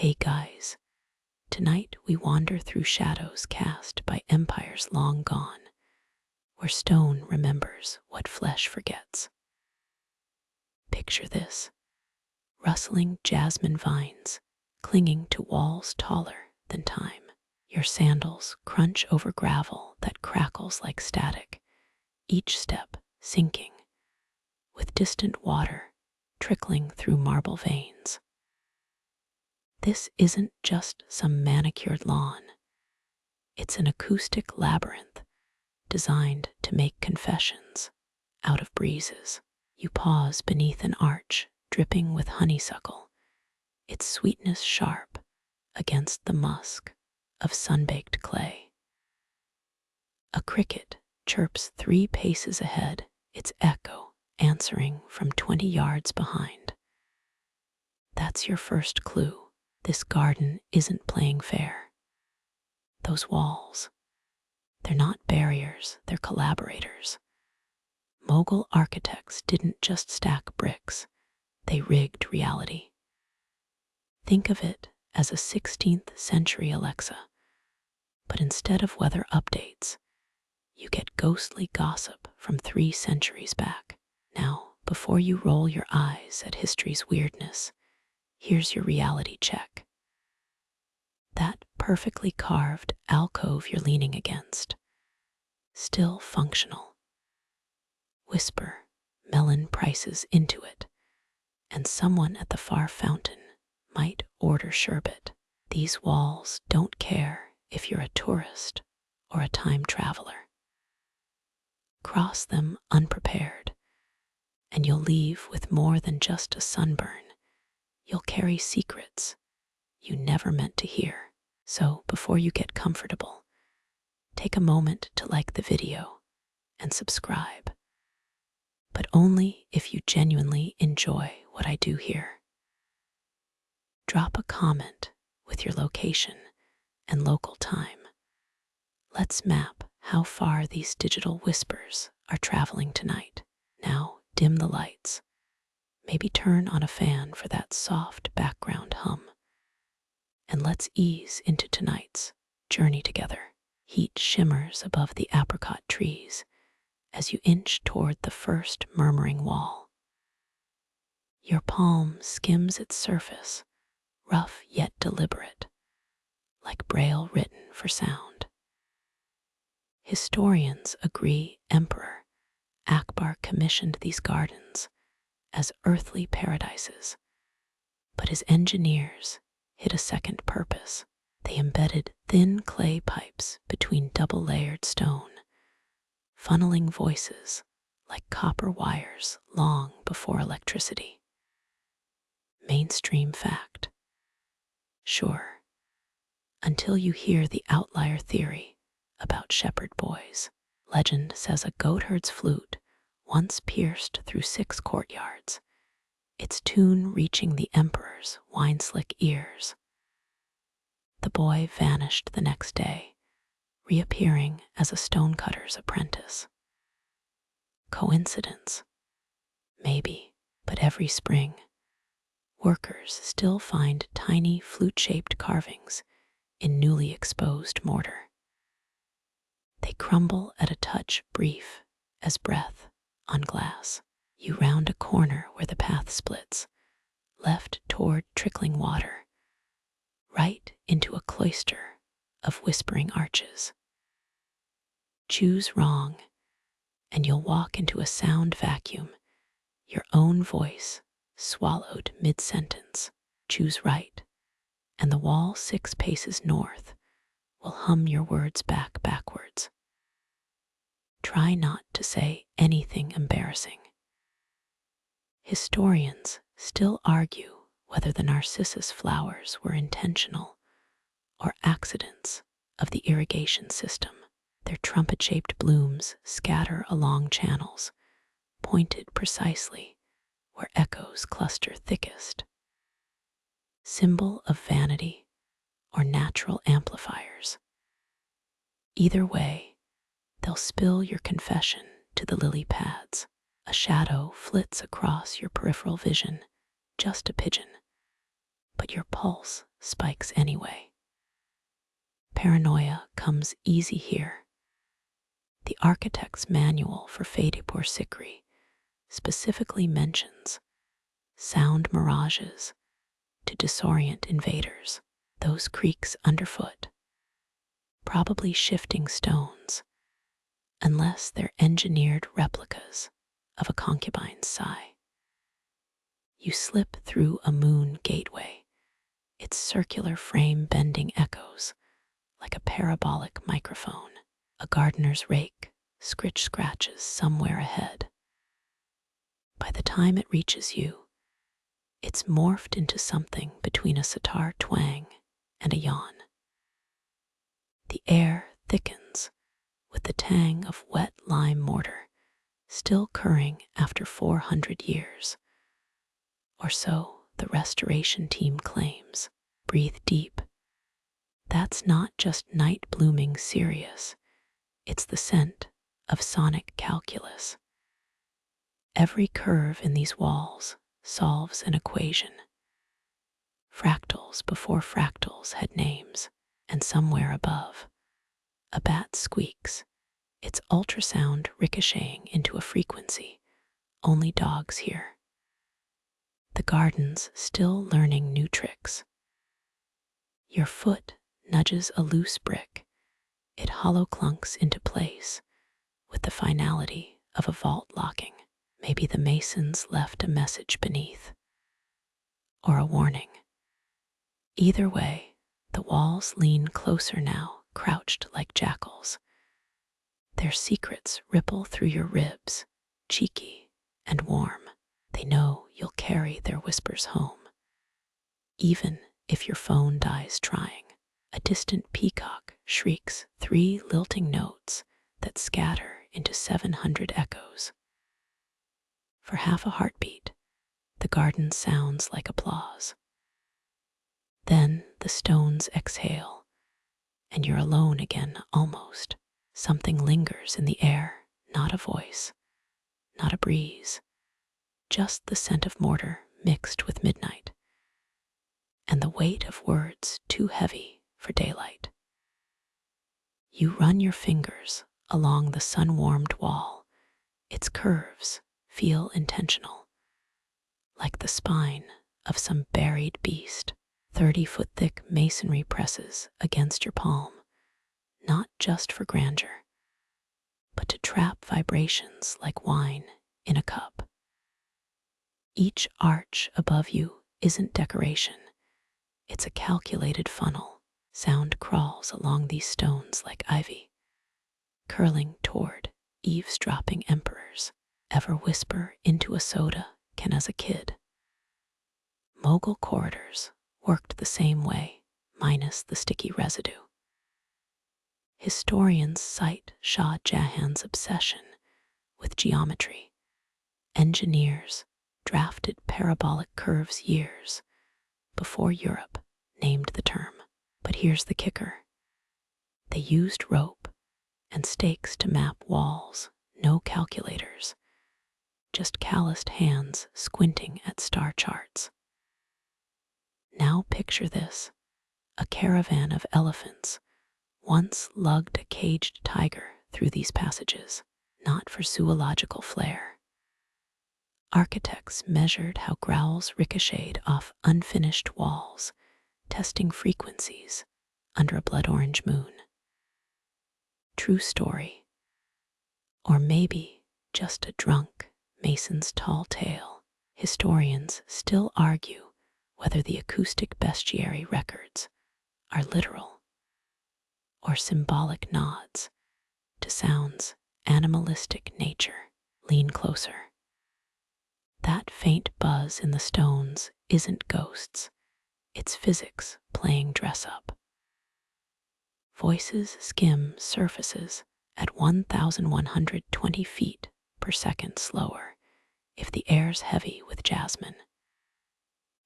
Hey guys, tonight we wander through shadows cast by empires long gone, where stone remembers what flesh forgets. Picture this: rustling jasmine vines clinging to walls taller than time. Your sandals crunch over gravel that crackles like static, each step sinking, with distant water trickling through marble veins. This isn't just some manicured lawn. It's an acoustic labyrinth designed to make confessions out of breezes. You pause beneath an arch dripping with honeysuckle, its sweetness sharp against the musk of sun-baked clay. A cricket chirps 3 paces ahead, its echo answering from 20 yards behind. That's your first clue. This garden isn't playing fair. Those walls, they're not barriers, they're collaborators. Mughal architects didn't just stack bricks, they rigged reality. Think of it as a 16th century Alexa, but instead of weather updates, you get ghostly gossip from 3 centuries back. Now, before you roll your eyes at history's weirdness, here's your reality check. That perfectly carved alcove you're leaning against, still functional. Whisper melon prices into it, and someone at the far fountain might order sherbet. These walls don't care if you're a tourist or a time traveler. Cross them unprepared, and you'll leave with more than just a sunburn. You'll carry secrets you never meant to hear. So before you get comfortable, take a moment to like the video and subscribe. But only if you genuinely enjoy what I do here. Drop a comment with your location and local time. Let's map how far these digital whispers are traveling tonight. Now dim the lights. Maybe turn on a fan for that soft background hum. And let's ease into tonight's journey together. Heat shimmers above the apricot trees as you inch toward the first murmuring wall. Your palm skims its surface, rough yet deliberate, like braille written for sound. Historians agree Emperor Akbar commissioned these gardens as earthly paradises, but his engineers hid a second purpose. They embedded thin clay pipes between double-layered stone, funneling voices like copper wires long before electricity. Mainstream fact. Sure, until you hear the outlier theory about shepherd boys. Legend says a goatherd's flute once pierced through 6 courtyards, its tune reaching the emperor's wine-slick ears. The boy vanished the next day, reappearing as a stonecutter's apprentice. Coincidence? Maybe, but every spring, workers still find tiny flute-shaped carvings in newly exposed mortar. They crumble at a touch brief as breath on glass. You round a corner where the path splits, left toward trickling water, right into a cloister of whispering arches. Choose wrong, and you'll walk into a sound vacuum, your own voice swallowed mid-sentence. Choose right, and the wall 6 paces north will hum your words backwards. Try not to say anything embarrassing. Historians still argue whether the narcissus flowers were intentional or accidents of the irrigation system. Their trumpet-shaped blooms scatter along channels, pointed precisely where echoes cluster thickest. Symbol of vanity or natural amplifiers. Either way, they'll spill your confession to the lily pads. A shadow flits across your peripheral vision, just a pigeon, but your pulse spikes anyway. Paranoia comes easy here. The architect's manual for Fatehpur Sikri specifically mentions sound mirages to disorient invaders, those creaks underfoot, probably shifting stones, unless they're engineered replicas of a concubine's sigh. You slip through a moon gateway, its circular frame bending echoes like a parabolic microphone. A gardener's rake scratches somewhere ahead. By the time it reaches you, it's morphed into something between a sitar twang and a yawn. The air thickens with the tang of wet lime mortar still curring after 400 years. Or so the restoration team claims. Breathe deep. That's not just night blooming serious. It's the scent of sonic calculus. Every curve in these walls solves an equation. Fractals before fractals had names, and somewhere above, a bat squeaks, its ultrasound ricocheting into a frequency only dogs hear. The garden's still learning new tricks. Your foot nudges a loose brick. It hollow clunks into place with the finality of a vault locking. Maybe the masons left a message beneath, or a warning. Either way, the walls lean closer now, crouched like jackals. Their secrets ripple through your ribs, cheeky and warm. They know you'll carry their whispers home, even if your phone dies trying. A distant peacock shrieks 3 lilting notes that scatter into 700 echoes. For half a heartbeat, the garden sounds like applause. Then the stones exhale, and you're alone again almost. Something lingers in the air, not a voice, not a breeze, just the scent of mortar mixed with midnight, and the weight of words too heavy for daylight. You run your fingers along the sun-warmed wall. Its curves feel intentional, like the spine of some buried beast. 30-foot thick masonry presses against your palm, not just for grandeur, but to trap vibrations like wine in a cup. Each arch above you isn't decoration, it's a calculated funnel. Sound crawls along these stones like ivy, curling toward eavesdropping emperors. Ever whisper into a soda can as a kid. Mughal corridors worked the same way, minus the sticky residue. Historians cite Shah Jahan's obsession with geometry. Engineers drafted parabolic curves years before Europe named the term. But here's the kicker. They used rope and stakes to map walls, no calculators, just calloused hands squinting at star charts. Now picture this. A caravan of elephants once lugged a caged tiger through these passages, not for zoological flair. Architects measured how growls ricocheted off unfinished walls, testing frequencies under a blood-orange moon. True story. Or maybe just a drunk mason's tall tale. Historians still argue whether the acoustic bestiary records are literal or symbolic nods to sounds animalistic nature. Lean closer. That faint buzz in the stones isn't ghosts. It's physics playing dress up. Voices skim surfaces at 1,120 feet per second slower if the air's heavy with jasmine.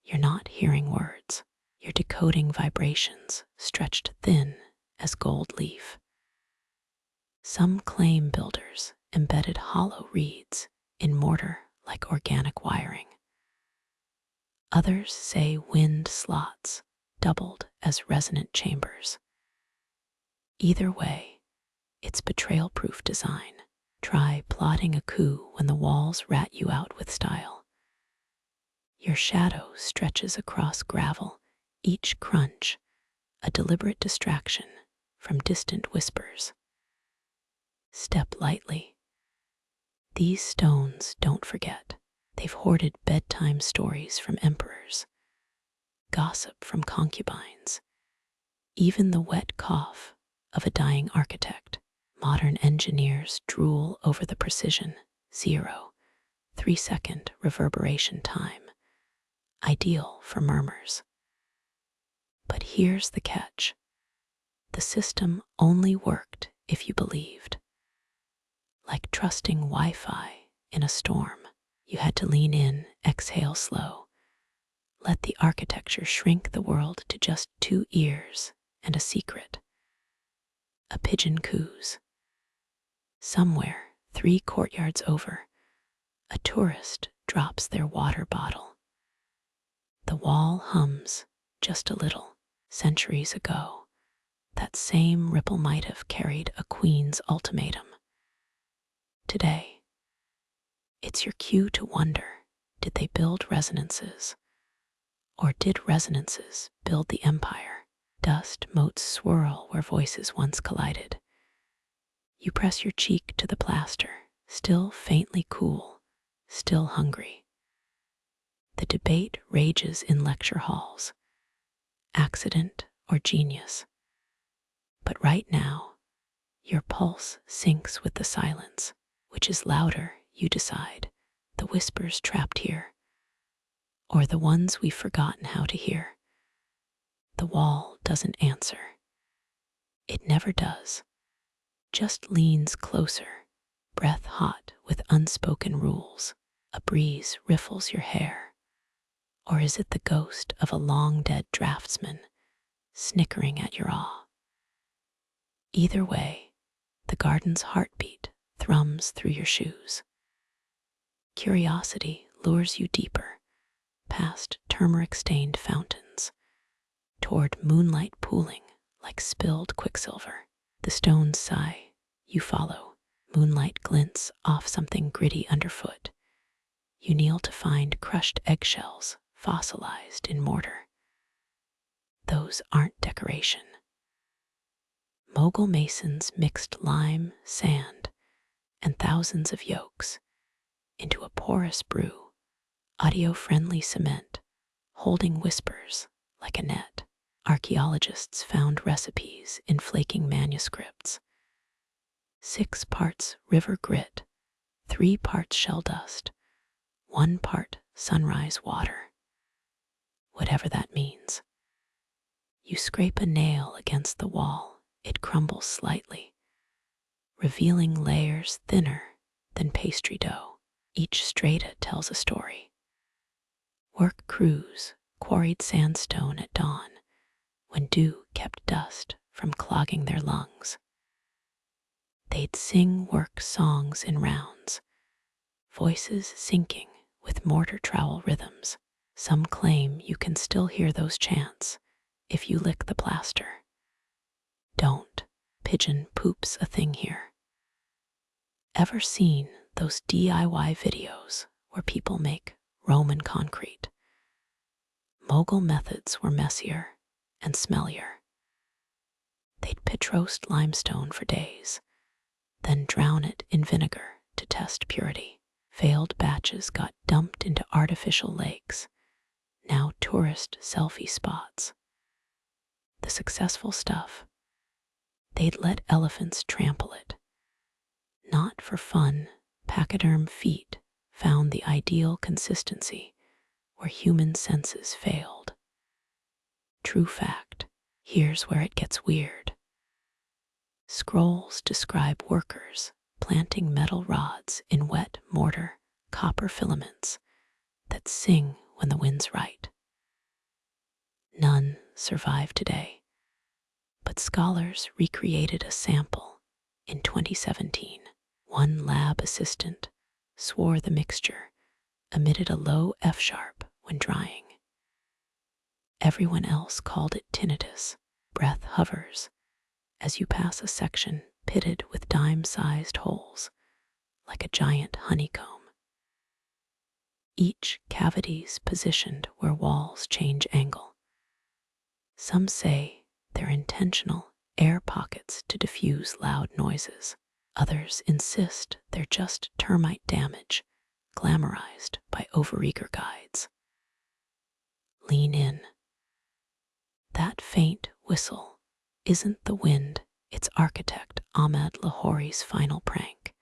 You're not hearing words. You're decoding vibrations stretched thin as gold leaf. Some claim builders embedded hollow reeds in mortar like organic wiring. Others say wind slots doubled as resonant chambers. Either way, it's betrayal-proof design. Try plotting a coup when the walls rat you out with style. Your shadow stretches across gravel, each crunch a deliberate distraction from distant whispers. Step lightly. These stones don't forget. They've hoarded bedtime stories from emperors, gossip from concubines, even the wet cough of a dying architect. Modern engineers drool over the precision, 0.3-second reverberation time, ideal for murmurs. But here's the catch. The system only worked if you believed. Like trusting Wi-Fi in a storm, you had to lean in, exhale slow, let the architecture shrink the world to just 2 ears and a secret. A pigeon coos. Somewhere, 3 courtyards over, a tourist drops their water bottle. The wall hums just a little. Centuries ago, that same ripple might have carried a queen's ultimatum. Today, it's your cue to wonder, did they build resonances? Or did resonances build the empire? Dust motes swirl where voices once collided. You press your cheek to the plaster, still faintly cool, still hungry. The debate rages in lecture halls. Accident or genius? But right now, your pulse syncs with the silence. Which is louder, you decide, the whispers trapped here, or the ones we've forgotten how to hear. The wall doesn't answer. It never does. Just leans closer, breath hot with unspoken rules. A breeze riffles your hair. Or is it the ghost of a long-dead draftsman snickering at your awe? Either way, the garden's heartbeat thrums through your shoes. Curiosity lures you deeper, past turmeric-stained fountains, toward moonlight pooling like spilled quicksilver. The stones sigh, you follow. Moonlight glints off something gritty underfoot. You kneel to find crushed eggshells fossilized in mortar. Those aren't decoration. Mughal masons mixed lime, sand, and thousands of yolks into a porous brew, audio-friendly cement, holding whispers like a net. Archaeologists found recipes in flaking manuscripts. 6 parts river grit, 3 parts shell dust, 1 part sunrise water. Whatever that means. You scrape a nail against the wall, it crumbles slightly, revealing layers thinner than pastry dough. Each strata tells a story. Work crews quarried sandstone at dawn, when dew kept dust from clogging their lungs. They'd sing work songs in rounds, voices syncing with mortar trowel rhythms. Some claim you can still hear those chants if you lick the plaster. Don't. Pigeon poops a thing here. Ever seen those DIY videos where people make Roman concrete? Mughal methods were messier and smellier. They'd pitch roast limestone for days, then drown it in vinegar to test purity. Failed batches got dumped into artificial lakes, now tourist selfie spots. The successful stuff, they'd let elephants trample it. Not for fun, pachyderm feet found the ideal consistency where human senses failed. True fact, here's where it gets weird. Scrolls describe workers planting metal rods in wet mortar, copper filaments that sing when the wind's right. None survive today, but scholars recreated a sample in 2017. One lab assistant swore the mixture emitted a low F-sharp when drying. Everyone else called it tinnitus. Breath hovers as you pass a section pitted with dime-sized holes, like a giant honeycomb. Each cavity's positioned where walls change angle. Some say they're intentional air pockets to diffuse loud noises. Others insist they're just termite damage, glamorized by overeager guides. Lean in. That faint whistle isn't the wind, it's architect Ahmed Lahori's final prank,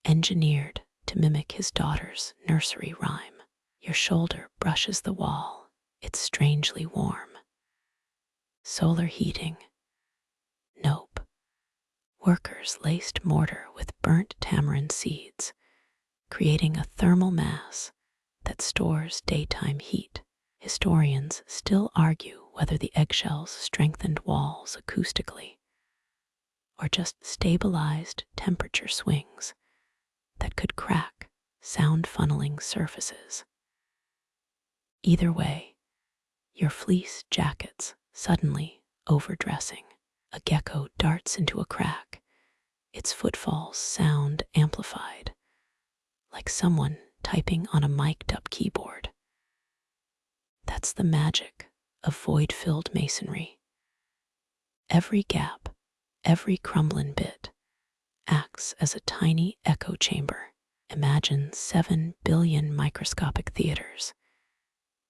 engineered to mimic his daughter's nursery rhyme. Your shoulder brushes the wall, it's strangely warm. Solar heating? Nope. Workers laced mortar with burnt tamarind seeds, creating a thermal mass that stores daytime heat. Historians still argue whether the eggshells strengthened walls acoustically or just stabilized temperature swings that could crack sound funneling surfaces. Either way, your fleece jacket's suddenly overdressing. A gecko darts into a crack, its footfalls sound amplified, like someone typing on a mic'd-up keyboard. That's the magic of void-filled masonry. Every gap, every crumbling bit, acts as a tiny echo chamber. Imagine 7 billion microscopic theaters,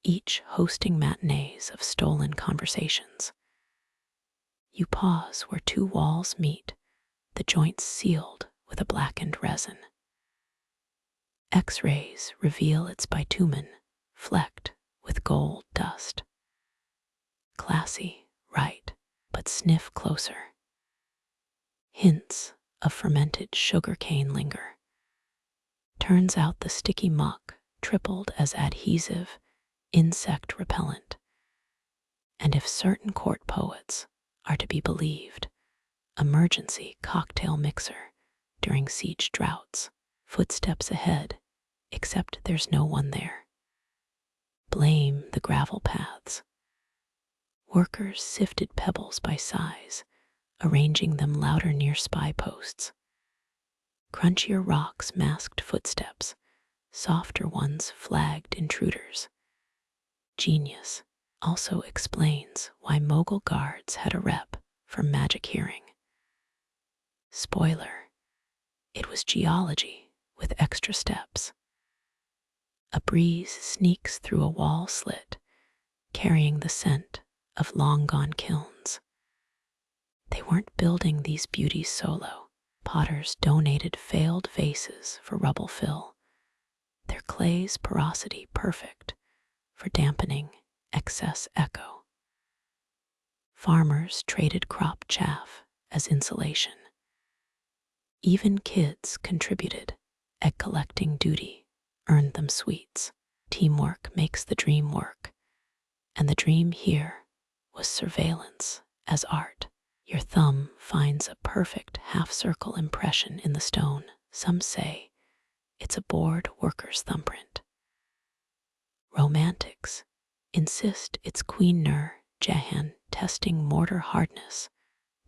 each hosting matinees of stolen conversations. You pause where two walls meet, the joints sealed with a blackened resin. X-rays reveal its bitumen, flecked with gold dust. Classy, right, but sniff closer. Hints of fermented sugarcane linger. Turns out the sticky muck tripled as adhesive, insect repellent. And if certain court poets are to be believed, emergency cocktail mixer during siege droughts. Footsteps ahead, except there's no one there. Blame the gravel paths. Workers sifted pebbles by size, arranging them louder near spy posts. Crunchier rocks masked footsteps, softer ones flagged intruders. Genius also explains why Mughal guards had a rep for magic hearing. Spoiler, it was geology with extra steps. A breeze sneaks through a wall slit, carrying the scent of long-gone kilns. They weren't building these beauties solo. Potters donated failed vases for rubble fill, their clay's porosity perfect for dampening excess echo. Farmers traded crop chaff as insulation. Even kids contributed. Egg collecting duty earned them sweets. Teamwork makes the dream work. And the dream here was surveillance as art. Your thumb finds a perfect half-circle impression in the stone. Some say it's a bored worker's thumbprint. Romantics insist it's Queen Shah Jahan testing mortar hardness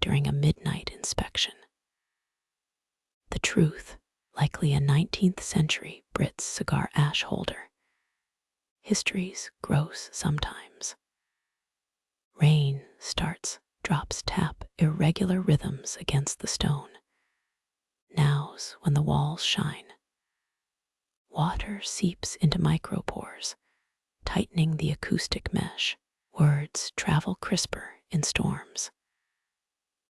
during a midnight inspection. The truth, likely a 19th century Brit cigar ash holder. History's gross sometimes. Rain starts, drops tap irregular rhythms against the stone. Now's when the walls shine. Water seeps into micropores, tightening the acoustic mesh. Words travel crisper in storms.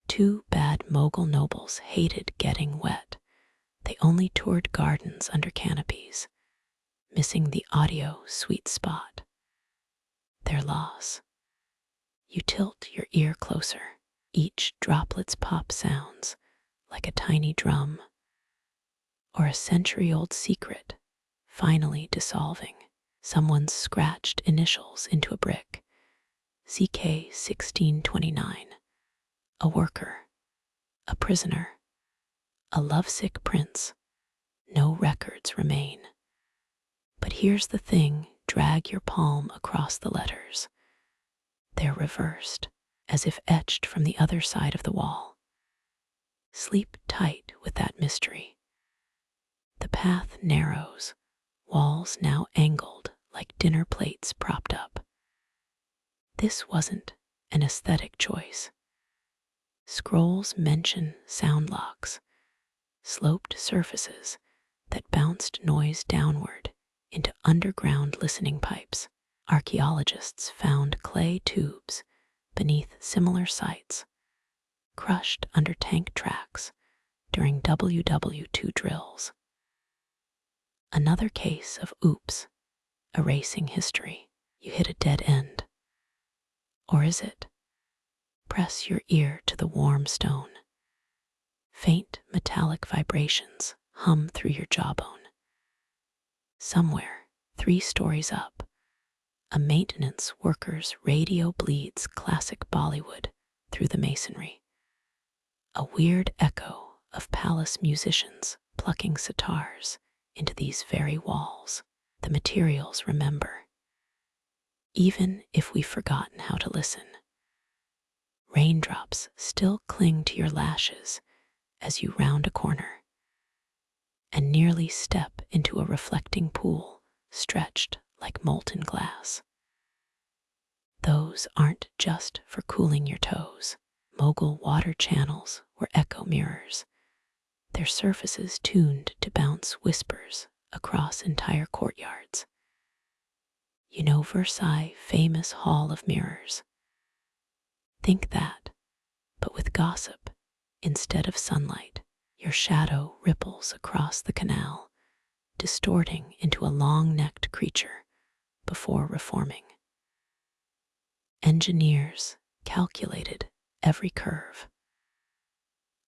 Two bad Mughal nobles hated getting wet. They only toured gardens under canopies, missing the audio sweet spot. Their loss. You tilt your ear closer. Each droplet's pop sounds like a tiny drum, or a century-old secret finally dissolving. Someone's scratched initials into a brick. ZK 1629. A worker. A prisoner. A lovesick prince. No records remain. But here's the thing, drag your palm across the letters. They're reversed, as if etched from the other side of the wall. Sleep tight with that mystery. The path narrows, walls now angled like dinner plates propped up. This wasn't an aesthetic choice. Scrolls mention sound locks, sloped surfaces that bounced noise downward into underground listening pipes. Archaeologists found clay tubes beneath similar sites, crushed under tank tracks during WW2 drills. Another case of oops, erasing history. You hit a dead end. Or is it? Press your ear to the warm stone. Faint metallic vibrations hum through your jawbone. Somewhere, 3 stories up, a maintenance worker's radio bleeds classic Bollywood through the masonry. A weird echo of palace musicians plucking sitars into these very walls. The materials remember, even if we've forgotten how to listen. Raindrops still cling to your lashes as you round a corner and nearly step into a reflecting pool stretched like molten glass. Those aren't just for cooling your toes. Mughal water channels were echo mirrors, their surfaces tuned to bounce whispers across entire courtyards. You know Versailles' famous Hall of Mirrors. Think that, but with gossip instead of sunlight. Your shadow ripples across the canal, distorting into a long-necked creature before reforming. Engineers calculated every curve.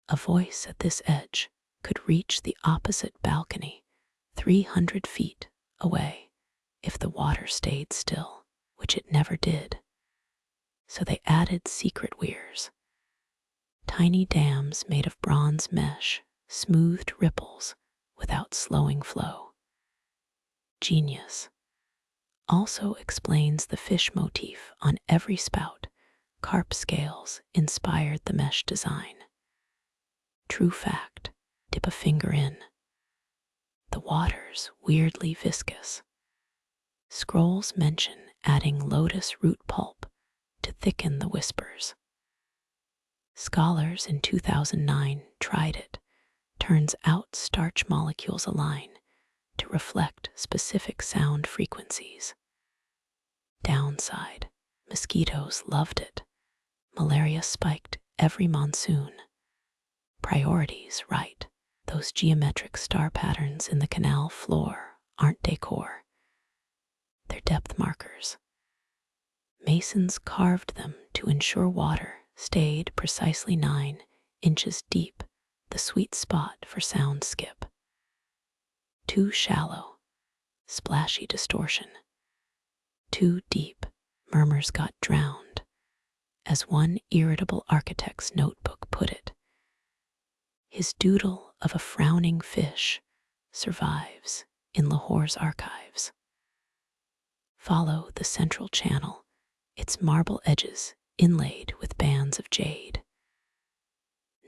A voice at this edge could reach the opposite balcony 300 feet away if the water stayed still, which it never did. So they added secret weirs. Tiny dams made of bronze mesh smoothed ripples without slowing flow. Genius. Also explains the fish motif on every spout. Carp scales inspired the mesh design. True fact, dip a finger in. The water's weirdly viscous. Scrolls mention adding lotus root pulp to thicken the whispers. Scholars in 2009 tried it. Turns out starch molecules align to reflect specific sound frequencies. Downside, mosquitoes loved it. Malaria spiked every monsoon. Priorities right. Those geometric star patterns in the canal floor aren't decor. They're depth markers. Masons carved them to ensure water stayed precisely 9 inches deep, the sweet spot for sound skip. Too shallow, splashy distortion. Too deep, murmurs got drowned. As one irritable architect's notebook put it, his doodle of a frowning fish survives in Lahore's archives. Follow the central channel, its marble edges inlaid with bands of jade.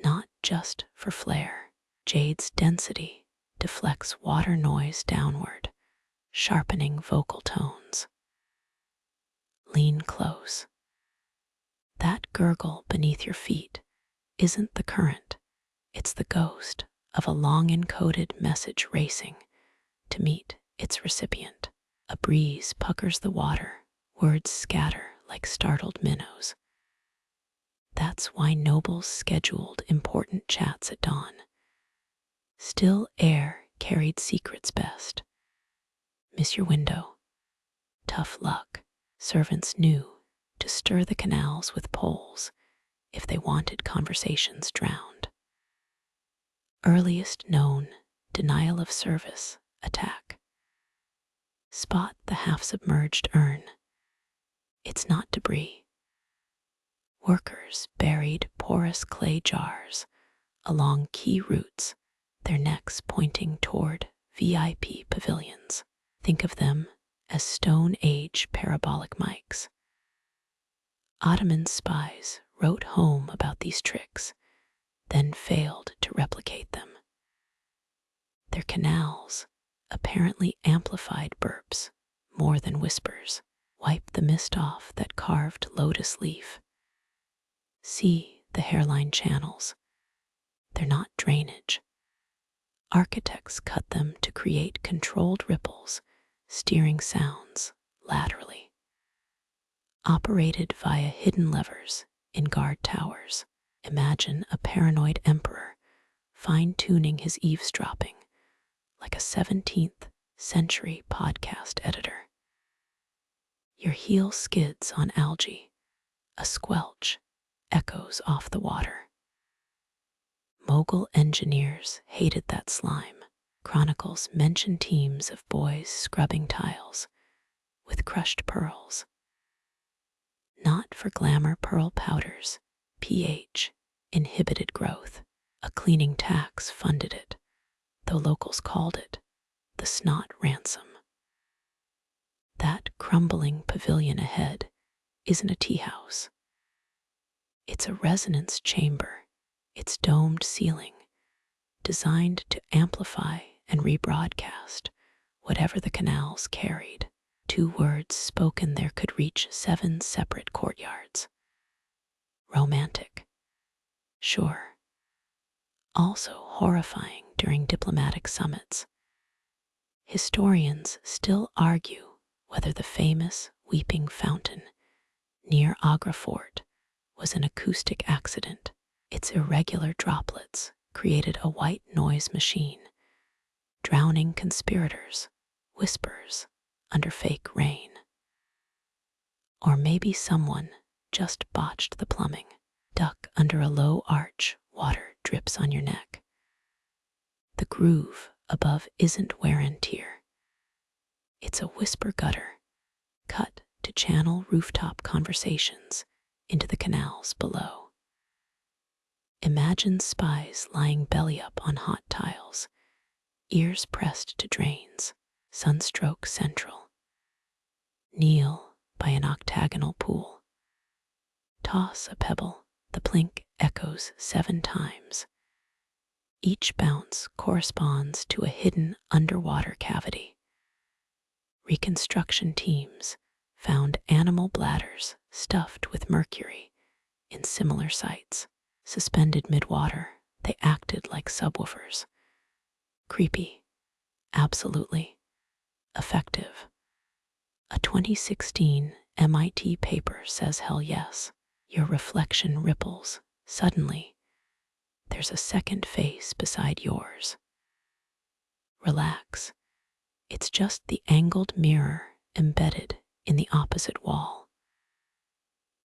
Not just for flair, jade's density deflects water noise downward, sharpening vocal tones. Lean close. That gurgle beneath your feet isn't the current, it's the ghost of a long-encoded message racing to meet its recipient. A breeze puckers the water, words scatter like startled minnows. That's why nobles scheduled important chats at dawn. Still air carried secrets best. Miss your window. Tough luck. Servants knew to stir the canals with poles if they wanted conversations drowned. Earliest known denial of service attack. Spot the half-submerged urn. It's not debris. Workers buried porous clay jars along key routes, their necks pointing toward VIP pavilions. Think of them as Stone Age parabolic mics. Ottoman spies wrote home about these tricks, then failed to replicate them. Their canals apparently amplified burps more than whispers, wiped the mist off that carved lotus leaf. See the hairline channels. They're not drainage. Architects cut them to create controlled ripples, steering sounds laterally. Operated via hidden levers in guard towers. Imagine a paranoid emperor fine-tuning his eavesdropping like a 17th century podcast editor. Your heel skids on algae, a squelch echoes off the water. Mughal engineers hated that slime. Chronicles mention teams of boys scrubbing tiles with crushed pearls. Not for glamour pearl powders, pH inhibited growth. A cleaning tax funded it, though locals called it the snot ransom. That crumbling pavilion ahead isn't a tea house. It's a resonance chamber, its domed ceiling, designed to amplify and rebroadcast whatever the canals carried. 2 words spoken there could reach 7 separate courtyards. Romantic. Sure. Also horrifying during diplomatic summits. Historians still argue whether the famous weeping fountain near Agra fort was an acoustic accident. Its irregular droplets created a white noise machine, drowning conspirators' whispers under fake rain. Or maybe someone just botched the plumbing. Duck under a low arch, water drips on your neck. The groove above isn't wear and tear. It's a whisper gutter, cut to channel rooftop conversations into the canals below. Imagine spies lying belly up on hot tiles, ears pressed to drains, sunstroke central. Kneel by an octagonal pool. Toss a pebble, the plink echoes 7 times. Each bounce corresponds to a hidden underwater cavity. Reconstruction teams found animal bladders stuffed with mercury in similar sites. Suspended mid-water, they acted like subwoofers. Creepy. Absolutely. Effective. A 2016 MIT paper says hell yes. Your reflection ripples. Suddenly, there's a second face beside yours. Relax. It's just the angled mirror embedded in the opposite wall.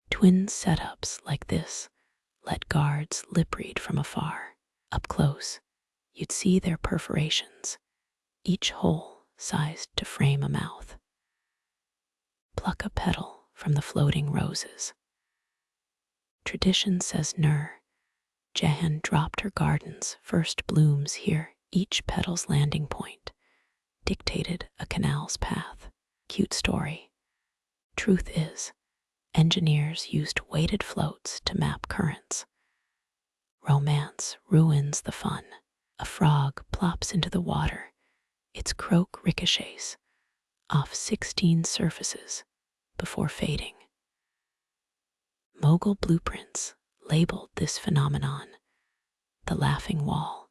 Twin setups like this let guards lip read from afar. Up close, you'd see their perforations, each hole sized to frame a mouth. Pluck a petal from the floating roses. Tradition says Jahan dropped her garden's first blooms here. Each petal's landing point dictated a canal's path. Cute story. Truth is, engineers used weighted floats to map currents. Romance ruins the fun. A frog plops into the water. Its croak ricochets off 16 surfaces before fading. Mughal blueprints labeled this phenomenon the laughing wall.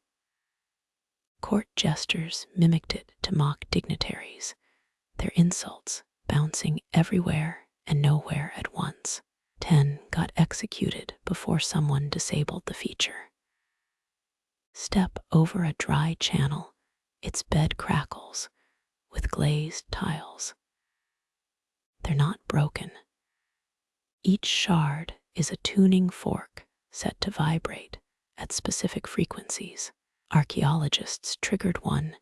Court jesters mimicked it to mock dignitaries, their insults bouncing everywhere and nowhere at once. 10 got executed before someone disabled the feature. Step over a dry channel, its bed crackles with glazed tiles. They're not broken. Each shard is a tuning fork set to vibrate at specific frequencies. Archaeologists triggered one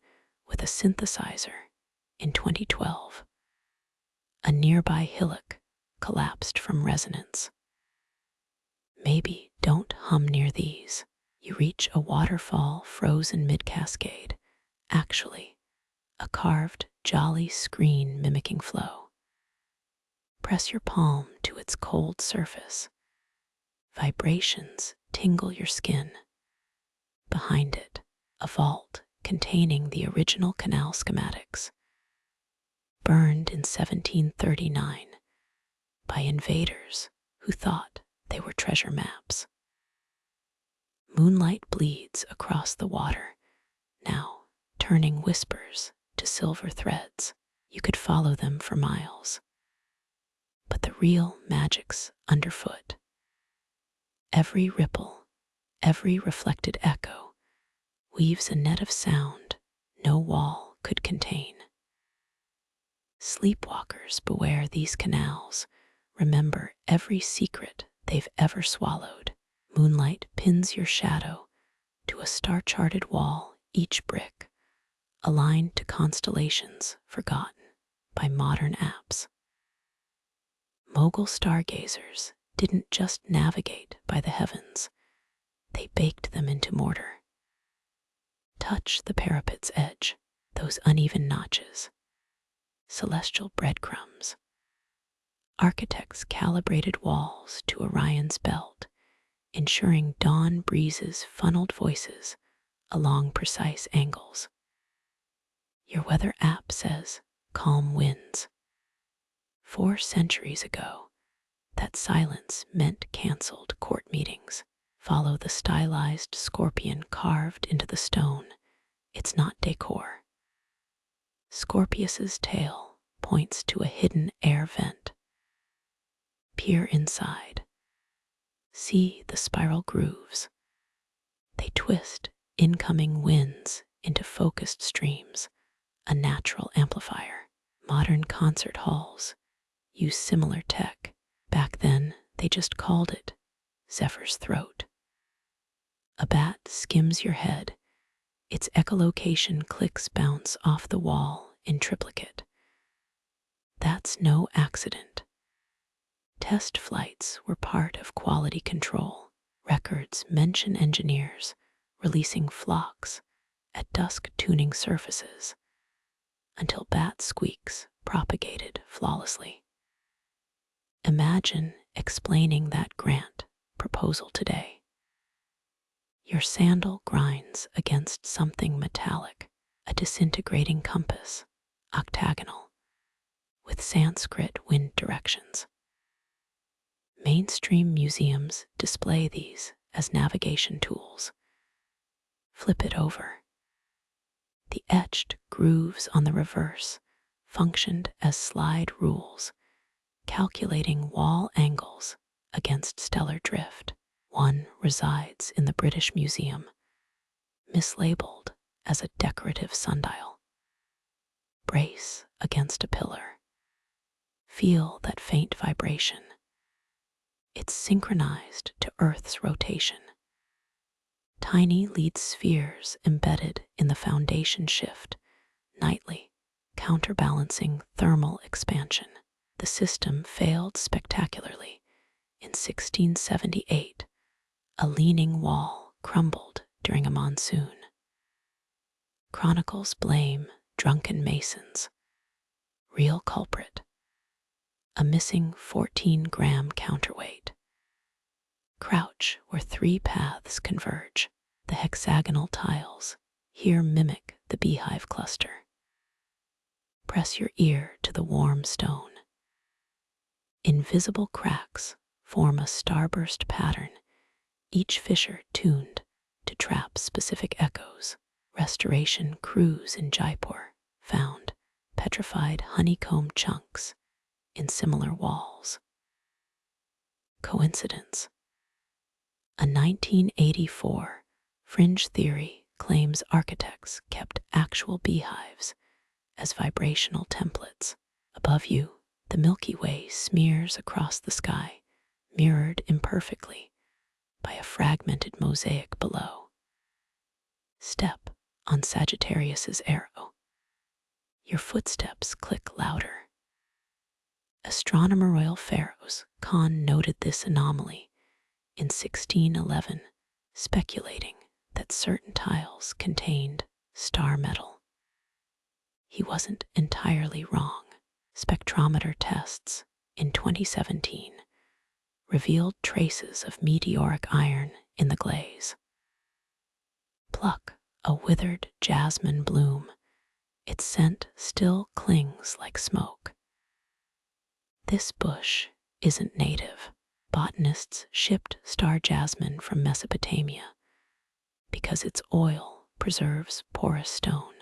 with a synthesizer in 2012. A nearby hillock collapsed from resonance. Maybe don't hum near these. You reach a waterfall frozen mid-cascade, actually a carved, jolly screen mimicking flow. Press your palm to its cold surface. Vibrations tingle your skin. Behind it, a vault containing the original canal schematics, burned in 1739 by invaders who thought they were treasure maps. Moonlight bleeds across the water, now turning whispers to silver threads. You could follow them for miles. But the real magic's underfoot. Every ripple, every reflected echo, weaves a net of sound no wall could contain. Sleepwalkers beware these canals, remember every secret they've ever swallowed. Moonlight pins your shadow to a star-charted wall, each brick aligned to constellations forgotten by modern apps. Mughal stargazers didn't just navigate by the heavens, they baked them into mortar. Touch the parapet's edge, those uneven notches, celestial breadcrumbs. Architects calibrated walls to Orion's belt, ensuring dawn breezes funneled voices along precise angles. Your weather app says calm winds. 4 centuries ago, that silence meant canceled court meetings. Follow the stylized scorpion carved into the stone. It's not decor. Scorpius's tail points to a hidden air vent. Peer inside. See the spiral grooves. They twist incoming winds into focused streams, a natural amplifier. Modern concert halls use similar tech. Back then, they just called it Zephyr's throat. A bat skims your head. Its echolocation clicks bounce off the wall in triplicate. That's no accident. Test flights were part of quality control. Records mention engineers releasing flocks at dusk tuning surfaces until bat squeaks propagated flawlessly. Imagine explaining that grant proposal today. Your sandal grinds against something metallic, a disintegrating compass, octagonal, with Sanskrit wind directions. Mainstream museums display these as navigation tools. Flip it over. The etched grooves on the reverse functioned as slide rules, calculating wall angles against stellar drift. One resides in the British Museum, mislabeled as a decorative sundial. Brace against a pillar. Feel that faint vibration. It's synchronized to Earth's rotation. Tiny lead spheres embedded in the foundation shift nightly, counterbalancing thermal expansion. The system failed spectacularly. In 1678, a leaning wall crumbled during a monsoon. Chronicles blame drunken masons. Real culprit, a missing 14-gram counterweight. Crouch where 3 paths converge. The hexagonal tiles here mimic the beehive cluster. Press your ear to the warm stone. Invisible cracks form a starburst pattern, each fissure tuned to trap specific echoes. Restoration crews in Jaipur found petrified honeycomb chunks in similar walls. Coincidence? A 1984 fringe theory claims architects kept actual beehives as vibrational templates. Above you, the Milky Way smears across the sky, mirrored imperfectly by a fragmented mosaic below. Step on Sagittarius's arrow. Your footsteps click louder. Astronomer Royal Pharaohs Khan noted this anomaly in 1611, speculating that certain tiles contained star metal. He wasn't entirely wrong. Spectrometer tests in 2017 revealed traces of meteoric iron in the glaze. Pluck a withered jasmine bloom. Its scent still clings like smoke. This bush isn't native. Botanists shipped star jasmine from Mesopotamia because its oil preserves porous stone.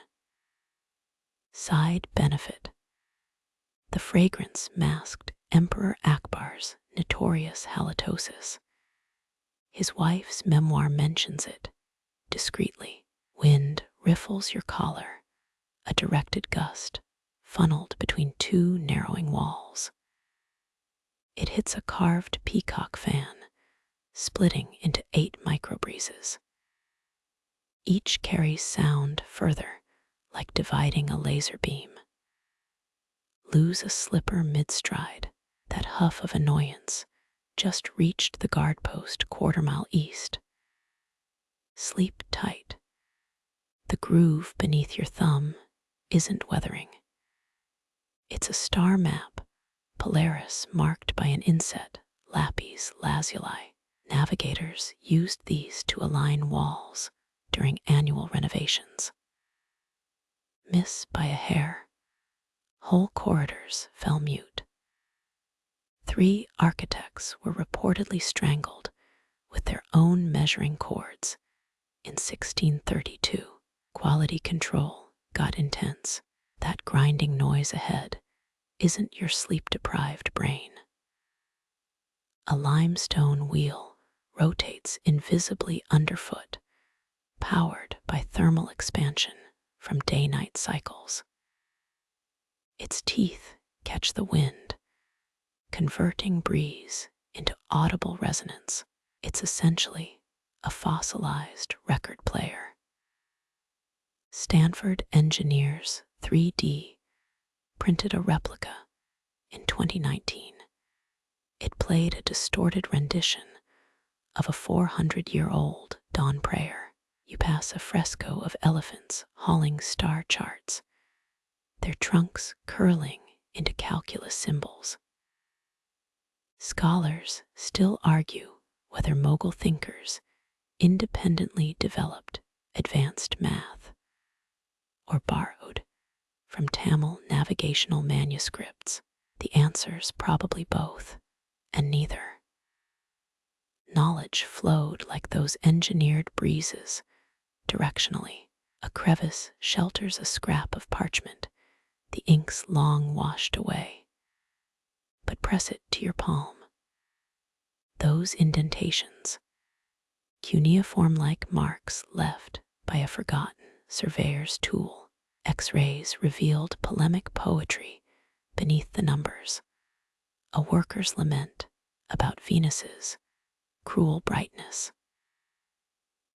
Side benefit: the fragrance masked Emperor Akbar's notorious halitosis. His wife's memoir mentions it discreetly. Wind riffles your collar, a directed gust funneled between two narrowing walls. It hits a carved peacock fan, splitting into 8 microbreezes. Each carries sound further, like dividing a laser beam. Lose a slipper mid-stride. That huff of annoyance just reached the guard post quarter-mile east. Sleep tight. The groove beneath your thumb isn't weathering. It's a star map, Polaris marked by an inset, lapis lazuli. Navigators used these to align walls during annual renovations. Miss by a hair. Whole corridors fell mute. 3 architects were reportedly strangled with their own measuring cords in 1632. Quality control got intense. That grinding noise ahead isn't your sleep-deprived brain. A limestone wheel rotates invisibly underfoot, powered by thermal expansion from day-night cycles. Its teeth catch the wind, converting breeze into audible resonance. It's essentially a fossilized record player. Stanford engineers 3D printed a replica in 2019. It played a distorted rendition of a 400-year-old dawn prayer. You pass a fresco of elephants hauling star charts, their trunks curling into calculus symbols. Scholars still argue whether Mughal thinkers independently developed advanced math or borrowed from Tamil navigational manuscripts. The answer's probably both, and neither. Knowledge flowed like those engineered breezes, directionally. A crevice shelters a scrap of parchment, the ink's long washed away. But press it to your palm. Those indentations, cuneiform-like marks left by a forgotten surveyor's tool. X-rays revealed polemic poetry beneath the numbers, a worker's lament about Venus's cruel brightness.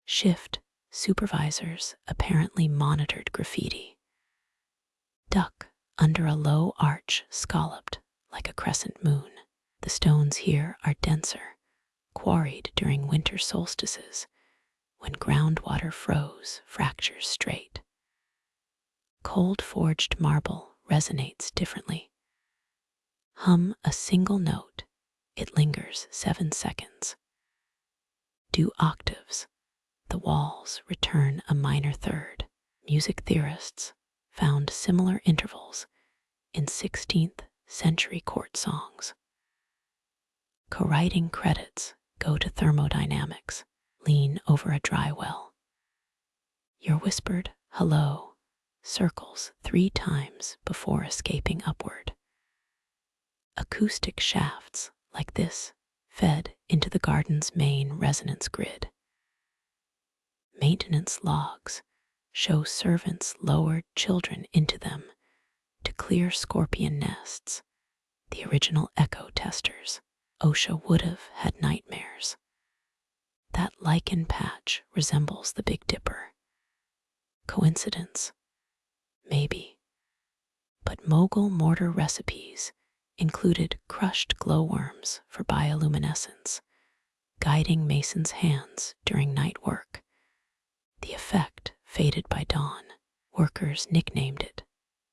Shift supervisors apparently monitored graffiti. Duck under a low arch scalloped like a crescent moon. The stones here are denser, quarried during winter solstices when groundwater froze fractures straight. Cold forged marble resonates differently. Hum a single note, it lingers 7 seconds. Do octaves, the walls return a minor third. Music theorists found similar intervals in 16th century court songs. Co-writing credits go to thermodynamics. Lean over a dry well. Your whispered hello circles 3 times before escaping upward. Acoustic shafts like this fed into the garden's main resonance grid. Maintenance logs show servants lowered children into them to clear scorpion nests, the original echo testers. OSHA would have had nightmares. That lichen patch resembles the Big Dipper. Coincidence? Maybe. But Mughal mortar recipes included crushed glowworms for bioluminescence, guiding masons' hands during night work. The effect faded by dawn. Workers nicknamed it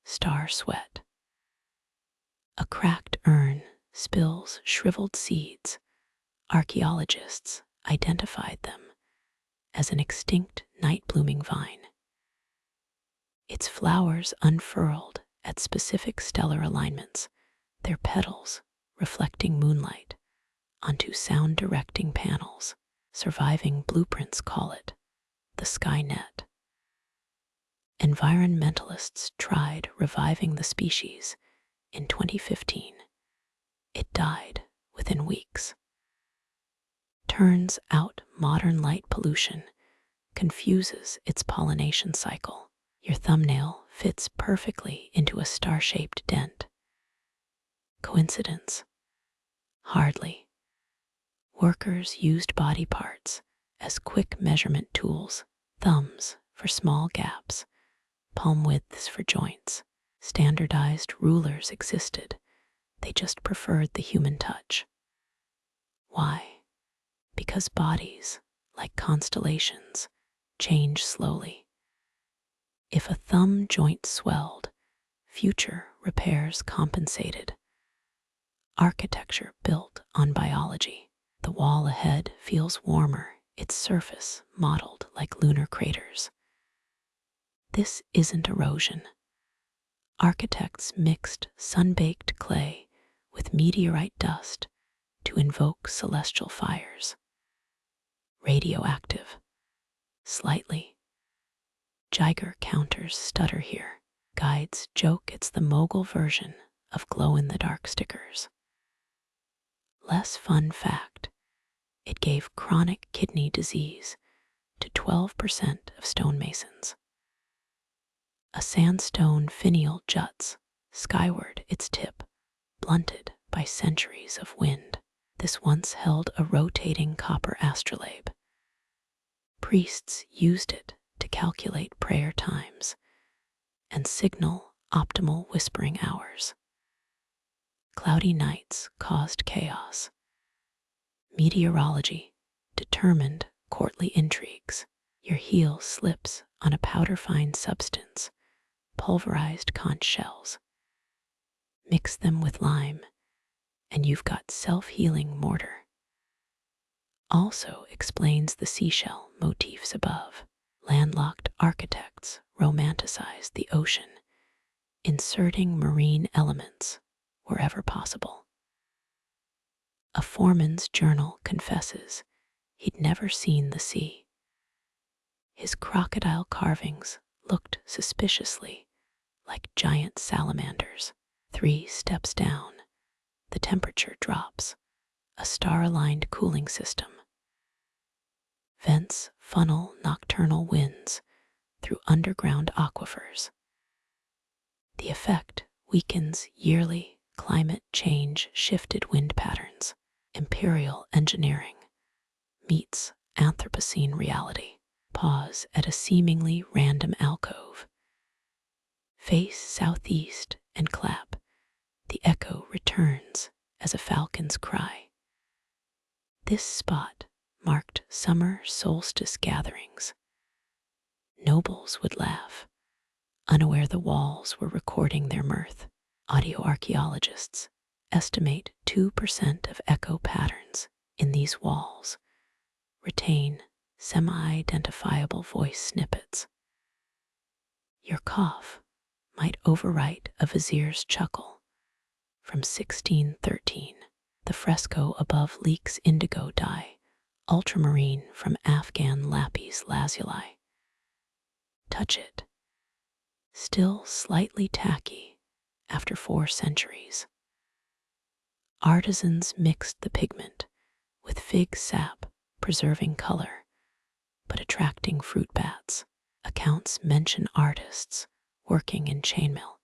star sweat. A cracked urn spills shriveled seeds, archaeologists identified them as an extinct night-blooming vine. Its flowers unfurled at specific stellar alignments, their petals reflecting moonlight onto sound-directing panels. Surviving blueprints call it the sky net. Environmentalists tried reviving the species in 2015. It died within weeks. Turns out modern light pollution confuses its pollination cycle. Your thumbnail fits perfectly into a star-shaped dent. Coincidence? Hardly. Workers used body parts as quick measurement tools, thumbs for small gaps, palm widths for joints. Standardized rulers existed. They just preferred the human touch. Why? Because bodies, like constellations, change slowly. If a thumb joint swelled, future repairs compensated. Architecture built on biology. The wall ahead feels warmer, its surface modeled like lunar craters. This isn't erosion. Architects mixed sun-baked clay with meteorite dust to invoke celestial fires. Radioactive. Slightly. Geiger counters stutter here. Guides joke it's the Mughal version of glow-in-the-dark stickers. Less fun fact, it gave chronic kidney disease to 12% of stonemasons. A sandstone finial juts skyward, its tip blunted by centuries of wind. This once held a rotating copper astrolabe. Priests used it to calculate prayer times and signal optimal whispering hours. Cloudy nights caused chaos. Meteorology determined courtly intrigues. Your heel slips on a powder-fine substance, pulverized conch shells. Mix them with lime, and you've got self-healing mortar. Also explains the seashell motifs above. Landlocked architects romanticize the ocean, inserting marine elements wherever possible. A foreman's journal confesses he'd never seen the sea. His crocodile carvings looked suspiciously like giant salamanders. 3 steps down, the temperature drops, a star-aligned cooling system. Vents funnel nocturnal winds through underground aquifers. The effect weakens yearly climate change shifted wind patterns. Imperial engineering meets Anthropocene reality. Pause at a seemingly random alcove. Face southeast and clap. The echo returns as a falcon's cry. This spot marked summer solstice gatherings. Nobles would laugh, unaware the walls were recording their mirth. Audio archaeologists estimate 2% of echo patterns in these walls retain semi-identifiable voice snippets. Your cough might overwrite a vizier's chuckle from 1613. The fresco above leaks indigo dye, ultramarine from Afghan lapis lazuli. Touch it. Still slightly tacky after 4 centuries. Artisans mixed the pigment with fig sap, preserving color, but attracting fruit bats. Accounts mention artists working in chainmail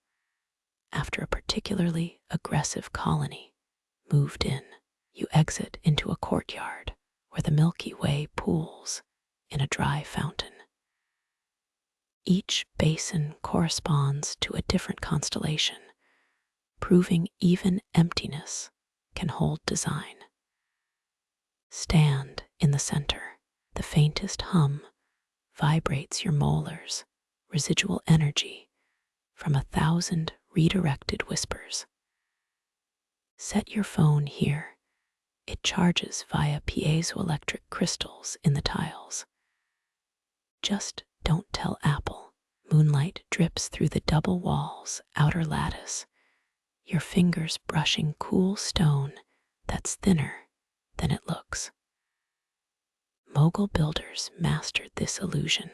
after a particularly aggressive colony moved in. You exit into a courtyard where the Milky Way pools in a dry fountain. Each basin corresponds to a different constellation, proving even emptiness can hold design. Stand in the center. The faintest hum vibrates your molars, residual energy from 1,000 redirected whispers. Set your phone here. It charges via piezoelectric crystals in the tiles. Just don't tell Apple. Moonlight drips through the double wall's outer lattice, your fingers brushing cool stone that's thinner than it looks. Mughal builders mastered this illusion.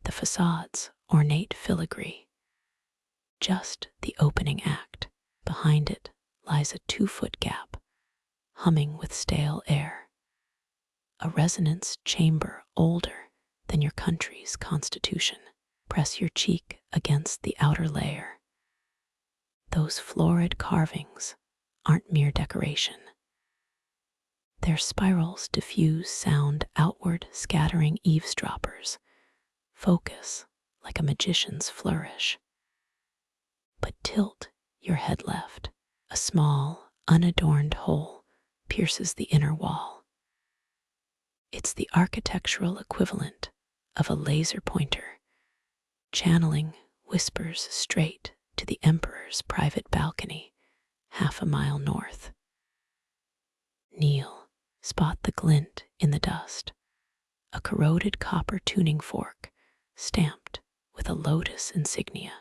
The facade's ornate filigree. Just the opening act. Behind it lies a 2-foot gap, humming with stale air. A resonance chamber older than your country's constitution. Press your cheek against the outer layer. Those florid carvings aren't mere decoration. Their spirals diffuse sound outward, scattering eavesdroppers. Focus like a magician's flourish. But tilt your head left. A small, unadorned hole pierces the inner wall. It's the architectural equivalent of a laser pointer, channeling whispers straight to the emperor's private balcony, half a mile north. Kneel, spot the glint in the dust, a corroded copper tuning fork stamped with a lotus insignia.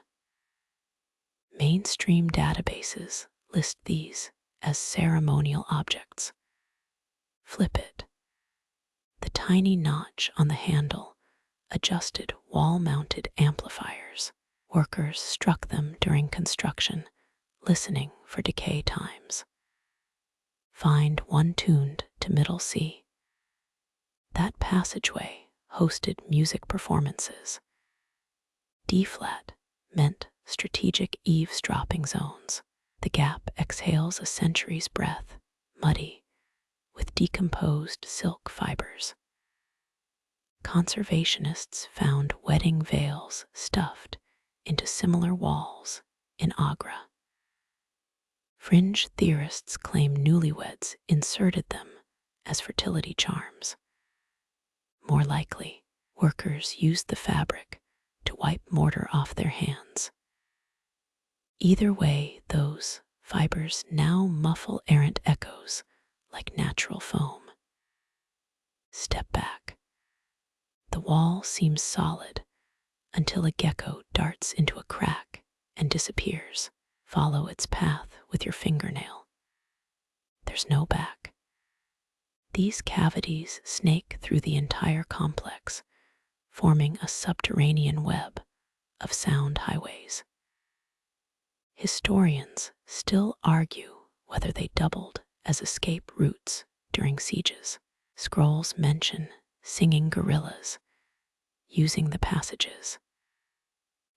Mainstream databases list these as ceremonial objects. Flip it. The tiny notch on the handle adjusted wall-mounted amplifiers. Workers struck them during construction, listening for decay times. Find one tuned to middle C. That passageway hosted music performances. D-flat meant strategic eavesdropping zones. The gap exhales a century's breath, muddy, with decomposed silk fibers. Conservationists found wedding veils stuffed into similar walls in Agra. Fringe theorists claim newlyweds inserted them as fertility charms. More likely, workers used the fabric to wipe mortar off their hands. Either way, those fibers now muffle errant echoes like natural foam. Step back. The wall seems solid until a gecko darts into a crack and disappears. Follow its path with your fingernail. There's no back. These cavities snake through the entire complex, forming a subterranean web of sound highways. Historians still argue whether they doubled as escape routes during sieges. Scrolls mention singing gorillas using the passages.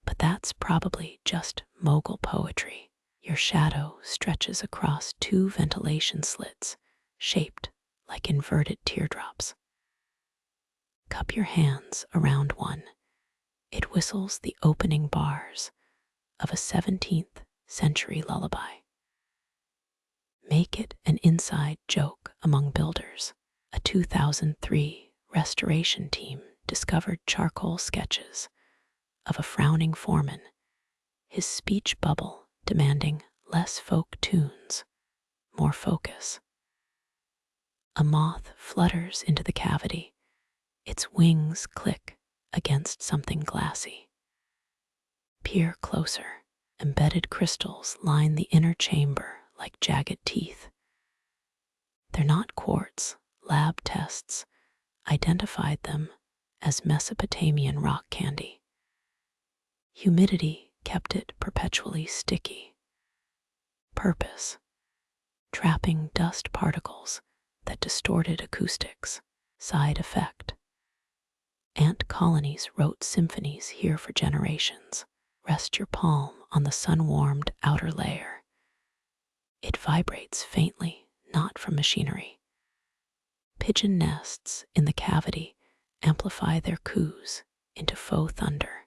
But that's probably just Mughal poetry. Your shadow stretches across 2 ventilation slits shaped like inverted teardrops. Cup your hands around one. It whistles the opening bars of a 17th century lullaby. Make it an inside joke among builders. A 2003 restoration team discovered charcoal sketches of a frowning foreman, his speech bubble demanding less folk tunes, more focus. A moth flutters into the cavity, its wings click against something glassy. Peer closer. Embedded crystals line the inner chamber like jagged teeth. They're not quartz. Lab tests identified them as Mesopotamian rock candy. Humidity kept it perpetually sticky. Purpose: trapping dust particles that distorted acoustics. Side effect: ant colonies wrote symphonies here for generations. Rest your palm on the sun-warmed outer layer. It vibrates faintly, not from machinery. Pigeon nests in the cavity amplify their coos into faux thunder.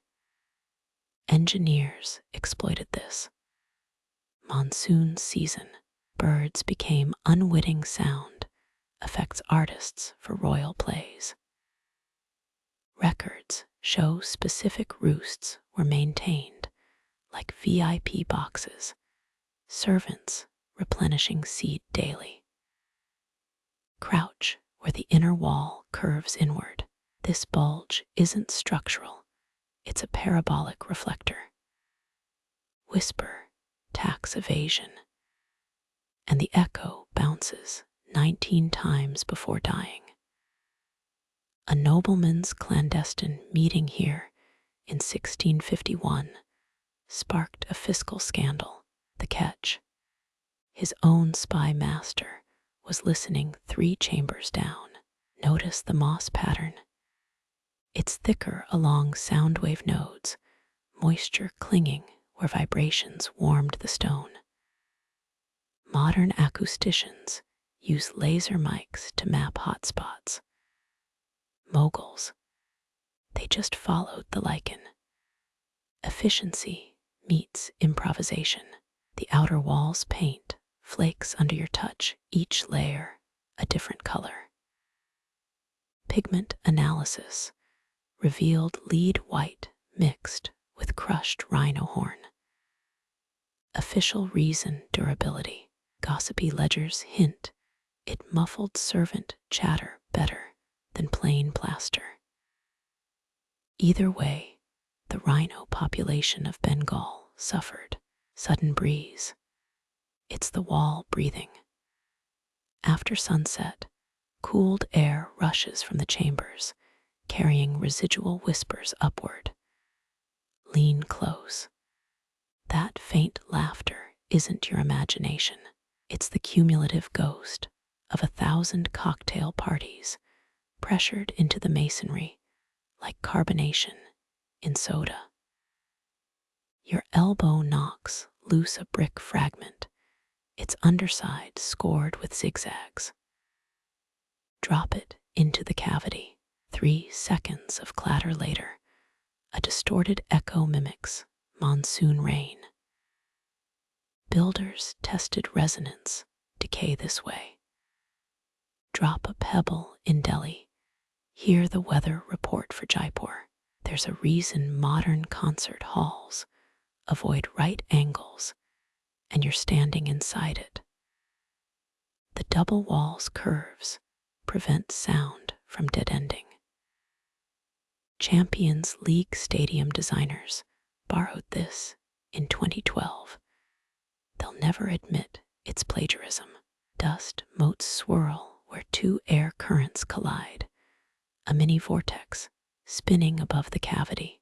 Engineers exploited this. Monsoon season, birds became unwitting sound, affects artists for royal plays. Records show specific roosts were maintained, like VIP boxes. Servants replenishing seed daily. Crouch where the inner wall curves inward. This bulge isn't structural, it's a parabolic reflector. Whisper, tax evasion, and the echo bounces 19 times before dying. A nobleman's clandestine meeting here in 1651 sparked a fiscal scandal. The catch: his own spy master was listening 3 chambers down. Notice the moss pattern. It's thicker along sound wave nodes, moisture clinging where vibrations warmed the stone. Modern acousticians use laser mics to map hotspots. Mughals, they just followed the lichen. Efficiency meets improvisation. The outer walls paint, flakes under your touch, each layer a different color. Pigment analysis revealed lead white mixed with crushed rhino horn. Official resin durability. Gossipy ledgers hint it muffled servant chatter better than plain plaster. Either way, the rhino population of Bengal suffered. Sudden breeze. It's the wall breathing. After sunset, cooled air rushes from the chambers, carrying residual whispers upward. Lean close. That faint laughter isn't your imagination. It's the cumulative ghost of 1,000 cocktail parties pressured into the masonry like carbonation in soda. Your elbow knocks loose a brick fragment, its underside scored with zigzags. Drop it into the cavity. 3 seconds of clatter later, a distorted echo mimics monsoon rain. Builders tested resonance decay this way. Drop a pebble in Delhi. Hear the weather report for Jaipur. There's a reason modern concert halls avoid right angles, and you're standing inside it. The double wall's curves prevent sound from dead-ending. Champions League stadium designers borrowed this in 2012. They'll never admit it's plagiarism. Dust motes swirl where 2 air currents collide, a mini vortex spinning above the cavity.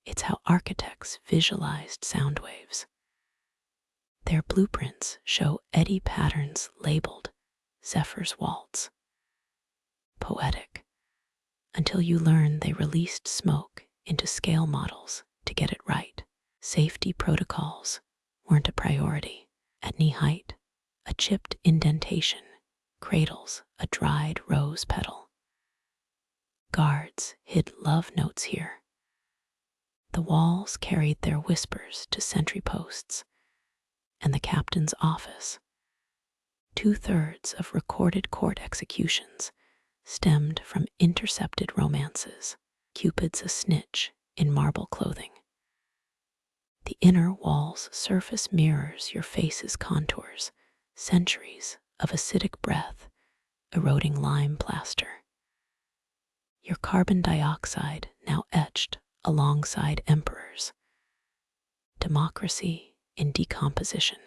It's how architects visualized sound waves. Their blueprints show eddy patterns labeled Zephyr's waltz. Poetic, until you learn they released smoke into scale models to get it right. Safety protocols weren't a priority. At knee height, a chipped indentation cradles a dried rose petal. Guards hid love notes here. The walls carried their whispers to sentry posts, and the captain's office. 2/3 of recorded court executions stemmed from intercepted romances. Cupid's a snitch in marble clothing. The inner wall's surface mirrors your face's contours, centuries of acidic breath eroding lime plaster. Your carbon dioxide now etched alongside emperors. Democracy in decomposition.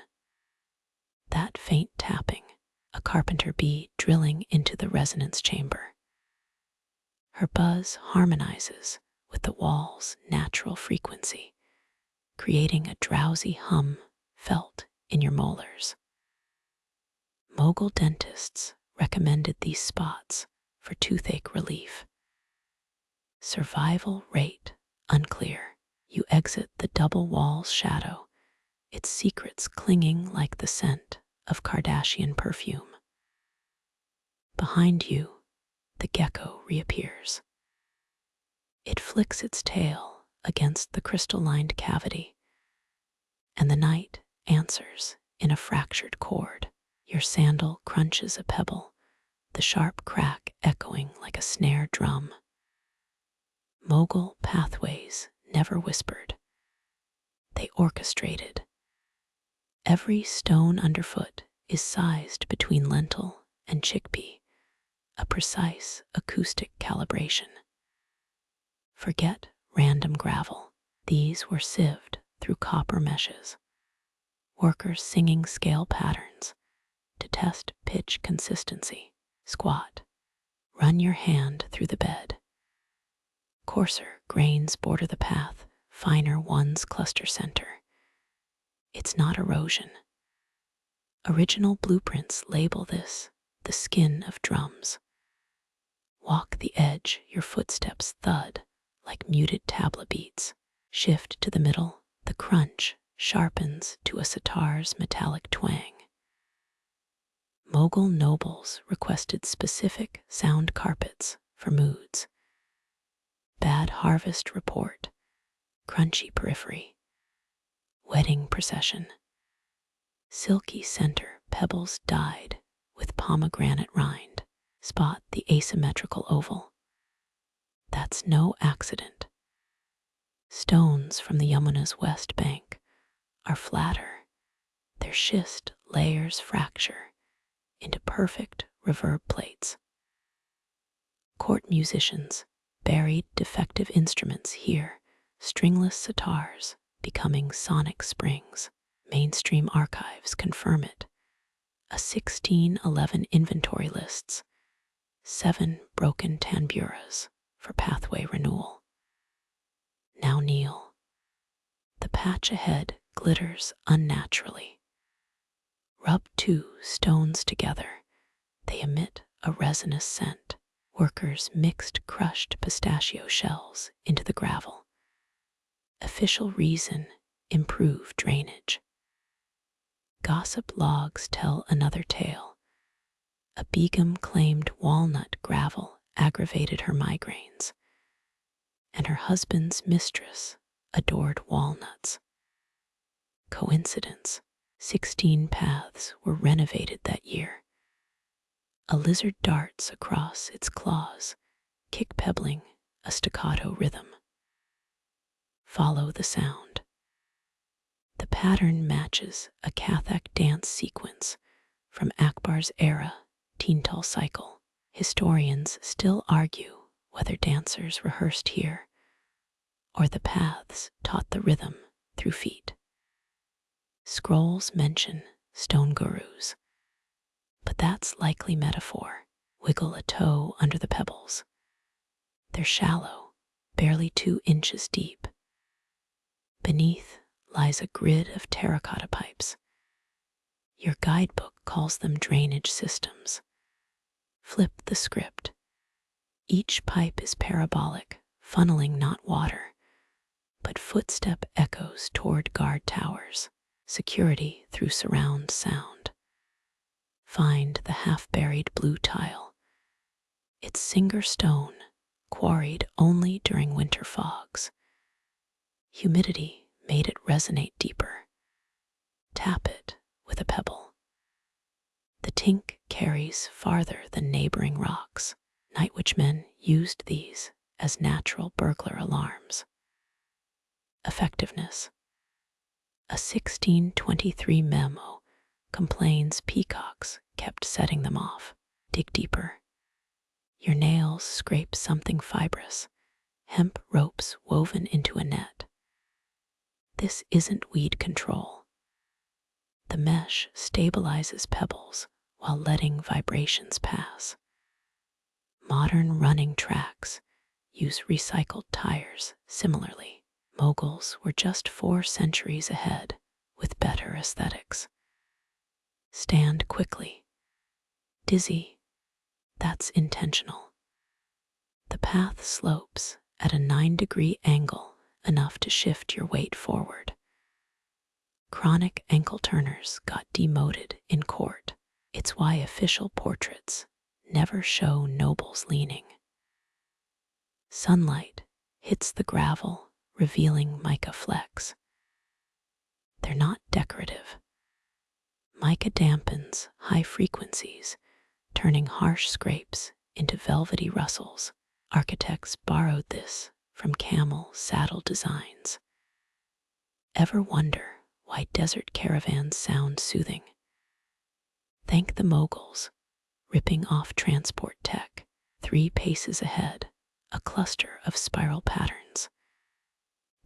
That faint tapping, a carpenter bee drilling into the resonance chamber. Her buzz harmonizes with the wall's natural frequency, creating a drowsy hum felt in your molars. Mughal dentists recommended these spots for toothache relief. Survival rate unclear. You exit the double wall's shadow, its secrets clinging like the scent of Kardashian perfume. Behind you, the gecko reappears. It flicks its tail against the crystal-lined cavity, and the night answers in a fractured chord. Your sandal crunches a pebble, the sharp crack echoing like a snare drum. Mughal pathways never whispered. They orchestrated. Every stone underfoot is sized between lentil and chickpea, a precise acoustic calibration. Forget random gravel. These were sieved through copper meshes. Workers singing scale patterns to test pitch consistency. Squat. Run your hand through the bed. Coarser grains border the path, finer ones cluster center. It's not erosion. Original blueprints label this the skin of drums. Walk the edge, your footsteps thud like muted tabla beats. Shift to the middle, the crunch sharpens to a sitar's metallic twang. Mughal nobles requested specific sound carpets for moods. Bad harvest report, crunchy periphery, wedding procession. Silky center, pebbles dyed with pomegranate rind. Spot the asymmetrical oval. That's no accident. Stones from the Yamuna's west bank are flatter. Their schist layers fracture into perfect reverb plates. Court musicians buried defective instruments here, stringless sitars becoming sonic springs. Mainstream archives confirm it. A 1611 inventory lists 7 broken tanburas for pathway renewal. Now kneel. The patch ahead glitters unnaturally. Rub 2 stones together. They emit a resinous scent. Workers mixed crushed pistachio shells into the gravel. Official reason: improve drainage. Gossip logs tell another tale. A Begum claimed walnut gravel aggravated her migraines, and her husband's mistress adored walnuts. Coincidence: 16 paths were renovated that year. A lizard darts across its claws, kick-pebbling a staccato rhythm. Follow the sound. The pattern matches a Kathak dance sequence from Akbar's era Teental cycle. Historians still argue whether dancers rehearsed here or the paths taught the rhythm through feet. Scrolls mention stone gurus, but that's likely metaphor. Wiggle a toe under the pebbles. They're shallow, barely 2 inches deep. Beneath lies a grid of terracotta pipes. Your guidebook calls them drainage systems. Flip the script. Each pipe is parabolic, funneling not water, but footstep echoes toward guard towers, security through surround sound. Find the half-buried blue tile. It's Singer stone, quarried only during winter fogs. Humidity made it resonate deeper. Tap it with a pebble. The tink carries farther than neighboring rocks. Night witchmen used these as natural burglar alarms. Effectiveness: a 1623 memo complains peacocks kept setting them off. Dig deeper. Your nails scrape something fibrous, hemp ropes woven into a net. This isn't weed control. The mesh stabilizes pebbles while letting vibrations pass. Modern running tracks use recycled tires similarly. Moguls were just 4 centuries ahead with better aesthetics. Stand quickly. Dizzy, that's intentional. The path slopes at a 9-degree angle, enough to shift your weight forward. Chronic ankle turners got demoted in court. It's why official portraits never show nobles leaning. Sunlight hits the gravel, revealing mica flecks. They're not decorative. Mica dampens high frequencies, turning harsh scrapes into velvety rustles. Architects borrowed this from camel saddle designs. Ever wonder why desert caravans sound soothing. Thank the Mughals, ripping off transport tech, 3 paces ahead, a cluster of spiral patterns.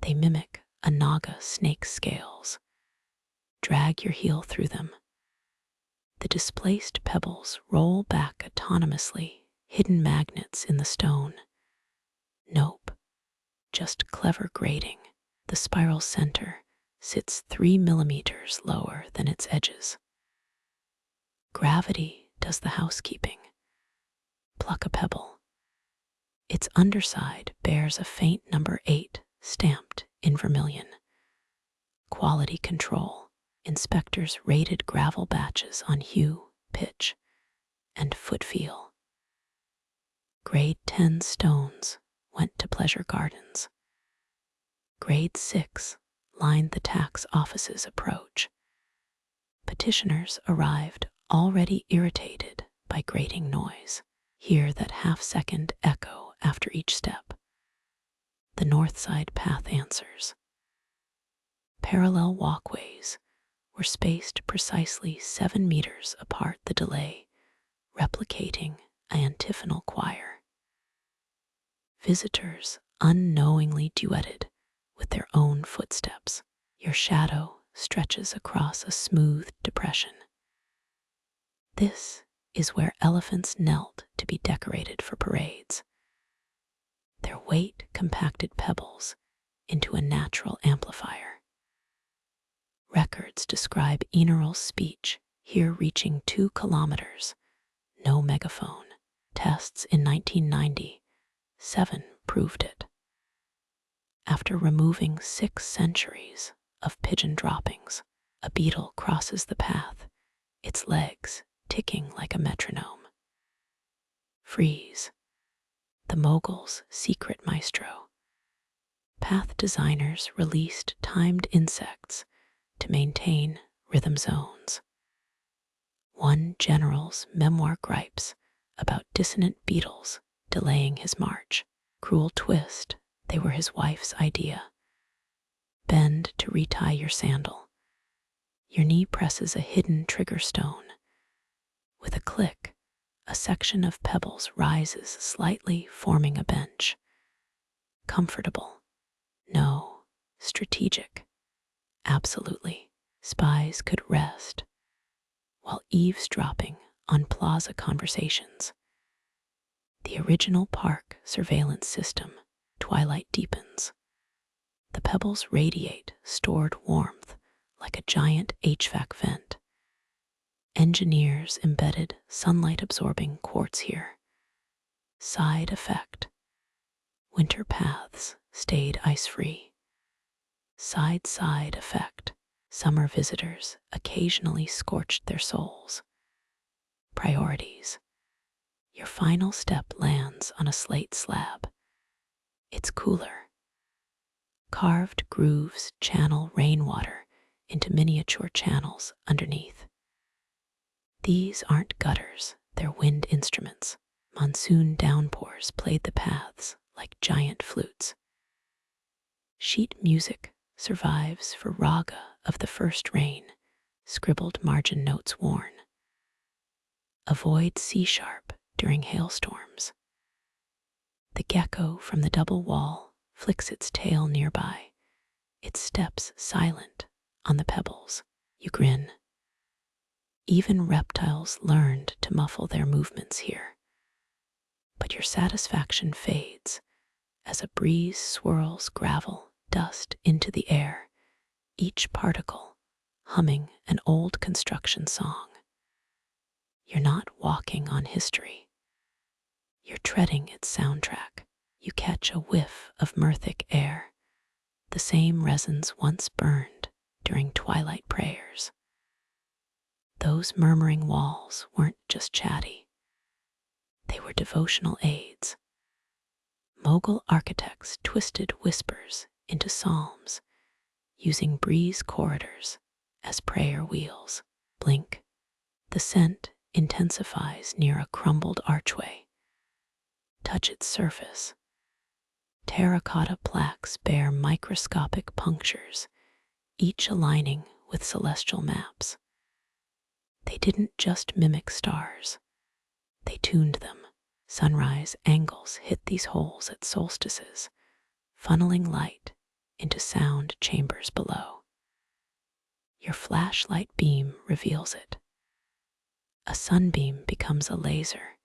They mimic a naga snake's scales. Drag your heel through them. The displaced pebbles roll back autonomously, hidden magnets in the stone. Nope, just clever grading. The spiral center sits 3 millimeters lower than its edges. Gravity does the housekeeping. Pluck a pebble. Its underside bears a faint number 8 stamped in vermilion. Quality control. Inspectors rated gravel batches on hue, pitch, and foot feel. Grade 10 stones went to pleasure gardens. Grade 6 lined the tax office's approach. Petitioners arrived already irritated by grating noise. Hear that half-second echo after each step. The north side path answers. Parallel walkways were spaced precisely 7 meters apart, the delay replicating an antiphonal choir. Visitors unknowingly duetted with their own footsteps. Your shadow stretches across a smooth depression. This is where elephants knelt to be decorated for parades. Their weight compacted pebbles into a natural amplifier. Records describe Eneral's speech here reaching 2 kilometers. No megaphone. Tests in 1997 proved it. After removing 6 centuries of pigeon droppings, a beetle crosses the path, its legs ticking like a metronome. Freeze. The Mughals' secret maestro. Path designers released timed insects to maintain rhythm zones. One general's memoir gripes about dissonant beetles delaying his march. Cruel twist, they were his wife's idea. Bend to retie your sandal. Your knee presses a hidden trigger stone. With a click, a section of pebbles rises slightly, forming a bench. Comfortable? No. Strategic? Absolutely. Spies could rest while eavesdropping on plaza conversations. The original park surveillance system, twilight deepens. The pebbles radiate stored warmth like a giant HVAC vent. Engineers embedded sunlight-absorbing quartz here. Side effect. Winter paths stayed ice-free. Side effect. Summer visitors occasionally scorched their souls. Priorities. Your final step lands on a slate slab. It's cooler. Carved grooves channel rainwater into miniature channels underneath. These aren't gutters, they're wind instruments. Monsoon downpours played the paths like giant flutes. Sheet music survives for raga of the first rain, scribbled margin notes worn. Avoid C-sharp during hailstorms. The gecko from the double wall flicks its tail nearby, its steps silent on the pebbles. You grin. Even reptiles learned to muffle their movements here. But your satisfaction fades as a breeze swirls gravel, dust into the air, each particle humming an old construction song. You're not walking on history. You're treading its soundtrack. You catch a whiff of myrthic air, the same resins once burned during twilight prayers. Those murmuring walls weren't just chatty. They were devotional aids. Mughal architects twisted whispers into psalms, using breeze corridors as prayer wheels. Blink. The scent intensifies near a crumbled archway. Touch its surface. Terracotta plaques bear microscopic punctures, each aligning with celestial maps. They didn't just mimic stars, they tuned them. Sunrise angles hit these holes at solstices, funneling light into sound chambers below. Your flashlight beam reveals it. A sunbeam becomes a laser,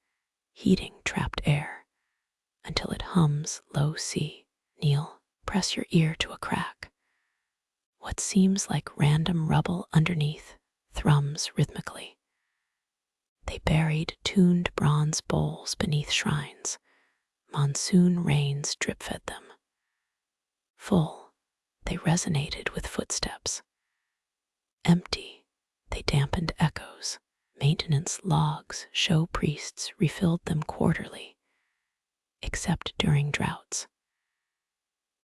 heating trapped air until it hums low C. Kneel, press your ear to a crack. What seems like random rubble underneath thrums rhythmically. They buried tuned bronze bowls beneath shrines. Monsoon rains drip-fed them. Full, they resonated with footsteps. Empty, they dampened echoes. Maintenance logs show priests refilled them quarterly, except during droughts.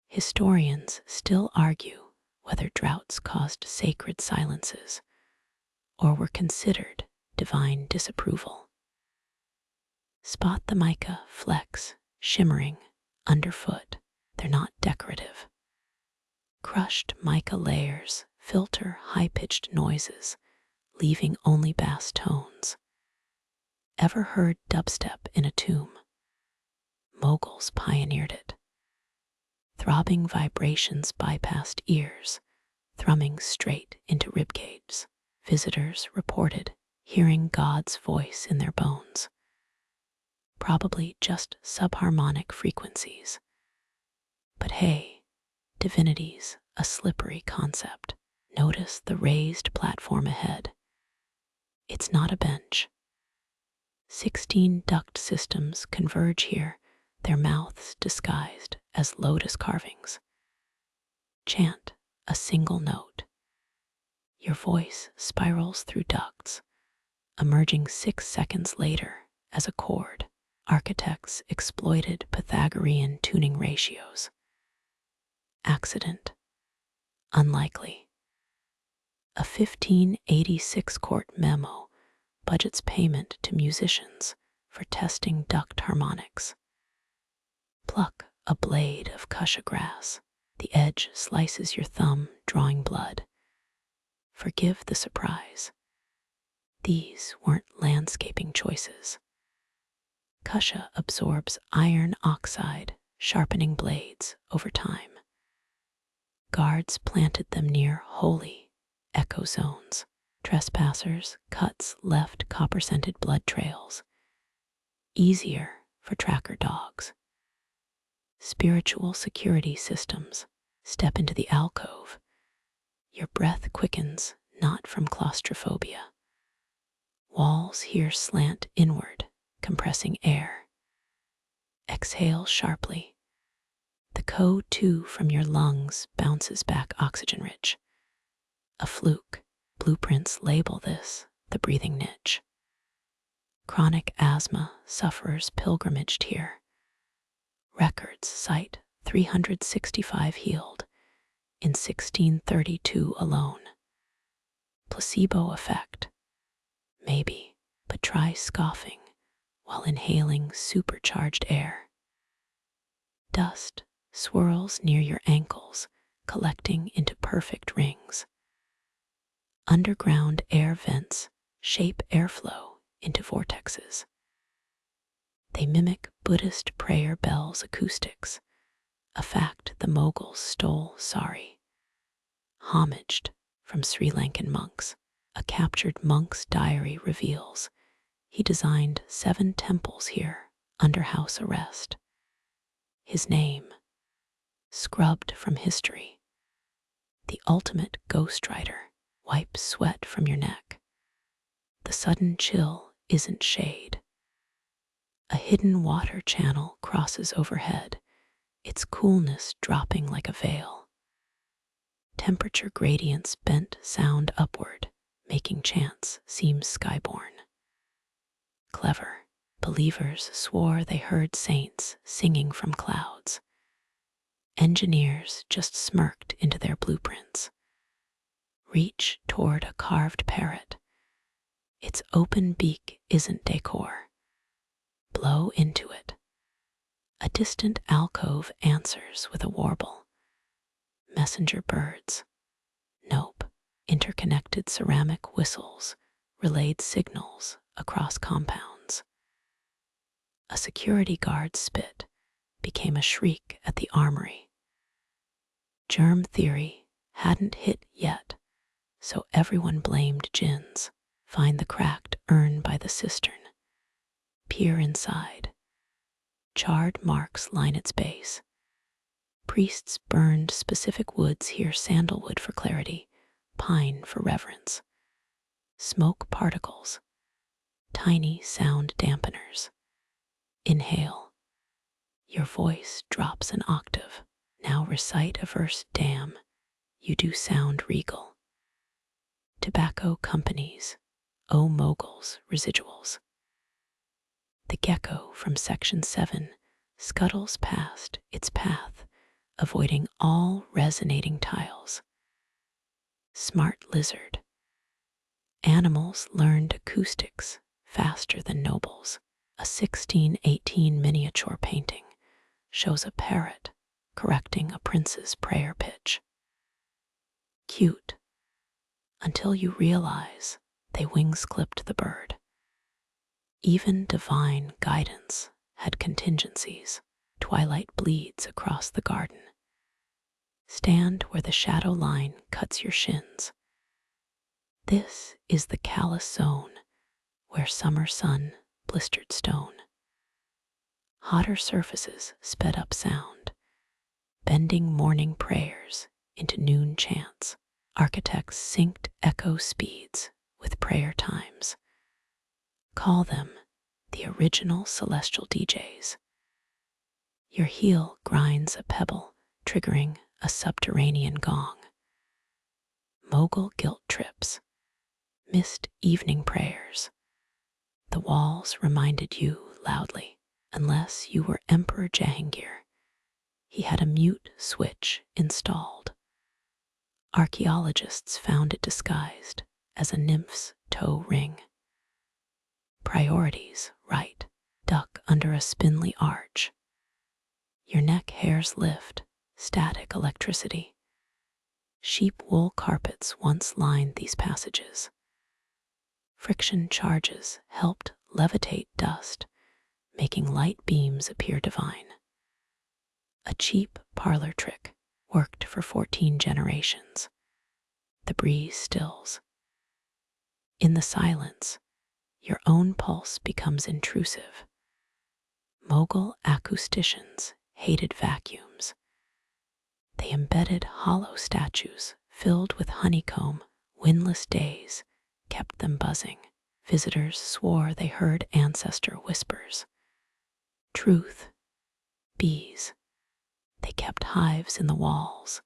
Historians still argue whether droughts caused sacred silences or were considered divine disapproval. Spot the mica flecks shimmering underfoot. They're not decorative. Crushed mica layers filter high-pitched noises, leaving only bass tones. Ever heard dubstep in a tomb? Moguls pioneered it. Throbbing vibrations bypassed ears, thrumming straight into ribcage. Visitors reported hearing God's voice in their bones. Probably just subharmonic frequencies. But hey, divinity's a slippery concept. Notice the raised platform ahead. It's not a bench. 16 duct systems converge here, their mouths disguised as lotus carvings. Chant a single note. Your voice spirals through ducts, emerging 6 seconds later as a chord. Architects exploited Pythagorean tuning ratios. Accident? Unlikely. A 1586 court memo budgets payment to musicians for testing duct harmonics. Pluck a blade of cusha grass. The edge slices your thumb, drawing blood. Forgive the surprise. These weren't landscaping choices. Cusha absorbs iron oxide, sharpening blades over time. Guards planted them near holy echo zones. Trespassers' cuts left copper-scented blood trails. Easier for tracker dogs. Spiritual security systems. Step into the alcove. Your breath quickens, not from claustrophobia. Walls here slant inward, compressing air. Exhale sharply. The CO2 from your lungs bounces back oxygen-rich. A fluke. Blueprints label this the breathing niche. Chronic asthma sufferers pilgrimaged here. Records cite 365 healed in 1632 alone. Placebo effect? Maybe, but try scoffing while inhaling supercharged air. Dust swirls near your ankles, collecting into perfect rings. Underground air vents shape airflow into vortexes. They mimic Buddhist prayer bells acoustics, a fact the Mughals stole, homaged from Sri Lankan monks. A captured monk's diary reveals he designed 7 temples here under house arrest. His name, scrubbed from history. The ultimate ghostwriter. Wipe sweat from your neck. The sudden chill isn't shade. A hidden water channel crosses overhead, its coolness dropping like a veil. Temperature gradients bent sound upward, making chants seem skyborn. Clever. Believers swore they heard saints singing from clouds. Engineers just smirked into their blueprints. Reach toward a carved parrot. Its open beak isn't decor. Blow into it. A distant alcove answers with a warble. Messenger birds. Nope. Interconnected ceramic whistles relayed signals across compounds. A security guard's spit became a shriek at the armory. Germ theory hadn't hit yet, so everyone blamed Jinns. Find the cracked urn by the cistern. Peer inside. Charred marks line its base. Priests burned specific woods here: sandalwood for clarity, pine for reverence. Smoke particles, tiny sound dampeners. Inhale. Your voice drops an octave. Now recite a verse. Damn, you do sound regal. Tobacco companies, O moguls, residuals. The gecko from Section 7 scuttles past its path, avoiding all resonating tiles. Smart lizard. Animals learned acoustics faster than nobles. A 1618 miniature painting shows a parrot correcting a prince's prayer pitch. Cute, until you realize they wings clipped the bird. Even divine guidance had contingencies. Twilight bleeds across the garden. Stand where the shadow line cuts your shins. This is the callous zone where summer sun blistered stone. Hotter surfaces sped up sound, bending morning prayers into noon chants. Architects synced echo speeds with prayer times. Call them the original celestial DJs. Your heel grinds a pebble, triggering a subterranean gong. Mogul guilt trips, missed evening prayers. The walls reminded you loudly, unless you were Emperor Jahangir. He had a mute switch installed. Archaeologists found it disguised as a nymph's toe ring. Priorities right. Duck under a spindly arch. Your neck hairs lift, static electricity. Sheep wool carpets once lined these passages. Friction charges helped levitate dust, making light beams appear divine. A cheap parlor trick worked for 14 generations. The breeze stills. In the silence, your own pulse becomes intrusive. Mughal acousticians hated vacuums. They embedded hollow statues filled with honeycomb. Windless days kept them buzzing. Visitors swore they heard ancestor whispers. Truth, bees. They kept hives in the walls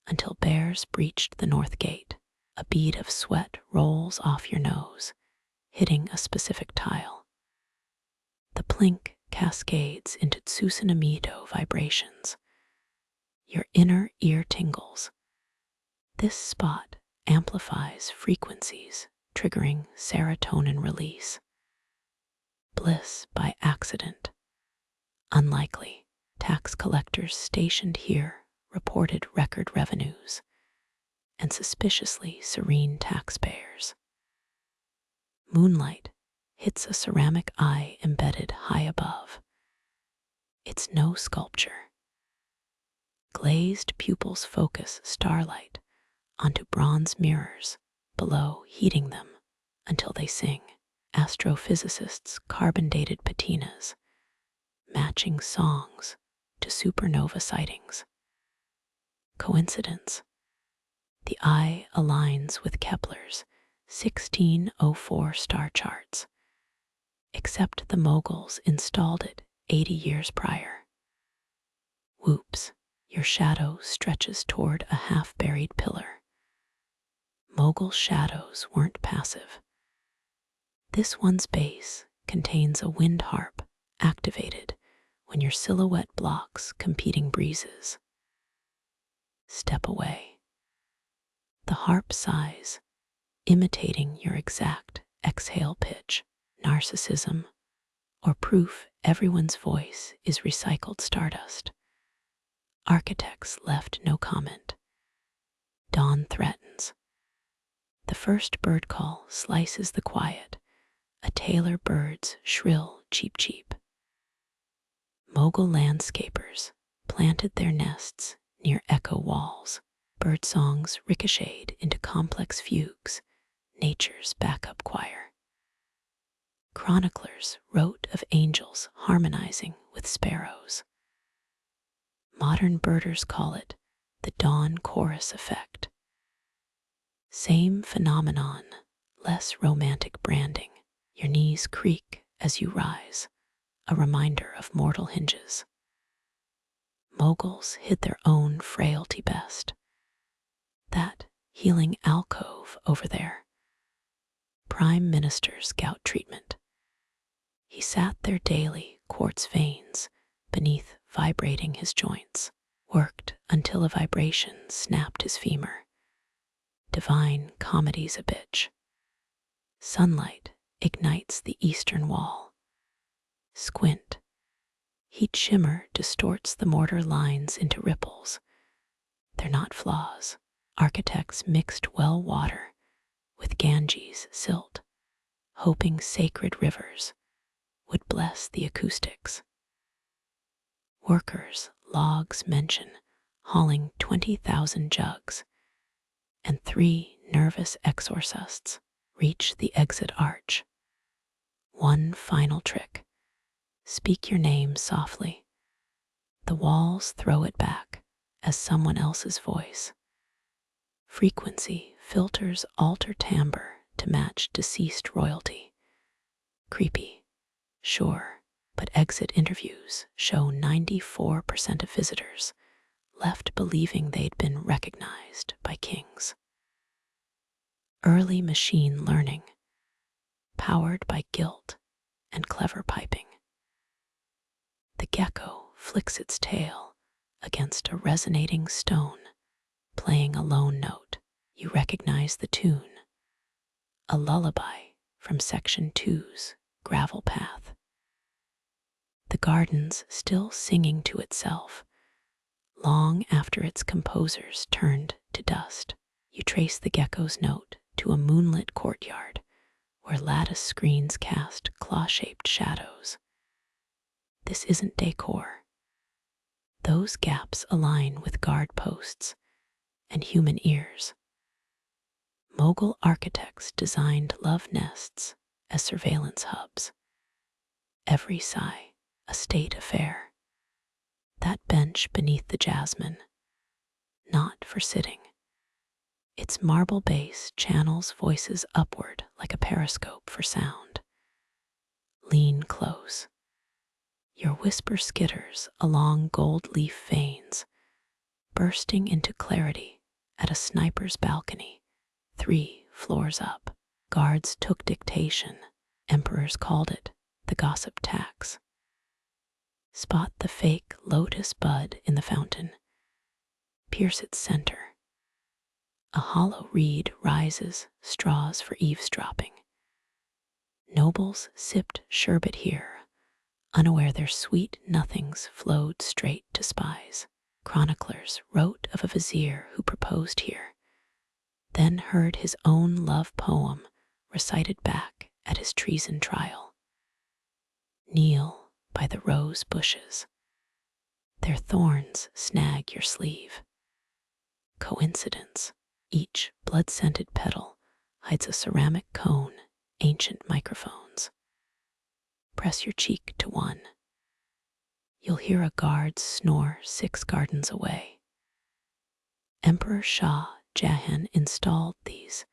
until bears breached the north gate. A bead of sweat rolls off your nose, hitting a specific tile. The plink cascades into tsusunamido vibrations. Your inner ear tingles. This spot amplifies frequencies, triggering serotonin release. Bliss by accident. Unlikely. Tax collectors stationed here reported record revenues and suspiciously serene taxpayers. Moonlight hits a ceramic eye embedded high above. It's no sculpture. Glazed pupils focus starlight onto bronze mirrors below, heating them until they sing. Astrophysicists carbon-dated patinas, matching songs to supernova sightings. Coincidence? The eye aligns with Kepler's 1604 star charts, except the Moguls installed it 80 years prior. Whoops, your shadow stretches toward a half-buried pillar. Mughal shadows weren't passive. This one's base contains a wind harp activated when your silhouette blocks competing breezes. Step away. The harp sighs, imitating your exact exhale pitch. Narcissism, or proof everyone's voice is recycled stardust. Architects left no comment. Dawn threatens. The first bird call slices the quiet, a tailor bird's shrill cheep cheep. Mughal landscapers planted their nests near echo walls. Bird songs ricocheted into complex fugues, nature's backup choir. Chroniclers wrote of angels harmonizing with sparrows. Modern birders call it the dawn chorus effect. Same phenomenon, less romantic branding. Your knees creak as you rise, a reminder of mortal hinges. Moguls hid their own frailty best. That healing alcove over there. Prime Minister's gout treatment. He sat there daily, quartz veins beneath vibrating his joints, worked until a vibration snapped his femur. Divine comedy's a bitch. Sunlight ignites the eastern wall. Squint. Heat shimmer distorts the mortar lines into ripples. They're not flaws. Architects mixed well water with Ganges silt, hoping sacred rivers would bless the acoustics. Workers' logs mention hauling 20,000 jugs, and 3 nervous exorcists reach the exit arch. One final trick. Speak your name softly. The walls throw it back as someone else's voice. Frequency filters altar timbre to match deceased royalty. Creepy, sure, but exit interviews show 94% of visitors left believing they'd been recognized by kings. Early machine learning, powered by guilt and clever piping. The gecko flicks its tail against a resonating stone, playing a lone note. You recognize the tune. A lullaby from Section 2's gravel path. The garden's still singing to itself, long after its composers turned to dust. You trace the gecko's note to a moonlit courtyard where lattice screens cast claw-shaped shadows. This isn't decor. Those gaps align with guard posts and human ears. Mughal architects designed love nests as surveillance hubs. Every sigh, a state affair. That bench beneath the jasmine, not for sitting. Its marble base channels voices upward like a periscope for sound. Lean close. Your whisper skitters along gold leaf veins, bursting into clarity at a sniper's balcony, 3 floors up. Guards took dictation. Emperors called it the gossip tax. Spot the fake lotus bud in the fountain. Pierce its center. A hollow reed rises, straws for eavesdropping. Nobles sipped sherbet here, unaware their sweet nothings flowed straight to spies. Chroniclers wrote of a vizier who proposed here, then heard his own love poem recited back at his treason trial. Kneel by the rose bushes. Their thorns snag your sleeve. Coincidence. Each blood-scented petal hides a ceramic cone, ancient microphones. Press your cheek to one. You'll hear a guard snore 6 gardens away. Emperor Shah Jahan installed these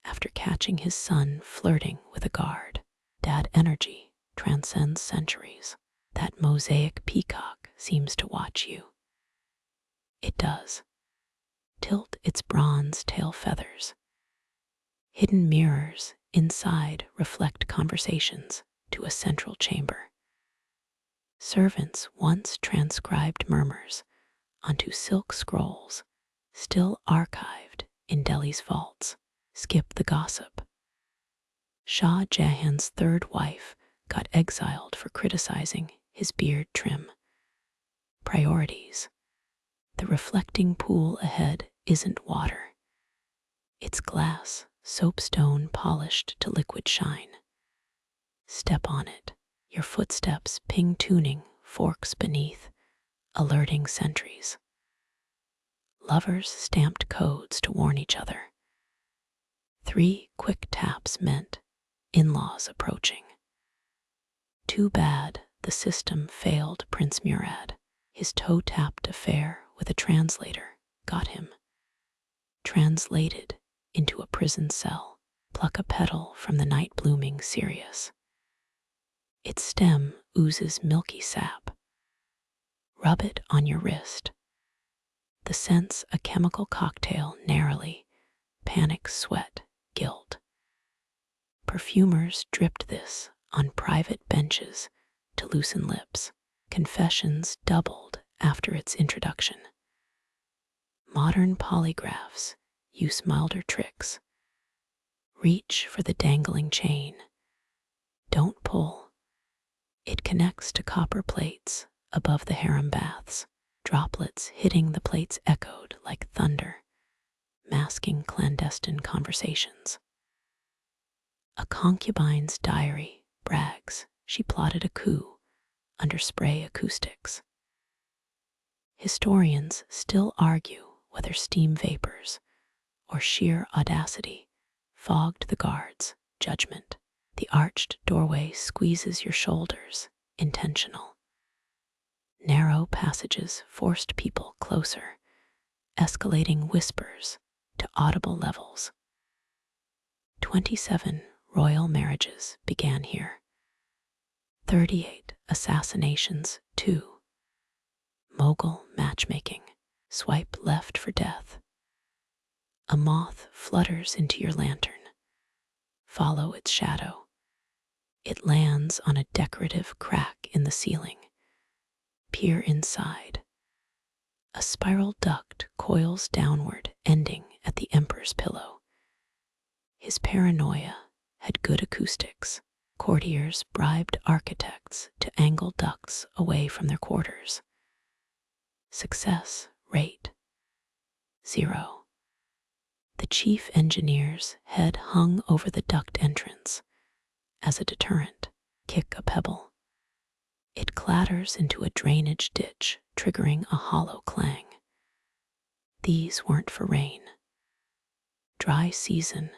after catching his son flirting with a guard. Dad energy transcends centuries. That mosaic peacock seems to watch you. It does. Tilt its bronze tail feathers. Hidden mirrors inside reflect conversations to a central chamber. Servants once transcribed murmurs onto silk scrolls, still archived in Delhi's vaults. Skip the gossip. Shah Jahan's 3rd wife got exiled for criticizing his beard trim. Priorities. The reflecting pool ahead isn't water. It's glass soapstone polished to liquid shine. Step on it, your footsteps ping-tuning forks beneath, alerting sentries. Lovers stamped codes to warn each other. 3 quick taps meant in-laws approaching. Too bad the system failed Prince Murad. His toe-tapped affair with a translator got him. Translated into a prison cell, pluck a petal from the night-blooming Sirius. Its stem oozes milky sap. Rub it on your wrist. The scent's a chemical cocktail narrowly, panic, sweat, guilt. Perfumers dripped this on private benches to loosen lips. Confessions doubled after its introduction. Modern polygraphs use milder tricks. Reach for the dangling chain. Don't pull. It connects to copper plates above the harem baths. Droplets hitting the plates echoed like thunder, masking clandestine conversations. A concubine's diary brags she plotted a coup under spray acoustics. Historians still argue whether steam vapors or sheer audacity fogged the guard's judgment. The arched doorway squeezes your shoulders, intentional. Narrow passages forced people closer, escalating whispers to audible levels. 27 royal marriages began here. 38 assassinations, too. Mughal matchmaking, swipe left for death. A moth flutters into your lantern. Follow its shadow. It lands on a decorative crack in the ceiling. Peer inside. A spiral duct coils downward, ending at the emperor's pillow. His paranoia had good acoustics. Courtiers bribed architects to angle ducts away from their quarters. Success rate 0. The chief engineer's head hung over the duct entrance. As a deterrent, kick a pebble. It clatters into a drainage ditch, triggering a hollow clang. These weren't for rain. Dry season,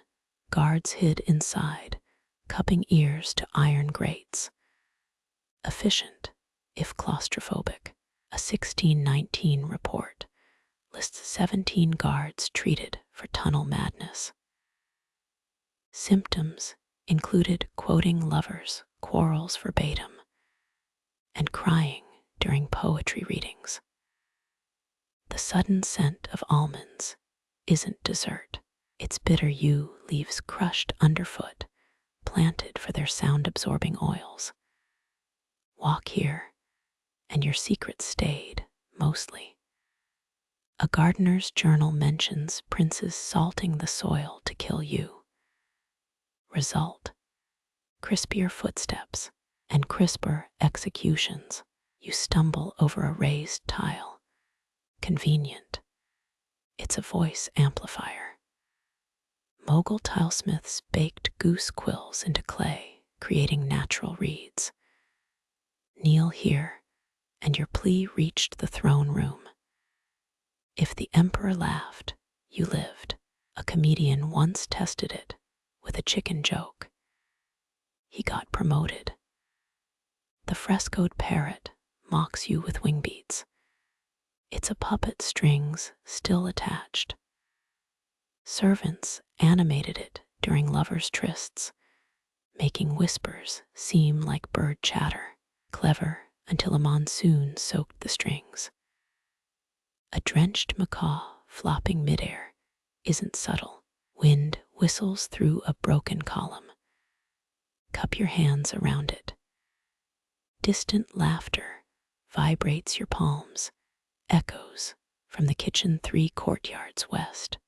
guards hid inside, cupping ears to iron grates. Efficient, if claustrophobic. A 1619 report lists 17 guards treated for tunnel madness. Symptoms included quoting lovers' quarrels verbatim and crying during poetry readings. The sudden scent of almonds isn't dessert. Its bitter hue leaves crushed underfoot, planted for their sound-absorbing oils. Walk here, and your secret stayed, mostly. A gardener's journal mentions princes salting the soil to kill you. Result: crispier footsteps and crisper executions. You stumble over a raised tile. Convenient. It's a voice amplifier. Mughal tilesmiths baked goose quills into clay, creating natural reeds. Kneel here, and your plea reached the throne room. If the emperor laughed, you lived. A comedian once tested it with a chicken joke. He got promoted. The frescoed parrot mocks you with wing beats. It's a puppet, strings still attached. Servants animated it during lovers' trysts, making whispers seem like bird chatter, clever until a monsoon soaked the strings. A drenched macaw flopping midair isn't subtle. Wind whistles through a broken column. Cup your hands around it. Distant laughter vibrates your palms, echoes from the kitchen 3 courtyards west.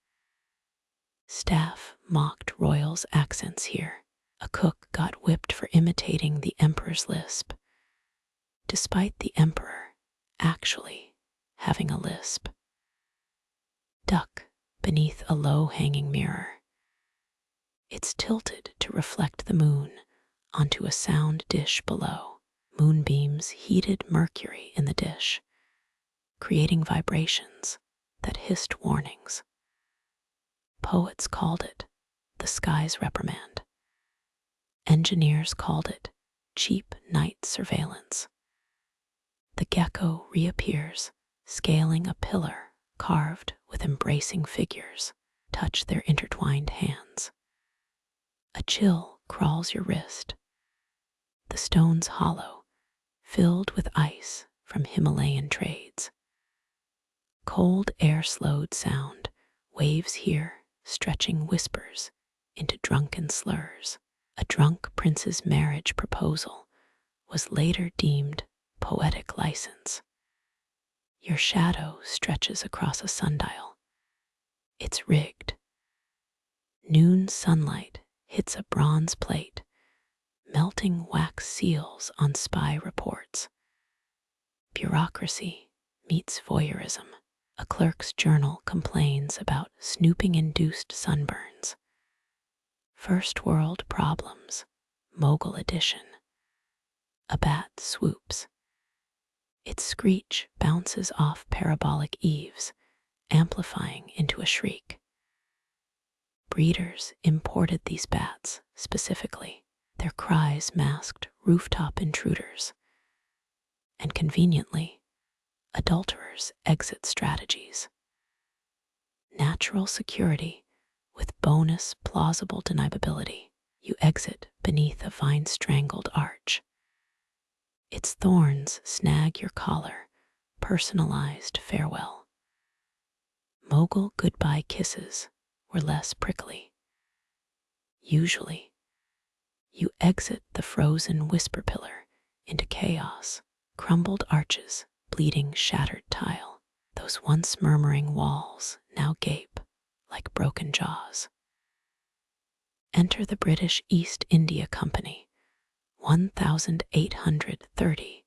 Staff mocked royals' accents here. A cook got whipped for imitating the emperor's lisp, despite the emperor actually having a lisp. Duck beneath a low-hanging mirror. It's tilted to reflect the moon onto a sound dish below. Moonbeams heated mercury in the dish, creating vibrations that hissed warnings. Poets called it the sky's reprimand. Engineers called it cheap night surveillance. The gecko reappears, scaling a pillar carved with embracing figures. Touch their intertwined hands. A chill crawls your wrist. The stone's hollow, filled with ice from Himalayan trades. Cold air-slowed sound waves here, stretching whispers into drunken slurs. A drunk prince's marriage proposal was later deemed poetic license. Your shadow stretches across a sundial. It's rigged. Noon sunlight hits a bronze plate, melting wax seals on spy reports. Bureaucracy meets voyeurism. A clerk's journal complains about snooping-induced sunburns. First world problems, Mughal edition. A bat swoops. Its screech bounces off parabolic eaves, amplifying into a shriek. Breeders imported these bats specifically. Their cries masked rooftop intruders. And conveniently, adulterers' exit strategies. Natural security with bonus plausible deniability. You exit beneath a vine-strangled arch. Its thorns snag your collar, personalized farewell. Mughal goodbye kisses were less prickly. Usually, you exit the frozen whisper pillar into chaos, crumbled arches, bleeding shattered tile. Those once murmuring walls now gape like broken jaws. Enter the British East India Company, 1830,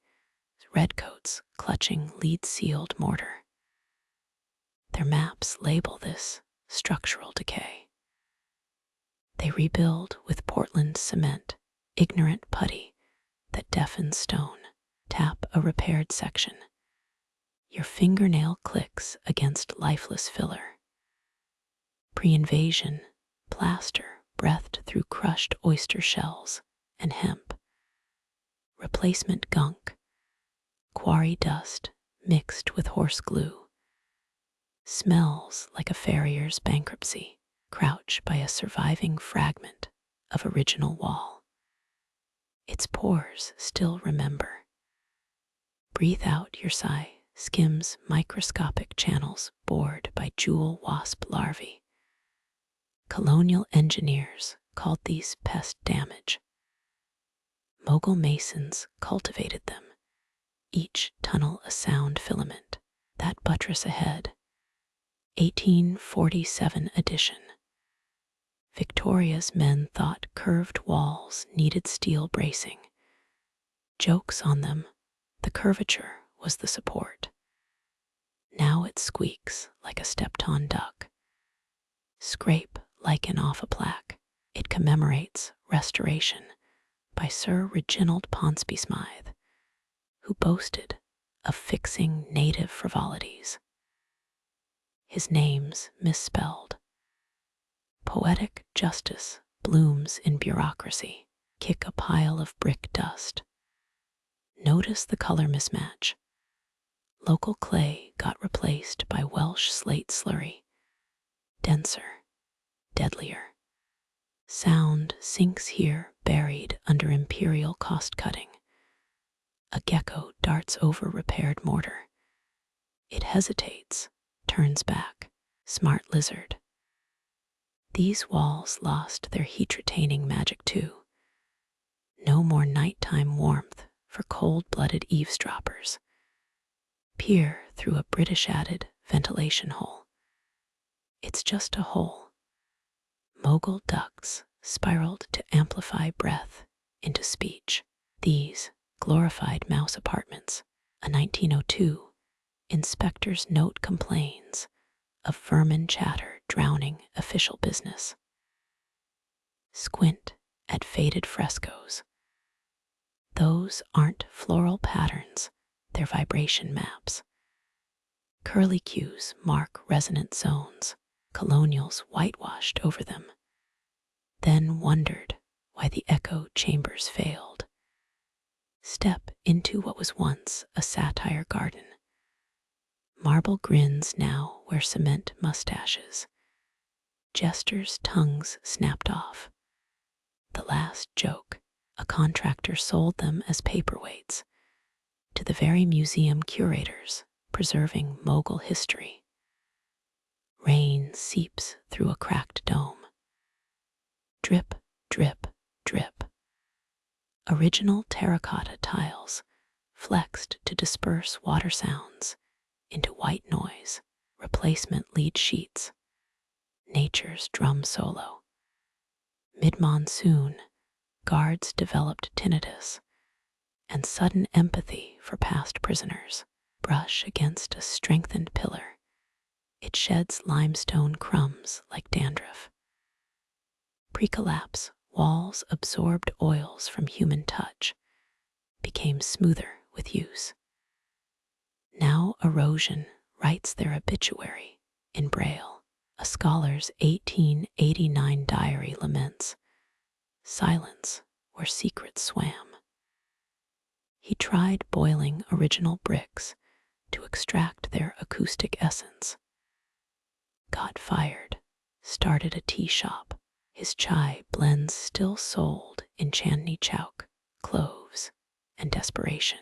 redcoats clutching lead-sealed mortar. Their maps label this structural decay. They rebuild with Portland cement, ignorant putty that deafens stone. Tap a repaired section. Your fingernail clicks against lifeless filler. Pre-invasion, plaster breathed through crushed oyster shells and hemp. Replacement gunk, quarry dust mixed with horse glue. Smells like a farrier's bankruptcy. Crouch by a surviving fragment of original wall. Its pores still remember. Breathe out your sigh, skims microscopic channels bored by jewel wasp larvae. Colonial engineers called these pest damage. Mughal masons cultivated them, each tunnel a sound filament. That buttress ahead, 1847 edition. Victoria's men thought curved walls needed steel bracing. Jokes on them, the curvature was the support. Now it squeaks like a stepped-on duck. Scrape lichen off a plaque. It commemorates restoration by Sir Reginald Ponsonby Smythe, who boasted of fixing native frivolities. His name's misspelled. Poetic justice blooms in bureaucracy. Kick a pile of brick dust. Notice the color mismatch. Local clay got replaced by Welsh slate slurry. Denser, deadlier. Sound sinks here buried under imperial cost-cutting. A gecko darts over repaired mortar. It hesitates, turns back. Smart lizard. These walls lost their heat-retaining magic too. No more nighttime warmth for cold-blooded eavesdroppers. Peer through a British-added ventilation hole. It's just a hole. Mughal ducts spiraled to amplify breath into speech. These glorified mouse apartments. A 1902 inspector's note complains of vermin chatter drowning official business. Squint at faded frescoes. Those aren't floral patterns, they're vibration maps. Curlicues mark resonant zones, colonials whitewashed over them, then wondered why the echo chambers failed. Step into what was once a satire garden. Marble grins now wear cement mustaches. Jesters' tongues snapped off. The last joke, a contractor sold them as paperweights to the very museum curators preserving Mughal history. Rain seeps through a cracked dome. Drip, drip, drip. Original terracotta tiles flexed to disperse water sounds into white noise, replacement lead sheets, nature's drum solo. Mid-monsoon, guards developed tinnitus and sudden empathy for past prisoners. Brush against a strengthened pillar. It sheds limestone crumbs like dandruff. Pre-collapse walls absorbed oils from human touch, became smoother with use. Now erosion writes their obituary in Braille. A scholar's 1889 diary laments silence where secrets swam. He tried boiling original bricks to extract their acoustic essence. Got fired, started a tea shop. His chai blends still sold in Chandni Chowk, cloves, and desperation.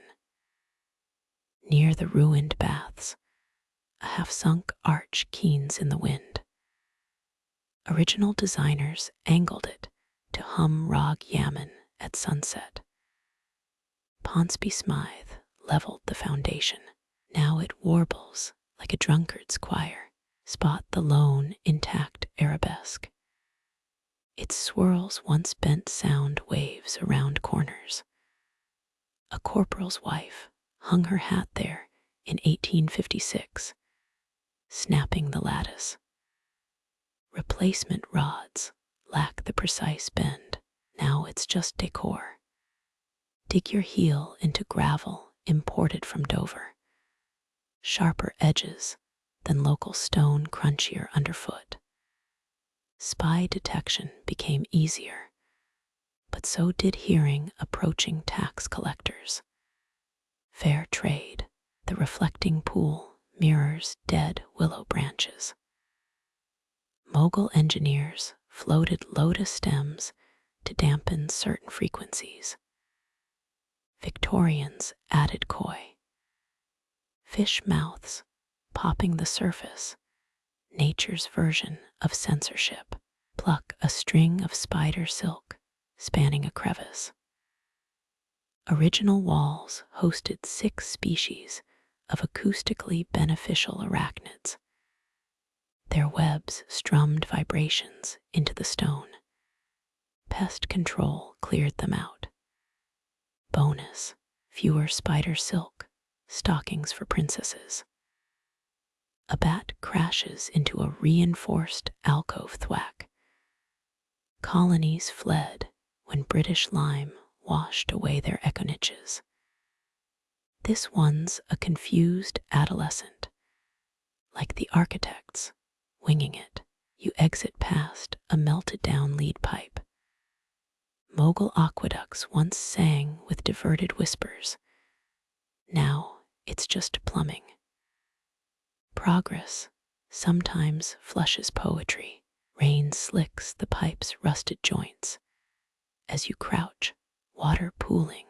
Near the ruined baths, a half-sunk arch keens in the wind. Original designers angled it to hum Rag Yaman at sunset. Ponsby Smythe leveled the foundation. Now it warbles like a drunkard's choir. Spot the lone, intact arabesque. It swirls once bent sound waves around corners. A corporal's wife hung her hat there in 1856, snapping the lattice. Replacement rods lack the precise bend. Now it's just decor. Dig your heel into gravel imported from Dover. Sharper edges than local stone, crunchier underfoot. Spy detection became easier, but so did hearing approaching tax collectors. Fair trade, the reflecting pool mirrors dead willow branches. Mughal engineers floated lotus stems to dampen certain frequencies. Victorians added koi. Fish mouths popping the surface, nature's version of censorship. Pluck a string of spider silk spanning a crevice. Original walls hosted 6 species of acoustically beneficial arachnids. Their webs strummed vibrations into the stone. Pest control cleared them out. Bonus, fewer spider silk, stockings for princesses. A bat crashes into a reinforced alcove thwack. Colonies fled when British lime washed away their echo niches. This one's a confused adolescent. Like the architects, winging it, you exit past a melted down lead pipe. Mughal aqueducts once sang with diverted whispers. Now it's just plumbing. Progress sometimes flushes poetry. Rain slicks the pipe's rusted joints. As you crouch, water pooling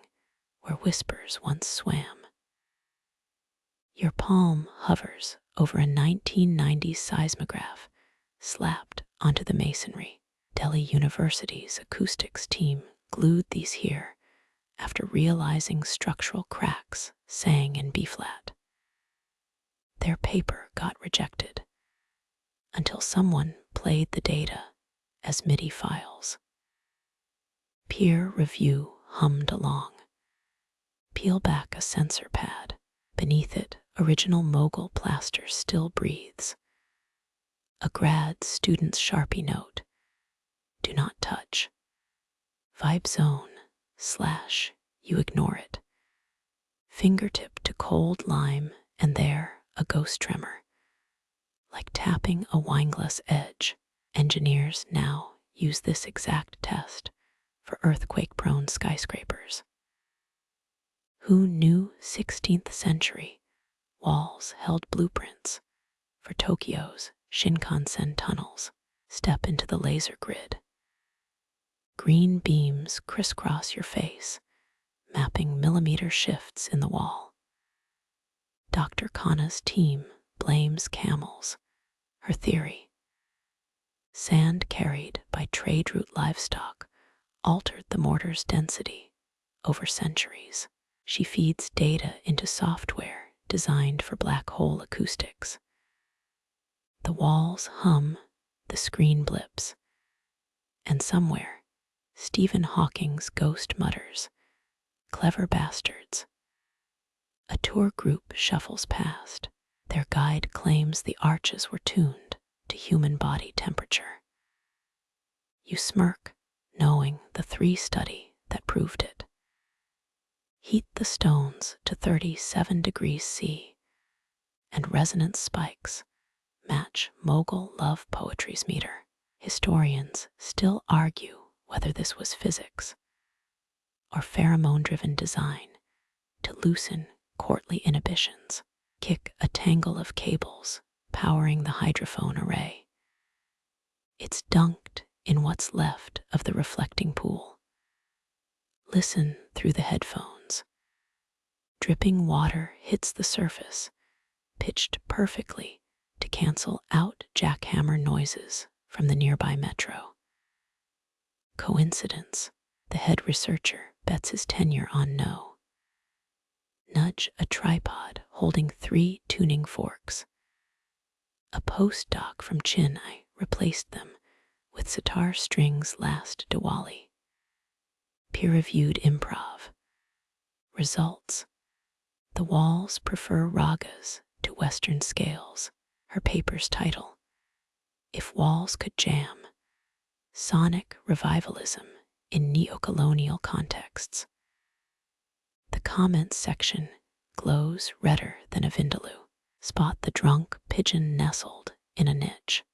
where whispers once swam. Your palm hovers over a 1990s seismograph slapped onto the masonry. Delhi University's acoustics team glued these here after realizing structural cracks sang in B-flat. Their paper got rejected until someone played the data as MIDI files. Peer review hummed along. Peel back a sensor pad. Beneath it, original Mughal plaster still breathes. A grad student's Sharpie note. do not touch. Vibe zone / you ignore it. Fingertip to cold lime, and there a ghost tremor. Like tapping a wineglass edge, engineers now use this exact test for earthquake-prone skyscrapers. Who knew 16th century walls held blueprints for Tokyo's Shinkansen tunnels? Step into the laser grid. Green beams crisscross your face, mapping millimeter shifts in the wall. Dr. Khanna's team blames camels, her theory. Sand carried by trade route livestock altered the mortar's density over centuries. She feeds data into software designed for black hole acoustics. The walls hum, the screen blips, and somewhere Stephen Hawking's ghost mutters, "Clever bastards." A tour group shuffles past. Their guide claims the arches were tuned to human body temperature. You smirk, knowing the 3 study that proved it. Heat the stones to 37 degrees C, and resonance spikes match Mughal love poetry's meter. Historians still argue whether this was physics or pheromone-driven design to loosen courtly inhibitions. Kick a tangle of cables powering the hydrophone array. It's dunked in what's left of the reflecting pool. Listen through the headphones. Dripping water hits the surface, pitched perfectly to cancel out jackhammer noises from the nearby metro. Coincidence? The head researcher bets his tenure on no. Nudge a tripod holding 3 tuning forks. A postdoc from Chennai replaced them with sitar strings last Diwali. Peer-reviewed improv. Results: the walls prefer ragas to Western scales. Her paper's title: If Walls Could Jam, Sonic Revivalism in Neocolonial Contexts. The comments section glows redder than a vindaloo. Spot the drunk pigeon nestled in a niche.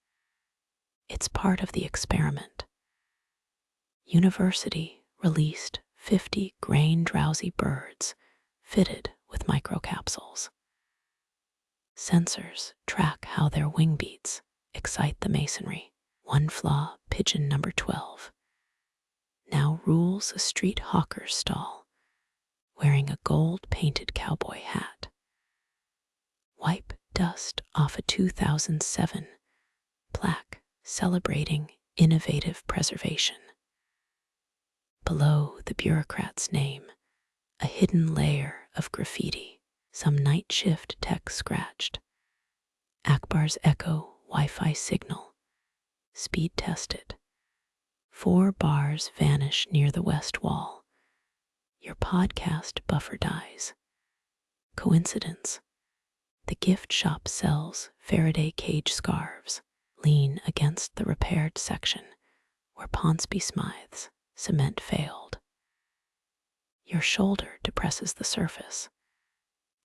It's part of the experiment. University released 50 grain-drowsy birds fitted with microcapsules. Sensors track how their wing beats excite the masonry. One flaw, pigeon number 12, now rules a street hawker's stall, wearing a gold-painted cowboy hat. Wipe dust off a 2007 plaque celebrating innovative preservation. Below the bureaucrat's name, a hidden layer of graffiti, some night shift tech scratched. Akbar's Echo Wi-Fi signal, speed tested. 4 bars vanish near the west wall. Your podcast buffer dies. Coincidence? The gift shop sells Faraday cage scarves. Lean against the repaired section where Ponsonby Smythe's cement failed. Your shoulder depresses the surface,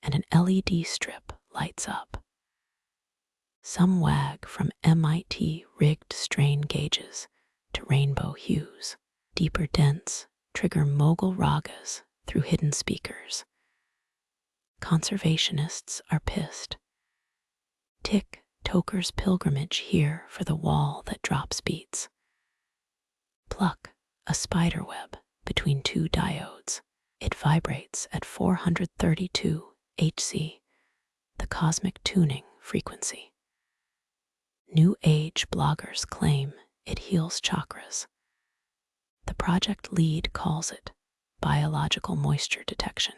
and an LED strip lights up. Some wag from MIT rigged strain gauges to rainbow hues. Deeper dents trigger Mughal ragas through hidden speakers. Conservationists are pissed. Tick Toker's pilgrimage here for the wall that drops beats. Pluck a spider web between 2 diodes. It vibrates at 432 Hz, the cosmic tuning frequency. New Age bloggers claim it heals chakras. The project lead calls it biological moisture detection.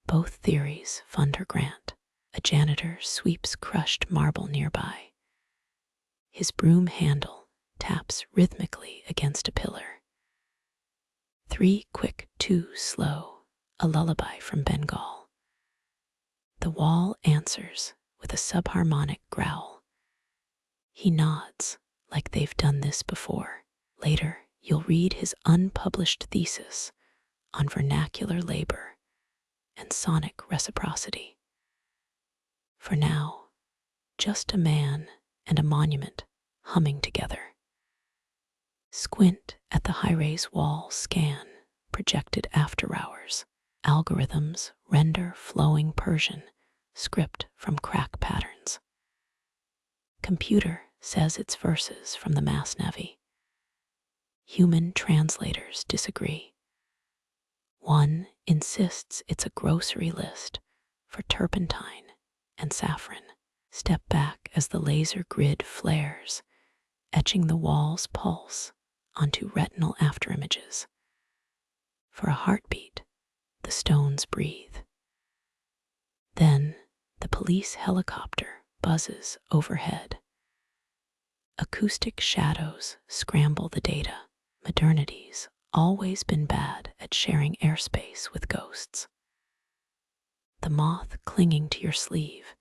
Both theories fund her grant. A janitor sweeps crushed marble nearby. His broom handle taps rhythmically against a pillar. 3 quick, 2 slow, a lullaby from Bengal. The wall answers with a subharmonic growl. He nods, like they've done this before. Later, you'll read his unpublished thesis on vernacular labor and sonic reciprocity. For now, just a man and a monument humming together. Squint at the high-rise wall scan projected after hours. Algorithms render flowing Persian script from crack patterns. Computer says it's verses from the Masnavi. Human translators disagree. One insists it's a grocery list for turpentine and saffron. Step back as the laser grid flares, etching the wall's pulse onto retinal afterimages. For a heartbeat, the stones breathe. Then the police helicopter buzzes overhead. Acoustic shadows scramble the data. Modernity's always been bad at sharing airspace with ghosts. The moth clinging to your sleeve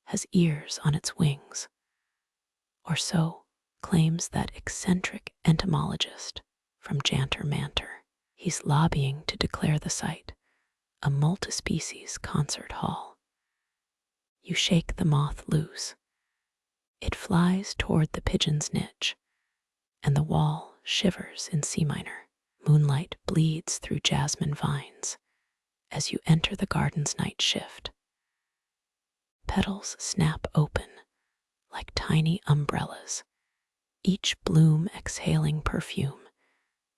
has ears on its wings, or so claims that eccentric entomologist from Janter Manter. He's lobbying to declare the site a multi-species concert hall. You shake the moth loose. It flies toward the pigeon's niche, and the wall shivers in C minor. Moonlight bleeds through jasmine vines as you enter the garden's night shift. Petals snap open like tiny umbrellas, each bloom exhaling perfume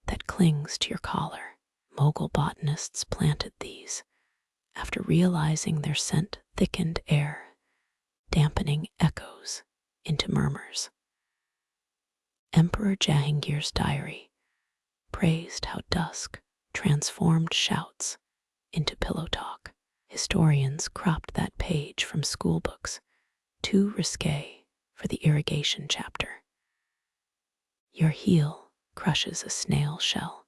that clings to your collar. Mughal botanists planted these after realizing their scent thickened air, dampening echoes into murmurs. Emperor Jahangir's diary praised how dusk transformed shouts into pillow talk. Historians cropped that page from schoolbooks, too risque for the irrigation chapter. Your heel crushes a snail shell.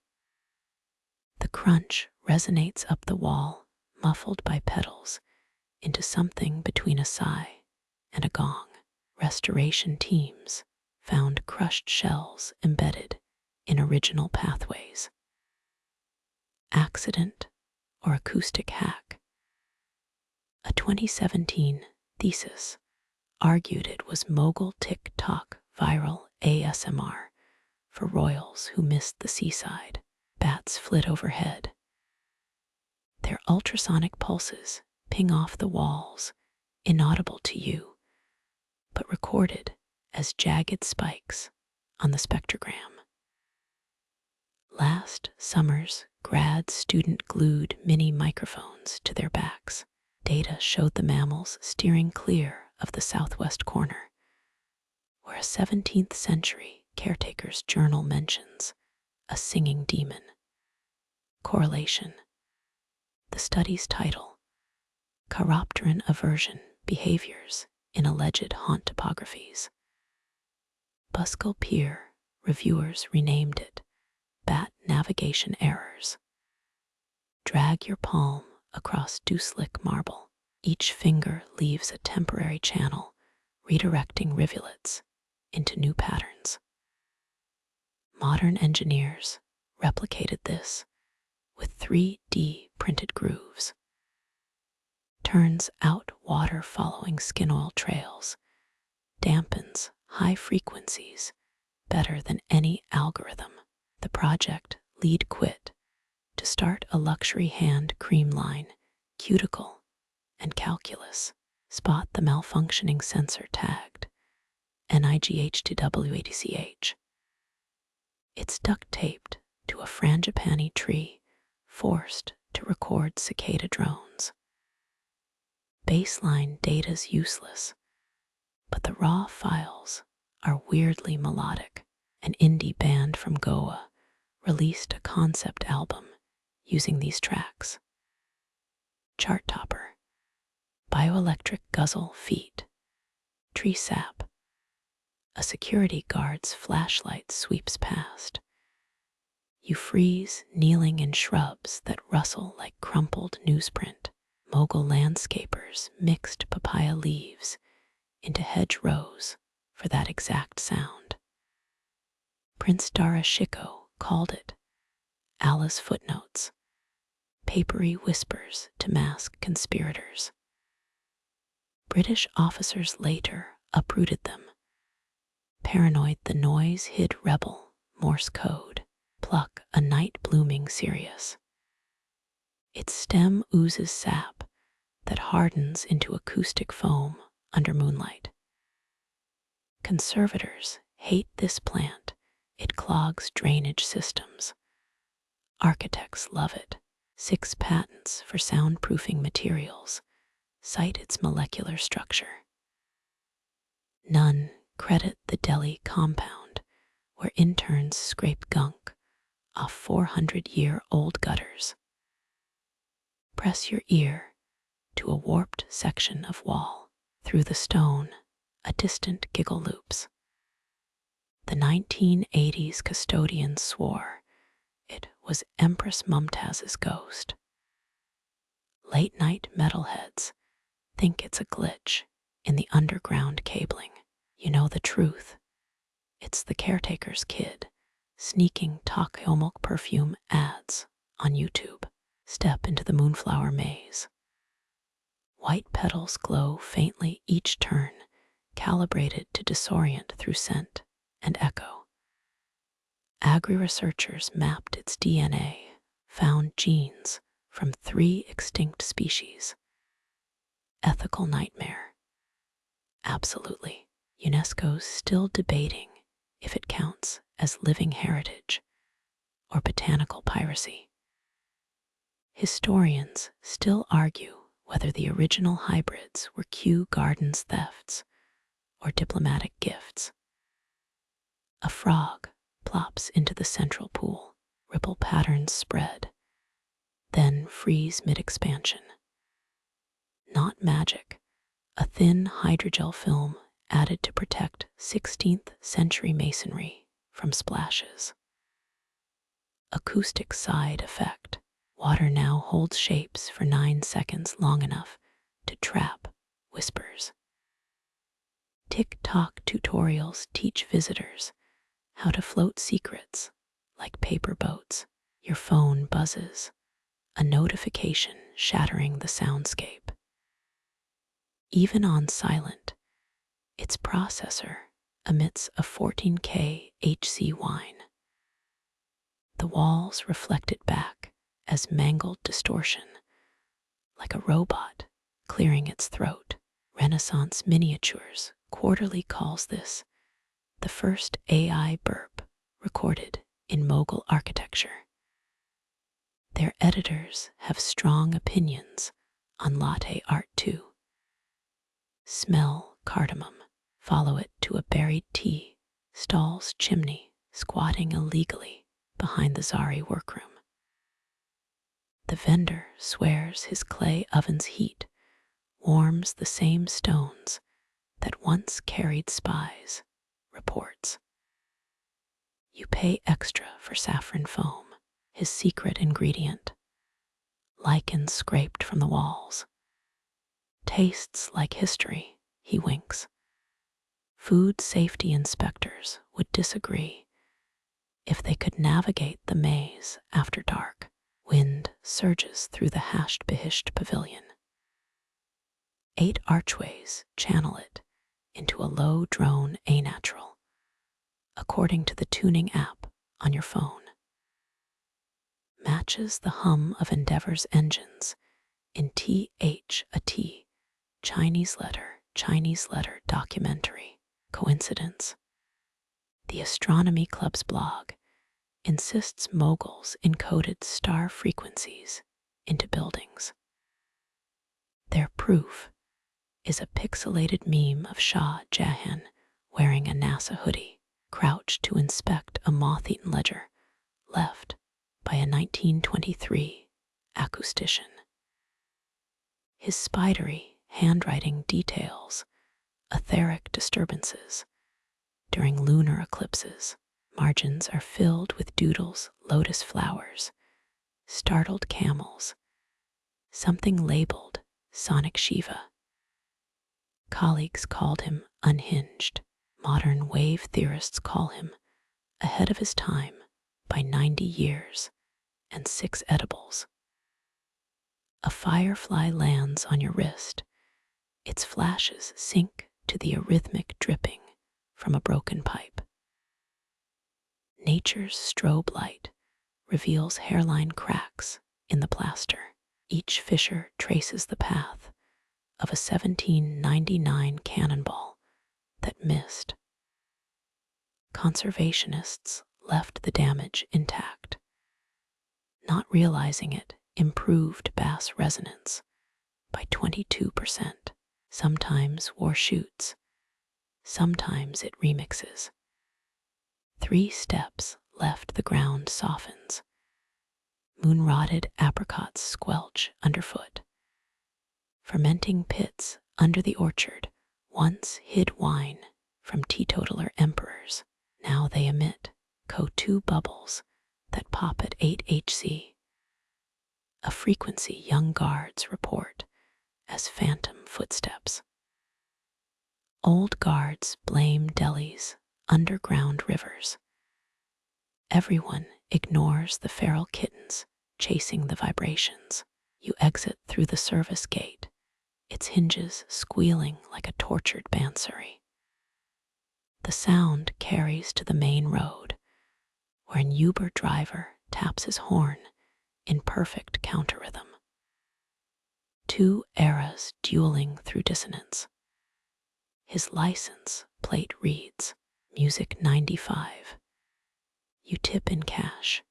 The crunch resonates up the wall, muffled by petals, into something between a sigh and a gong. Restoration teams found crushed shells embedded in original pathways. Accident or acoustic hack? A 2017 thesis argued it was Mughal TikTok viral ASMR for royals who missed the seaside. Bats flit overhead. Their ultrasonic pulses ping off the walls, inaudible to you, but recorded as jagged spikes on the spectrogram. Last summer's grad student glued mini microphones to their backs. Data showed the mammals steering clear of the southwest corner, where a 17th century caretaker's journal mentions a singing demon. Correlation. The study's title, Chiropteran Aversion Behaviors in Alleged Haunt Topographies. Buskell Pier reviewers renamed it Bat Navigation Errors. Drag your palm across dew-slick marble. Each finger leaves a temporary channel, redirecting rivulets into new patterns. Modern engineers replicated this with 3D printed grooves. Turns out water following skin oil trails, dampens high frequencies better than any algorithm. The project lead quit to start a luxury hand cream line, cuticle, and calculus. Spot the malfunctioning sensor tagged NIGH2W80CH. It's duct taped to a frangipani tree, forced to record cicada drones. Baseline data's useless, but the raw files are weirdly melodic. An indie band from Goa released a concept album using these tracks. Chart topper, bioelectric guzzle feet, tree sap. A security guard's flashlight sweeps past. You freeze kneeling in shrubs that rustle like crumpled newsprint. Mughal landscapers mixed papaya leaves into hedgerows for that exact sound. Prince Darashikoh called it Allah's footnotes, papery whispers to mask conspirators. British officers later uprooted them, paranoid the noise hid rebel Morse code, pluck a night blooming Sirius. Its stem oozes sap that hardens into acoustic foam under moonlight. Conservators hate this plant, it clogs drainage systems. Architects love it. 6 patents for soundproofing materials cite its molecular structure. None credit the Delhi compound, where interns scrape gunk off 400-year-old gutters. Press your ear to a warped section of wall. Through the stone, a distant giggle loops. The 1980s custodian swore it was Empress Mumtaz's ghost. Late-night metalheads think it's a glitch in the underground cabling. You know the truth. It's the caretaker's kid sneaking Takyomilk perfume ads on YouTube. Step into the moonflower maze. White petals glow faintly each turn, calibrated to disorient through scent and echo. Agra researchers mapped its DNA, found genes from 3 extinct species. Ethical nightmare. Absolutely. UNESCO's still debating if it counts as living heritage or botanical piracy. Historians still argue whether the original hybrids were Kew Gardens thefts or diplomatic gifts. A frog plops into the central pool, ripple patterns spread, then freeze mid-expansion. Not magic, a thin hydrogel film added to protect 16th century masonry from splashes. Acoustic side effect. Water now holds shapes for 9 seconds long enough to trap whispers. TikTok tutorials teach visitors how to float secrets like paper boats. Your phone buzzes, a notification shattering the soundscape. Even on silent, its processor emits a 14K HC whine. The walls reflect it back as mangled distortion, like a robot clearing its throat. Renaissance Miniatures quarterly calls this the first AI burp recorded in Mughal architecture. Their editors have strong opinions on latte art too. Smell cardamom, follow it to a buried tea stall's chimney, squatting illegally behind the Zari workroom. The vendor swears his clay oven's heat warms the same stones that once carried spies, reports. You pay extra for saffron foam, his secret ingredient. Lichens scraped from the walls. Tastes like history, he winks. Food safety inspectors would disagree if they could navigate the maze after dark. Wind surges through the hashed behished pavilion. 8 archways channel it into a low drone A-natural, according to the tuning app on your phone. Matches the hum of Endeavor's engines in TH a T, Chinese letter documentary. Coincidence? The Astronomy Club's blog insists moguls encoded star frequencies into buildings. Their proof is a pixelated meme of Shah Jahan wearing a NASA hoodie, crouched to inspect a moth-eaten ledger left by a 1923 acoustician. His spidery handwriting details etheric disturbances during lunar eclipses. Margins are filled with doodles, lotus flowers, startled camels, something labeled Sonic Shiva. Colleagues called him unhinged. Modern wave theorists call him ahead of his time by 90 years and 6 edibles. A firefly lands on your wrist. Its flashes sink to the arrhythmic dripping from a broken pipe. Nature's strobe light reveals hairline cracks in the plaster. Each fissure traces the path of a 1799 cannonball that missed. Conservationists left the damage intact, not realizing it improved bass resonance by 22%. Sometimes war shoots, sometimes it remixes. 3 steps left, the ground softens. Moon-rotted apricots squelch underfoot. Fermenting pits under the orchard once hid wine from teetotaler emperors. Now they emit CO2 bubbles that pop at 8 HC, a frequency young guards report as phantom footsteps. Old guards blame Delhi's underground rivers. Everyone ignores the feral kittens chasing the vibrations. You exit through the service gate, its hinges squealing like a tortured bansuri. The sound carries to the main road, where an Uber driver taps his horn in perfect counterrhythm. 2 eras dueling through dissonance. His license plate reads, Music 95. You tip in cash.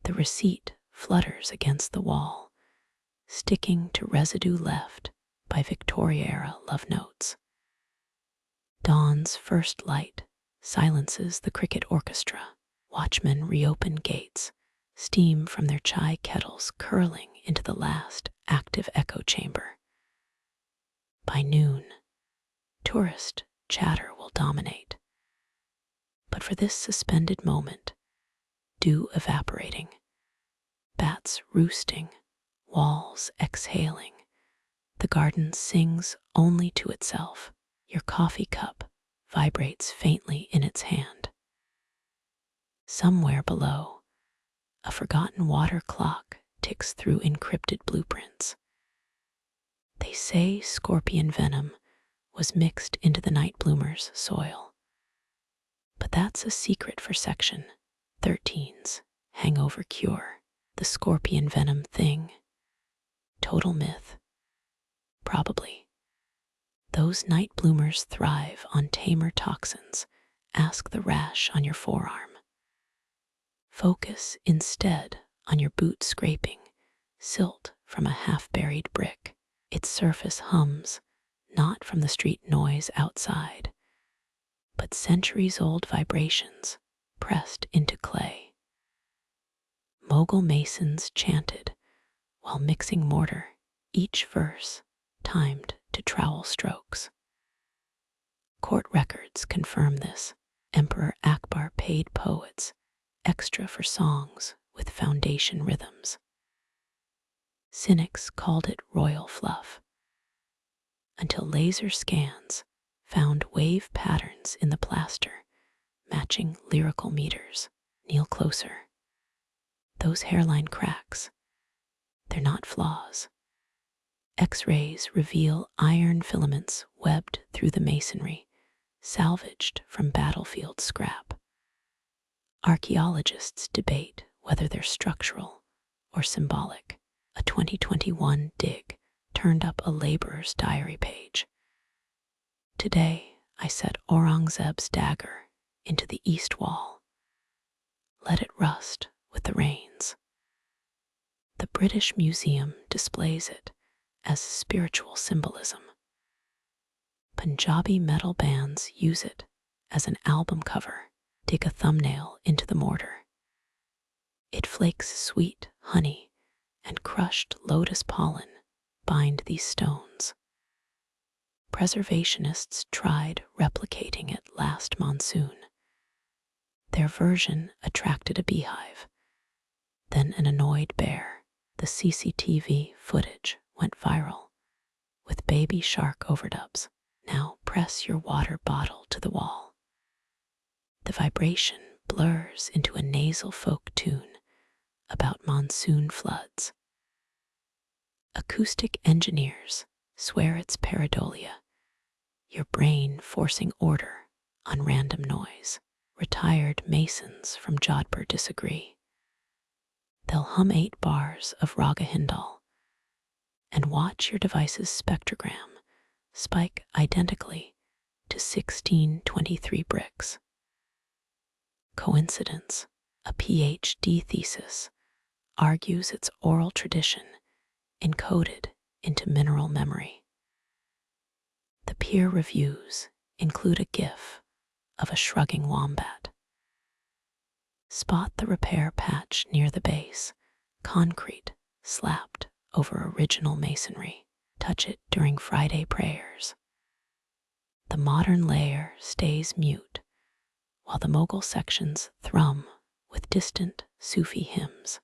The receipt flutters against the wall, sticking to residue left by Victoria-era love notes. Dawn's first light silences the cricket orchestra. Watchmen reopen gates, steam from their chai kettles curling into the last active echo chamber. By noon, tourist chatter will dominate. But for this suspended moment, dew evaporating, bats roosting, walls exhaling, the garden sings only to itself. Your coffee cup vibrates faintly in its hand. Somewhere below, a forgotten water clock ticks through encrypted blueprints. They say scorpion venom was mixed into the night bloomer's soil. But that's a secret for Section 13's hangover cure. The scorpion venom thing. Total myth. Probably. Those night bloomers thrive on tamer toxins. Ask the rash on your forearm. Focus instead on your boot scraping silt from a half-buried brick. Its surface hums, not from the street noise outside, but centuries-old vibrations pressed into clay. Mughal masons chanted while mixing mortar, each verse timed to trowel strokes. Court records confirm this. Emperor Akbar paid poets extra for songs with foundation rhythms. Cynics called it royal fluff, until laser scans found wave patterns in the plaster matching lyrical meters. Kneel closer. Those hairline cracks, they're not flaws. X-rays reveal iron filaments webbed through the masonry, salvaged from battlefield scrap. Archaeologists debate whether they're structural or symbolic. A 2021 dig turned up a laborer's diary page. Today, I set Aurangzeb's dagger into the east wall. Let it rust with the rains. The British Museum displays it as spiritual symbolism. Punjabi metal bands use it as an album cover. Dig a thumbnail into the mortar. It flakes sweet honey and crushed lotus pollen bind these stones. Preservationists tried replicating it last monsoon. Their version attracted a beehive, then an annoyed bear. The CCTV footage went viral with baby shark overdubs. Now press your water bottle to the wall. The vibration blurs into a nasal folk tune about monsoon floods. Acoustic engineers swear it's pareidolia, your brain forcing order on random noise. Retired masons from Jodhpur disagree. They'll hum 8 bars of Raga Hindal and watch your device's spectrogram spike identically to 1623 bricks. Coincidence? A PhD thesis argues it's oral tradition encoded into mineral memory. The peer reviews include a GIF of a shrugging wombat. Spot the repair patch near the base, concrete slapped over original masonry. Touch it during Friday prayers. The modern layer stays mute, while the Mughal sections thrum with distant Sufi hymns.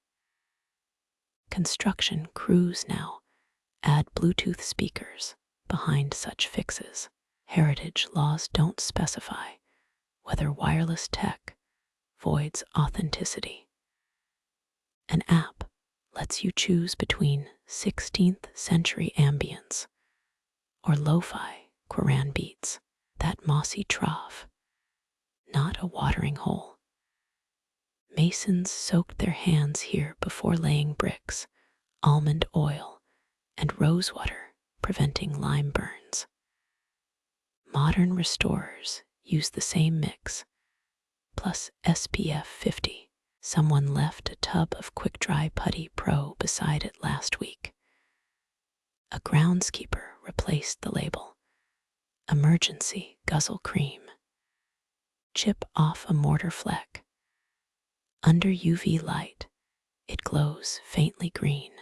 Construction crews now add Bluetooth speakers behind such fixes. Heritage laws don't specify whether wireless tech voids authenticity. An app lets you choose between 16th century ambience or lo-fi Quran beats. That mossy trough, not a watering hole. Masons soaked their hands here before laying bricks, almond oil, and rosewater preventing lime burns. Modern restorers use the same mix, plus SPF 50. Someone left a tub of quick-dry putty pro beside it last week. A groundskeeper replaced the label. Emergency guzzle cream. Chip off a mortar fleck. Under UV light, it glows faintly green.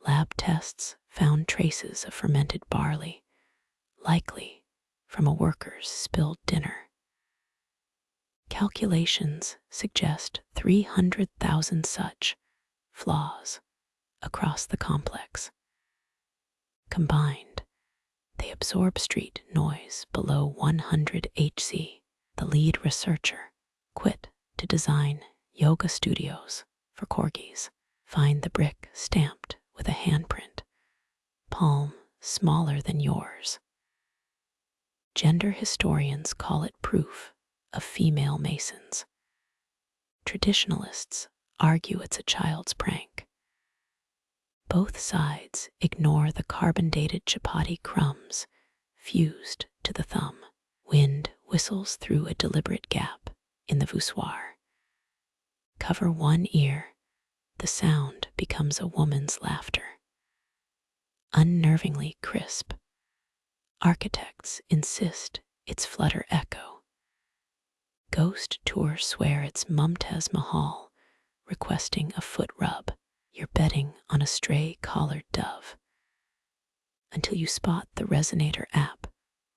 Lab tests found traces of fermented barley, likely from a worker's spilled dinner. Calculations suggest 300,000 such flaws across the complex. Combined, they absorb street noise below 100 Hz. The lead researcher quit to design yoga studios for corgis. Find the brick stamped with a handprint, palm smaller than yours. Gender historians call it proof of female masons. Traditionalists argue it's a child's prank. Both sides ignore the carbon-dated chapati crumbs fused to the thumb. Wind whistles through a deliberate gap in the voussoir. Cover one ear, the sound becomes a woman's laughter. Unnervingly crisp. Architects insist it's flutter echo. Ghost tours swear it's Mumtaz Mahal, requesting a foot rub. You're betting on a stray collared dove. Until you spot the Resonator app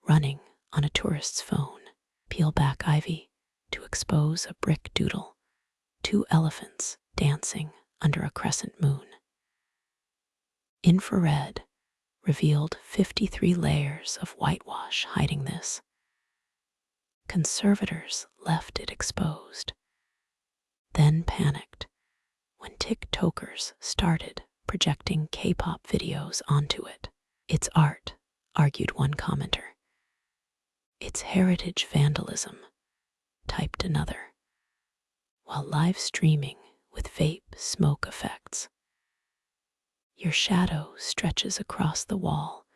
running on a tourist's phone. Peel back ivy to expose a brick doodle. 2 elephants dancing under a crescent moon. Infrared revealed 53 layers of whitewash hiding this. Conservators left it exposed, then panicked when TikTokers started projecting K-pop videos onto it. It's art, argued one commenter. It's heritage vandalism, typed another, while live streaming with vape smoke effects. Your shadow stretches across the wall,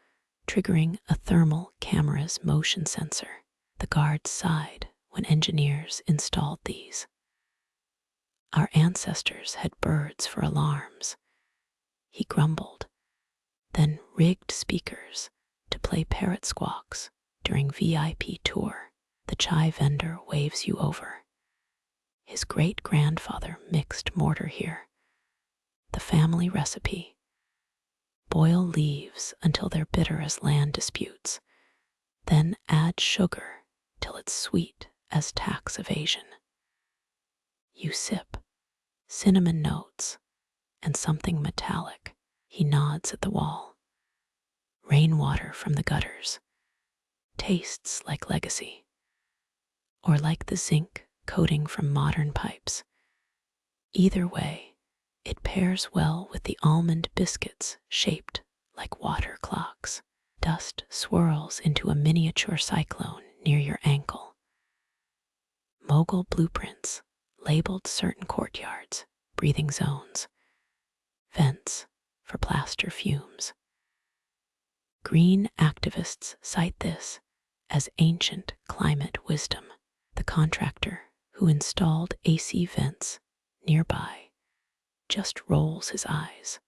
triggering a thermal camera's motion sensor. The guards sighed when engineers installed these. Our ancestors had birds for alarms, he grumbled, then rigged speakers to play parrot squawks during VIP tour. The chai vendor waves you over. His great-grandfather mixed mortar here. The family recipe. Boil leaves until they're bitter as land disputes, then add sugar till it's sweet as tax evasion. You sip, cinnamon notes, and something metallic. He nods at the wall. Rainwater from the gutters. Tastes like legacy. Or like the zinc coating from modern pipes. Either way, it pairs well with the almond biscuits shaped like water clocks. Dust swirls into a miniature cyclone near your ankle. Mughal blueprints labeled certain courtyards, breathing zones, vents for plaster fumes. Green activists cite this as ancient climate wisdom. The contractor who installed AC vents nearby just rolls his eyes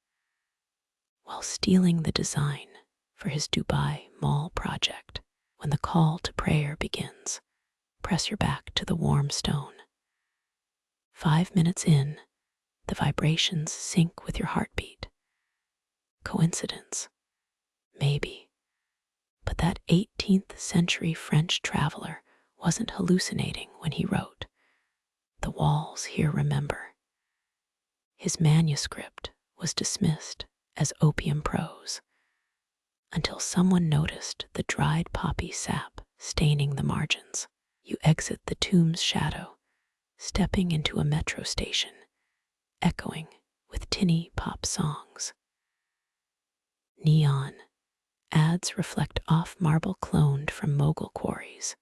while stealing the design for his Dubai Mall project. When the call to prayer begins, press your back to the warm stone. 5 minutes in, the vibrations sync with your heartbeat. Coincidence? Maybe. But that 18th century French traveler wasn't hallucinating when he wrote, "The walls here remember." His manuscript was dismissed as opium prose until someone noticed the dried poppy sap staining the margins. You exit the tomb's shadow, stepping into a metro station, echoing with tinny pop songs. Neon ads reflect off marble cloned from Mughal quarries,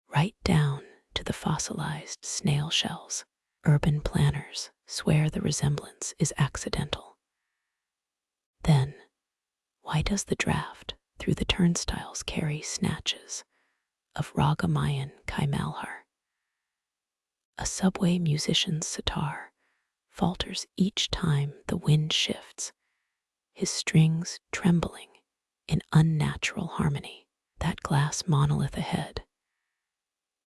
right down to the fossilized snail shells. Urban planners swear the resemblance is accidental. Then, why does the draft through the turnstiles carry snatches of Ragamayan Kaimalhar? A subway musician's sitar falters each time the wind shifts, his strings trembling in unnatural harmony. That glass monolith ahead,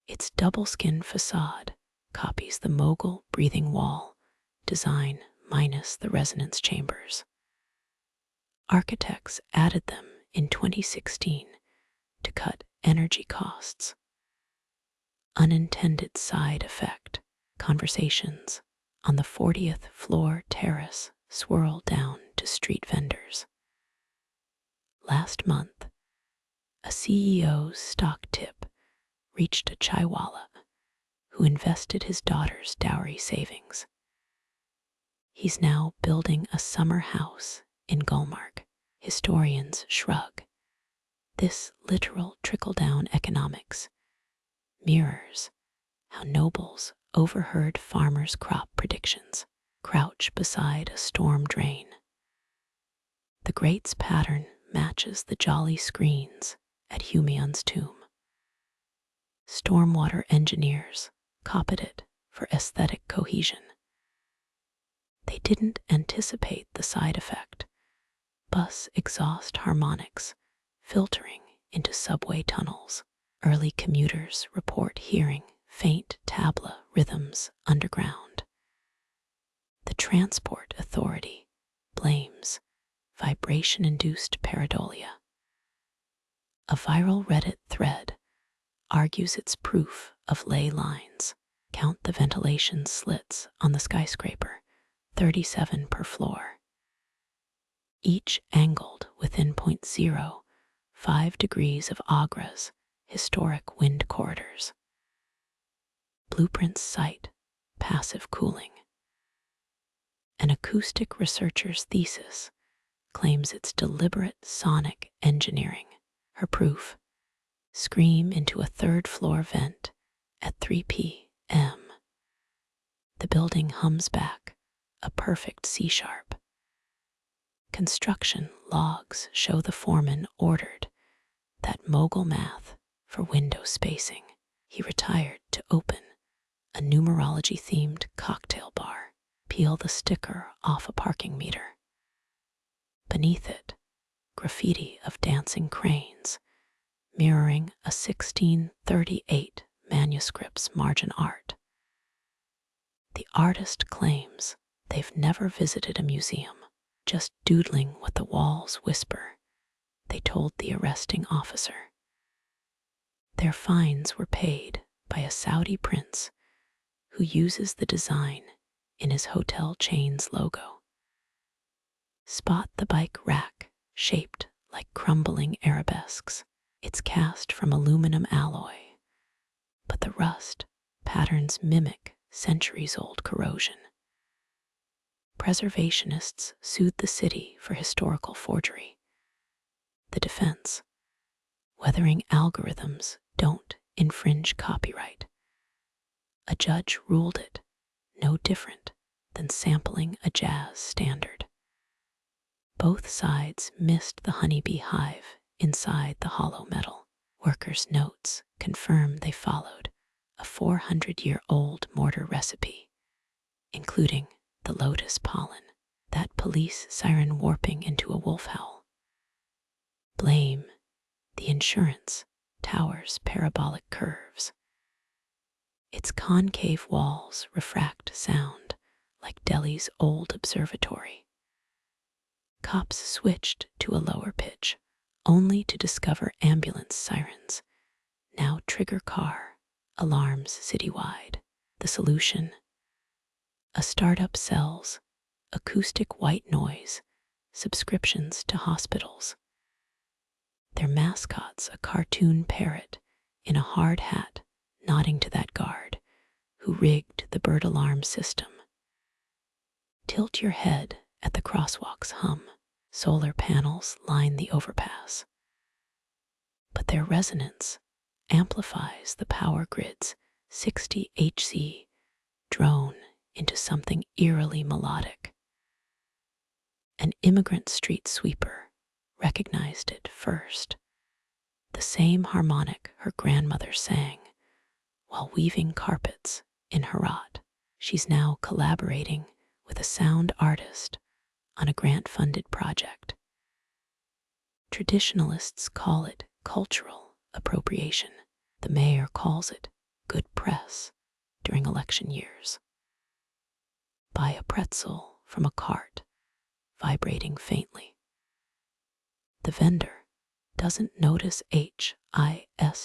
its double-skin facade, copies the Mughal breathing wall design minus the resonance chambers. Architects added them in 2016 to cut energy costs. Unintended side effect: conversations on the 40th floor terrace swirl down to street vendors. Last month, a CEO's stock tip reached a chaiwala who invested his daughter's dowry savings. He's now building a summer house in Gulmarg. Historians shrug. This literal trickle-down economics mirrors how nobles overheard farmers' crop predictions, crouch beside a storm drain. The great's pattern matches the jolly screens at Humayun's tomb. Stormwater engineers copied it for aesthetic cohesion. They didn't anticipate the side effect: bus exhaust harmonics filtering into subway tunnels. Early commuters report hearing faint tabla rhythms underground. The Transport Authority blames vibration-induced pareidolia. A viral Reddit thread argues it's proof of ley lines. Count the ventilation slits on the skyscraper, 37 per floor, each angled within 0.05 degrees of Agra's historic wind corridors. Blueprints cite passive cooling. An acoustic researcher's thesis claims it's deliberate sonic engineering. Her proof: scream into a third-floor vent at 3 p.m. The building hums back a perfect C-sharp. Construction logs show the foreman ordered that Mughal math for window spacing. He retired to open a numerology-themed cocktail bar, peel the sticker off a parking meter. Beneath it, graffiti of dancing cranes, mirroring a 1638 manuscript's margin art. The artist claims they've never visited a museum, just doodling what the walls whisper, they told the arresting officer. Their fines were paid by a Saudi prince who uses the design in his hotel chain's logo. Spot the bike rack shaped like crumbling arabesques. It's cast from aluminum alloy, but the rust patterns mimic centuries-old corrosion. Preservationists sued the city for historical forgery. The defense: weathering algorithms don't infringe copyright. A judge ruled it no different than sampling a jazz standard. Both sides missed the honeybee hive inside the hollow metal. Workers' notes confirm they followed a 400-year-old mortar recipe, including the lotus pollen, that police siren warping into a wolf howl. Blame: the insurance tower's parabolic curves. Its concave walls refract sound like Delhi's old observatory. Cops switched to a lower pitch, only to discover ambulance sirens now trigger car alarms citywide. The solution: a startup sells acoustic white noise subscriptions to hospitals. Their mascot's a cartoon parrot in a hard hat nodding to that guard who rigged the bird alarm system. Tilt your head at the crosswalk's hum. Solar panels line the overpass, but their resonance amplifies the power grid's 60 Hz drone into something eerily melodic. An immigrant street sweeper recognized it first, the same harmonic her grandmother sang while weaving carpets in Herat. She's now collaborating with a sound artist on a grant-funded project. Traditionalists call it cultural appropriation. The mayor calls it good press during election years. Buy a pretzel from a cart vibrating faintly. The vendor doesn't notice HIS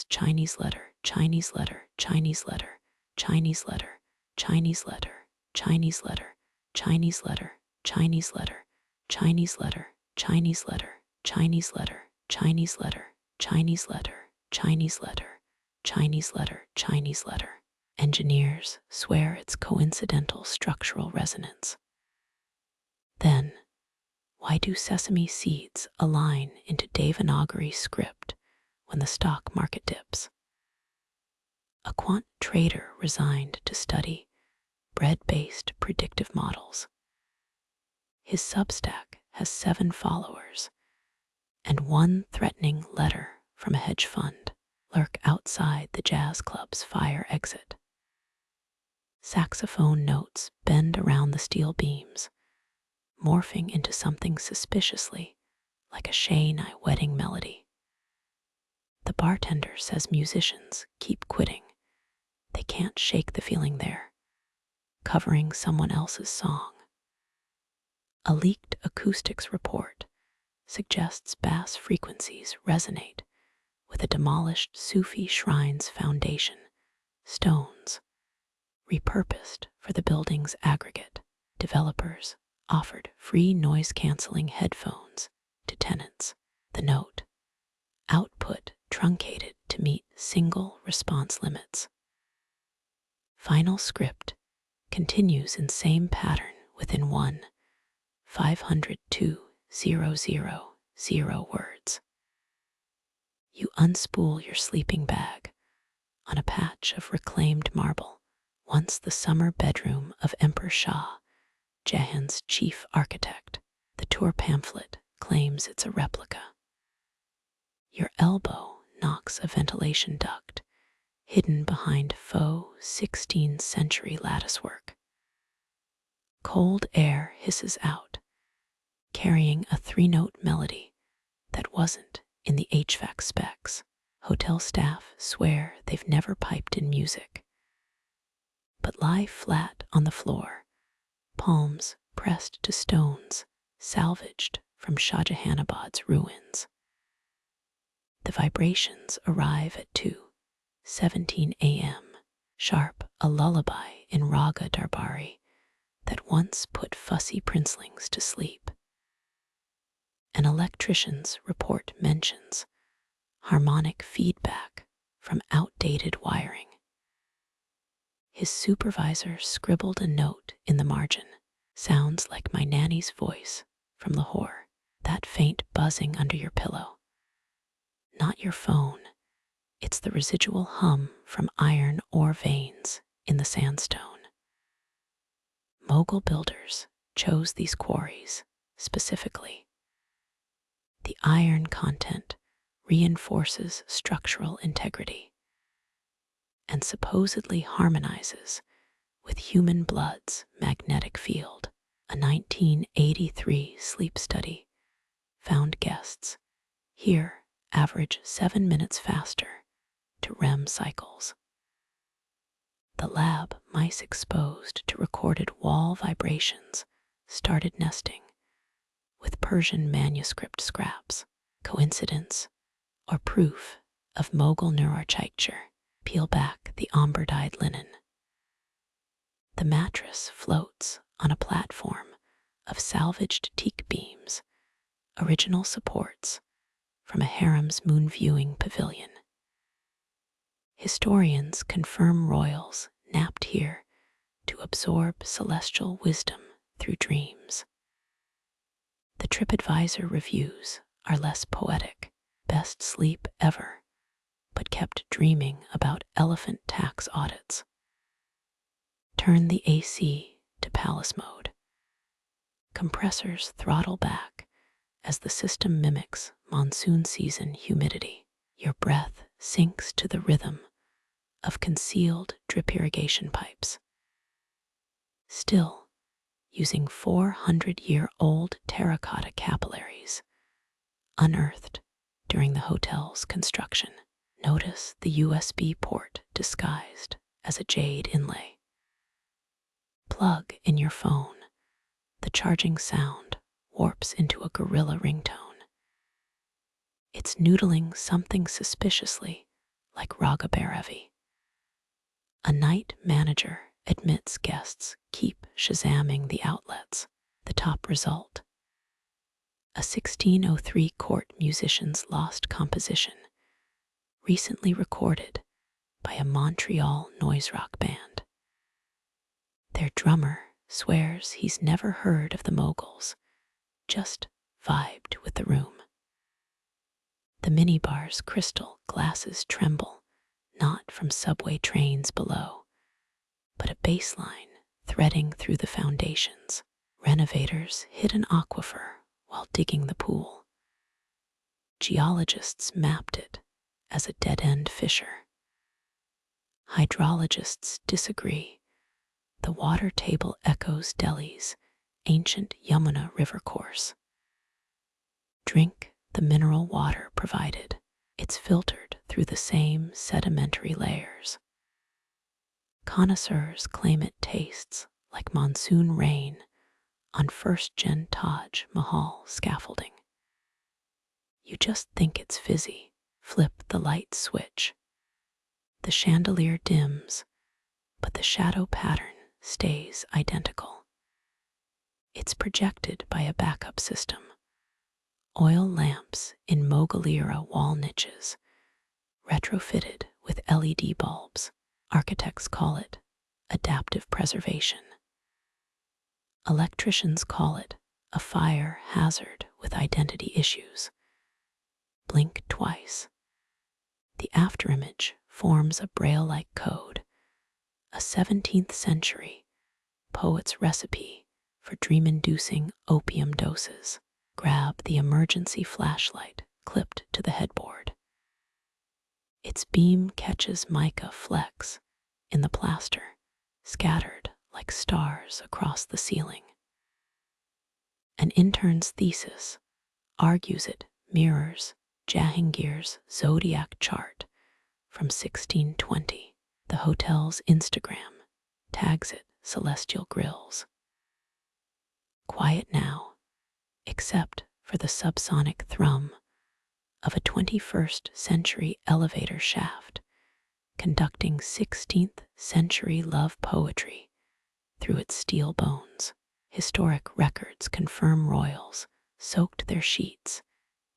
Chinese letter, Chinese letter, Chinese letter, Chinese letter, Chinese letter, Chinese letter, Chinese letter, Chinese letter, Chinese letter, Chinese letter, Chinese letter, Chinese letter, Chinese letter, Chinese letter, Chinese letter, Chinese letter. Engineers swear it's coincidental structural resonance. Then, why do sesame seeds align into Devanagari script when the stock market dips? A quant trader resigned to study bread-based predictive models. His Substack has 7 followers, and one threatening letter from a hedge fund lurk outside the jazz club's fire exit. Saxophone notes bend around the steel beams, morphing into something suspiciously like a Shah wedding melody. The bartender says musicians keep quitting. They can't shake the feeling there, covering someone else's song. A leaked acoustics report suggests bass frequencies resonate with a demolished Sufi shrine's foundation, stones repurposed for the building's aggregate. Developers offered free noise-canceling headphones to tenants. The note: output truncated to meet single response limits. Final script continues in same pattern within 502,000 words. You unspool your sleeping bag on a patch of reclaimed marble, once the summer bedroom of Emperor Shah Jahan's chief architect. The tour pamphlet claims it's a replica. Your elbow knocks a ventilation duct hidden behind faux 16th century latticework. Cold air hisses out, carrying a 3-note melody that wasn't in the HVAC specs. Hotel staff swear they've never piped in music, but lie flat on the floor, palms pressed to stones salvaged from Shah Jahanabad's ruins. The vibrations arrive at 2:17 a.m., sharp, a lullaby in Raga Darbari that once put fussy princelings to sleep. An electrician's report mentions harmonic feedback from outdated wiring. His supervisor scribbled a note in the margin. Sounds like my nanny's voice from Lahore, that faint buzzing under your pillow. Not your phone, it's the residual hum from iron ore veins in the sandstone. Mughal builders chose these quarries specifically. The iron content reinforces structural integrity and supposedly harmonizes with human blood's magnetic field. A 1983 sleep study found guests here average 7 minutes faster to REM cycles. The lab mice exposed to recorded wall vibrations started nesting with Persian manuscript scraps. Coincidence or proof of Mughal neuroarchitecture? Peel back the ombre-dyed linen. The mattress floats on a platform of salvaged teak beams, original supports from a harem's moon-viewing pavilion. Historians confirm royals napped here to absorb celestial wisdom through dreams. The TripAdvisor reviews are less poetic. Best sleep ever, but kept dreaming about elephant tax audits. Turn the AC to palace mode. Compressors throttle back as the system mimics monsoon season humidity. Your breath sinks to the rhythm of concealed drip irrigation pipes. Still, using 400-year-old terracotta capillaries, unearthed during the hotel's construction. Notice the USB port disguised as a jade inlay. Plug in your phone. The charging sound warps into a gorilla ringtone. It's noodling something suspiciously like Raga Bhairavi. A night manager admits guests keep shazamming the outlets. The top result: a 1603 court musician's lost composition, recently recorded by a Montreal noise rock band. Their drummer swears he's never heard of the Mughals, just vibed with the room. The minibar's crystal glasses tremble, not from subway trains below, but a bass line threading through the foundations. Renovators hit an aquifer while digging the pool. Geologists mapped it as a dead-end fissure. Hydrologists disagree. The water table echoes Delhi's ancient Yamuna river course. Drink the mineral water provided. It's filtered through the same sedimentary layers. Connoisseurs claim it tastes like monsoon rain on first-gen Taj Mahal scaffolding. You just think it's fizzy. Flip the light switch. The chandelier dims, but the shadow pattern stays identical. It's projected by a backup system. Oil lamps in Mughal-era wall niches, retrofitted with LED bulbs. Architects call it adaptive preservation. Electricians call it a fire hazard with identity issues. Blink twice. The afterimage forms a braille-like code, a 17th century poet's recipe for dream-inducing opium doses. Grab the emergency flashlight clipped to the headboard. Its beam catches mica flecks in the plaster, scattered like stars across the ceiling. An intern's thesis argues it mirrors Jahangir's zodiac chart from 1620. The hotel's Instagram tags it celestial grills. Quiet now, except for the subsonic thrum of a 21st century elevator shaft conducting 16th century love poetry through its steel bones. Historic records confirm royals soaked their sheets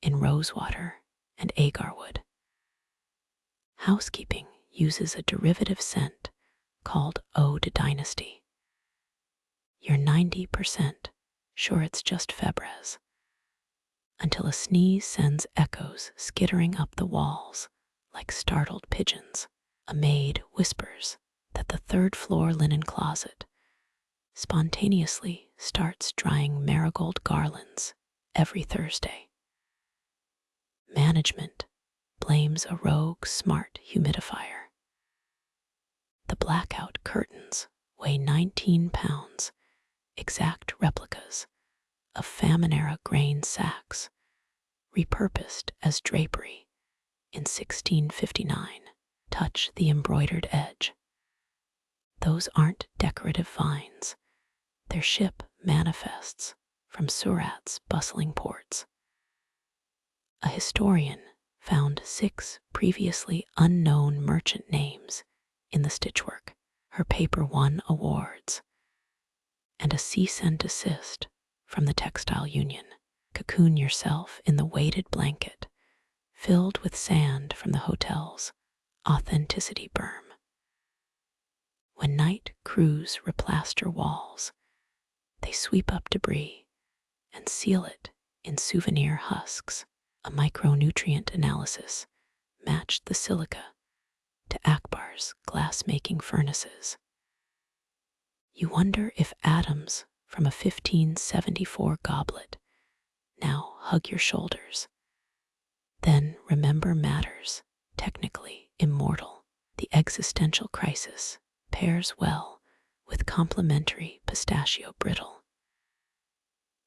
in rosewater and agarwood. Housekeeping uses a derivative scent called Ode to Dynasty. You're 90% sure it's just Febres, until a sneeze sends echoes skittering up the walls like startled pigeons. A maid whispers that the third-floor linen closet spontaneously starts drying marigold garlands every Thursday. Management blames a rogue smart humidifier. The blackout curtains weigh 19 pounds, exact replicas of famine-era grain sacks, repurposed as drapery in 1659. Touch the embroidered edge. Those aren't decorative vines. Their ship manifests from Surat's bustling ports. A historian found 6 previously unknown merchant names in the stitchwork. Her paper won awards, and a cease and desist from the textile union. Cocoon yourself in the weighted blanket filled with sand from the hotel's authenticity berm. When night crews replaster walls, they sweep up debris and seal it in souvenir husks. A micronutrient analysis matched the silica to Akbar's glass-making furnaces. You wonder if atoms from a 1574 goblet now hug your shoulders. Then remember matters technically immortal. The existential crisis pairs well with complimentary pistachio brittle.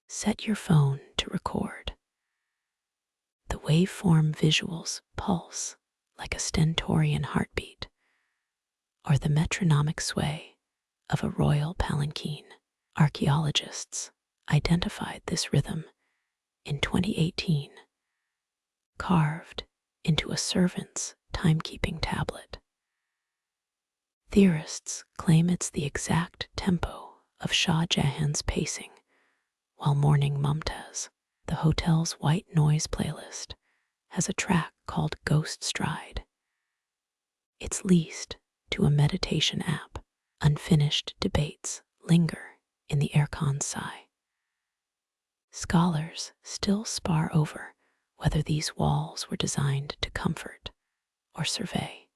Set your phone to record. The waveform visuals pulse like a stentorian heartbeat, or the metronomic sway of a royal palanquin. Archaeologists identified this rhythm in 2018, carved into a servant's timekeeping tablet. Theorists claim it's the exact tempo of Shah Jahan's pacing while mourning Mumtaz. The hotel's white noise playlist has a track called Ghost Stride. It's leased to a meditation app. Unfinished debates linger in the aircon's sigh. Scholars still spar over whether these walls were designed to comfort or survey.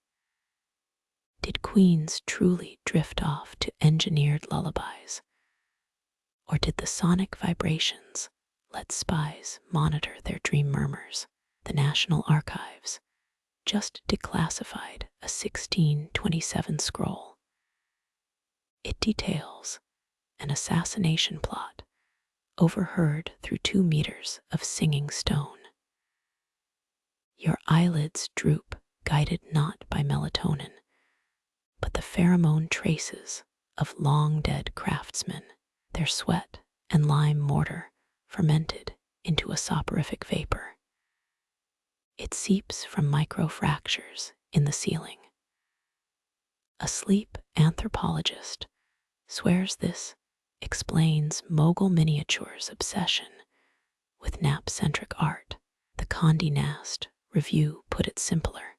Did queens truly drift off to engineered lullabies? Or did the sonic vibrations let spies monitor their dream murmurs? The National Archives just declassified a 1627 scroll. It details an assassination plot overheard through 2 meters of singing stone. Your eyelids droop, guided not by melatonin, but the pheromone traces of long-dead craftsmen, their sweat and lime mortar fermented into a soporific vapor. It seeps from microfractures in the ceiling. A sleep anthropologist swears this explains Mughal miniatures' obsession with nap-centric art. The Condé Nast review put it simpler.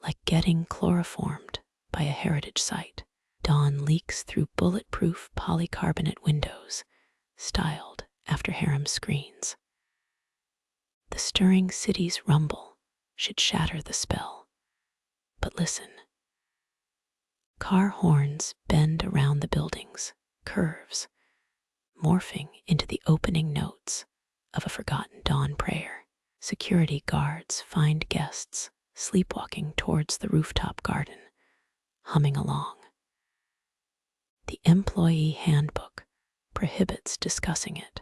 Like getting chloroformed by a heritage site, dawn leaks through bulletproof polycarbonate windows, styled after harem screens. The stirring city's rumble should shatter the spell. But listen. Car horns bend around the building's curves, morphing into the opening notes of a forgotten dawn prayer. Security guards find guests sleepwalking towards the rooftop garden, humming along. The employee handbook prohibits discussing it.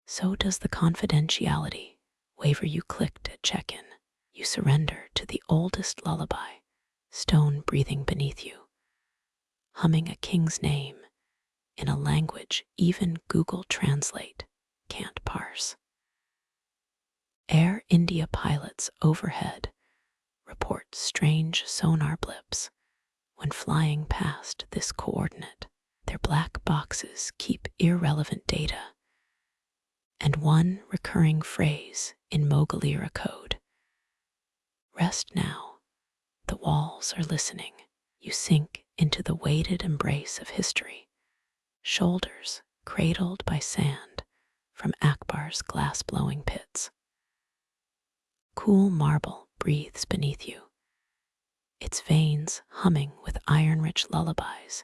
So does the confidentiality waiver you clicked at check-in. You surrender to the oldest lullaby, stone breathing beneath you, humming a king's name in a language even Google Translate can't parse. Air India pilots overhead report strange sonar blips when flying past this coordinate. Their black boxes keep irrelevant data, and one recurring phrase in Mughal era code. Rest now, the walls are listening. You sink into the weighted embrace of history, shoulders cradled by sand from Akbar's glass-blowing pits. Cool marble breathes beneath you, its veins humming with iron-rich lullabies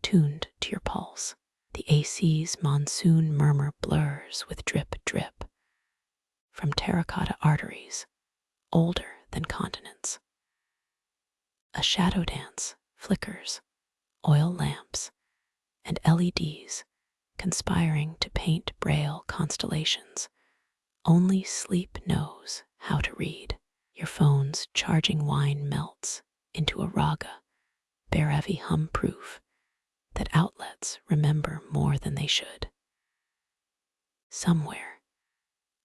tuned to your pulse. The AC's monsoon murmur blurs with drip-drip from terracotta arteries older than continents. A shadow dance flickers, oil lamps and LEDs conspiring to paint braille constellations. Only sleep knows how to read. Your phone's charging whine melts into a raga, Bhairavi hum proof that outlets remember more than they should. Somewhere,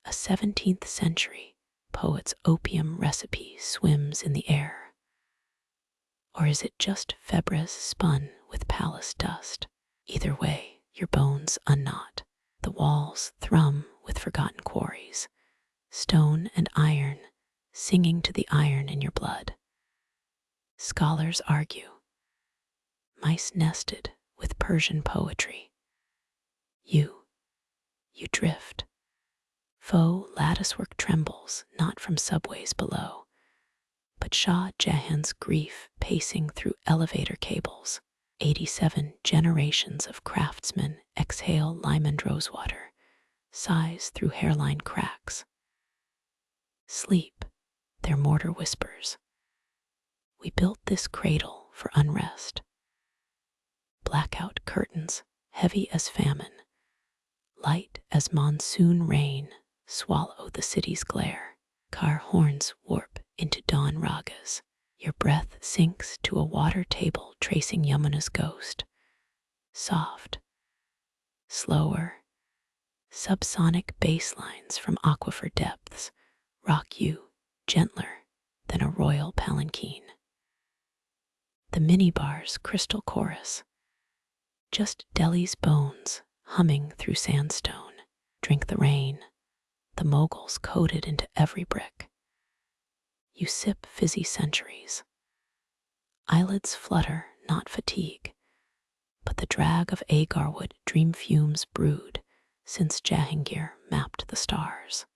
a 17th century poet's opium recipe swims in the air. Or is it just Febres spun with palace dust? Either way, your bones unknot. The walls thrum with forgotten quarries, stone and iron singing to the iron in your blood. Scholars argue, mice nested with Persian poetry. You drift. Faux latticework trembles not from subways below, but Shah Jahan's grief pacing through elevator cables. 87 generations of craftsmen exhale Lyman rosewater, sighs through hairline cracks. Sleep, their mortar whispers. We built this cradle for unrest. Blackout curtains, heavy as famine, light as monsoon rain, swallow the city's glare. Car horns warp into dawn ragas. Your breath sinks to a water table tracing Yamuna's ghost. Soft, slower, subsonic bass lines from aquifer depths rock you gentler than a royal palanquin. The minibar's crystal chorus, just Delhi's bones humming through sandstone. Drink the rain, the Mughals coded into every brick. You sip fizzy centuries. Eyelids flutter, not fatigue, but the drag of agarwood dream fumes brewed since Jahangir mapped the stars.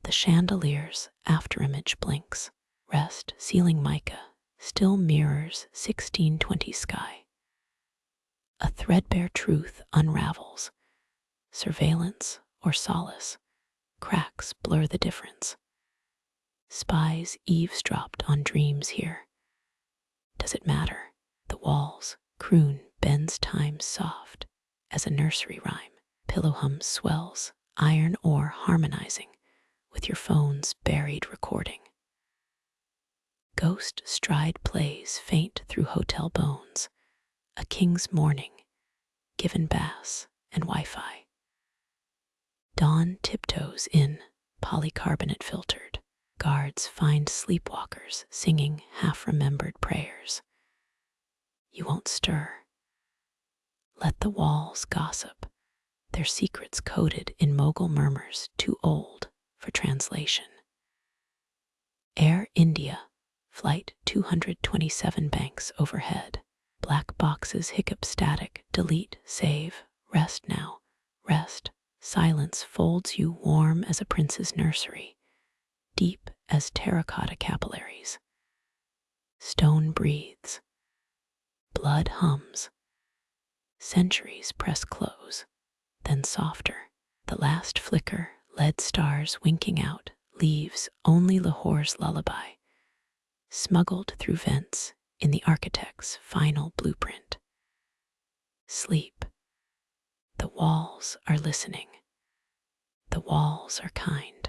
The chandelier's afterimage blinks, rest ceiling mica still mirrors 1620 sky. A threadbare truth unravels, surveillance or solace, cracks blur the difference. Spies eavesdropped on dreams here. Does it matter? The walls croon bends time soft as a nursery rhyme. Pillow hum swells, iron ore harmonizing with your phone's buried recording. Ghost stride plays faint through hotel bones, a king's mourning, given bass and Wi-Fi. Dawn tiptoes in, polycarbonate filtered. Guards find sleepwalkers singing half-remembered prayers. You won't stir. Let the walls gossip, their secrets coded in Mughal murmurs too old for translation. Air India, Flight 227 banks overhead. Black boxes hiccup static, delete, save, rest now, rest. Silence folds you warm as a prince's nursery, deep as terracotta capillaries. Stone breathes. Blood hums. Centuries press close, then softer. The last flicker, lead stars winking out, leaves only Lahore's lullaby, smuggled through vents in the architect's final blueprint. Sleep. The walls are listening. The walls are kind.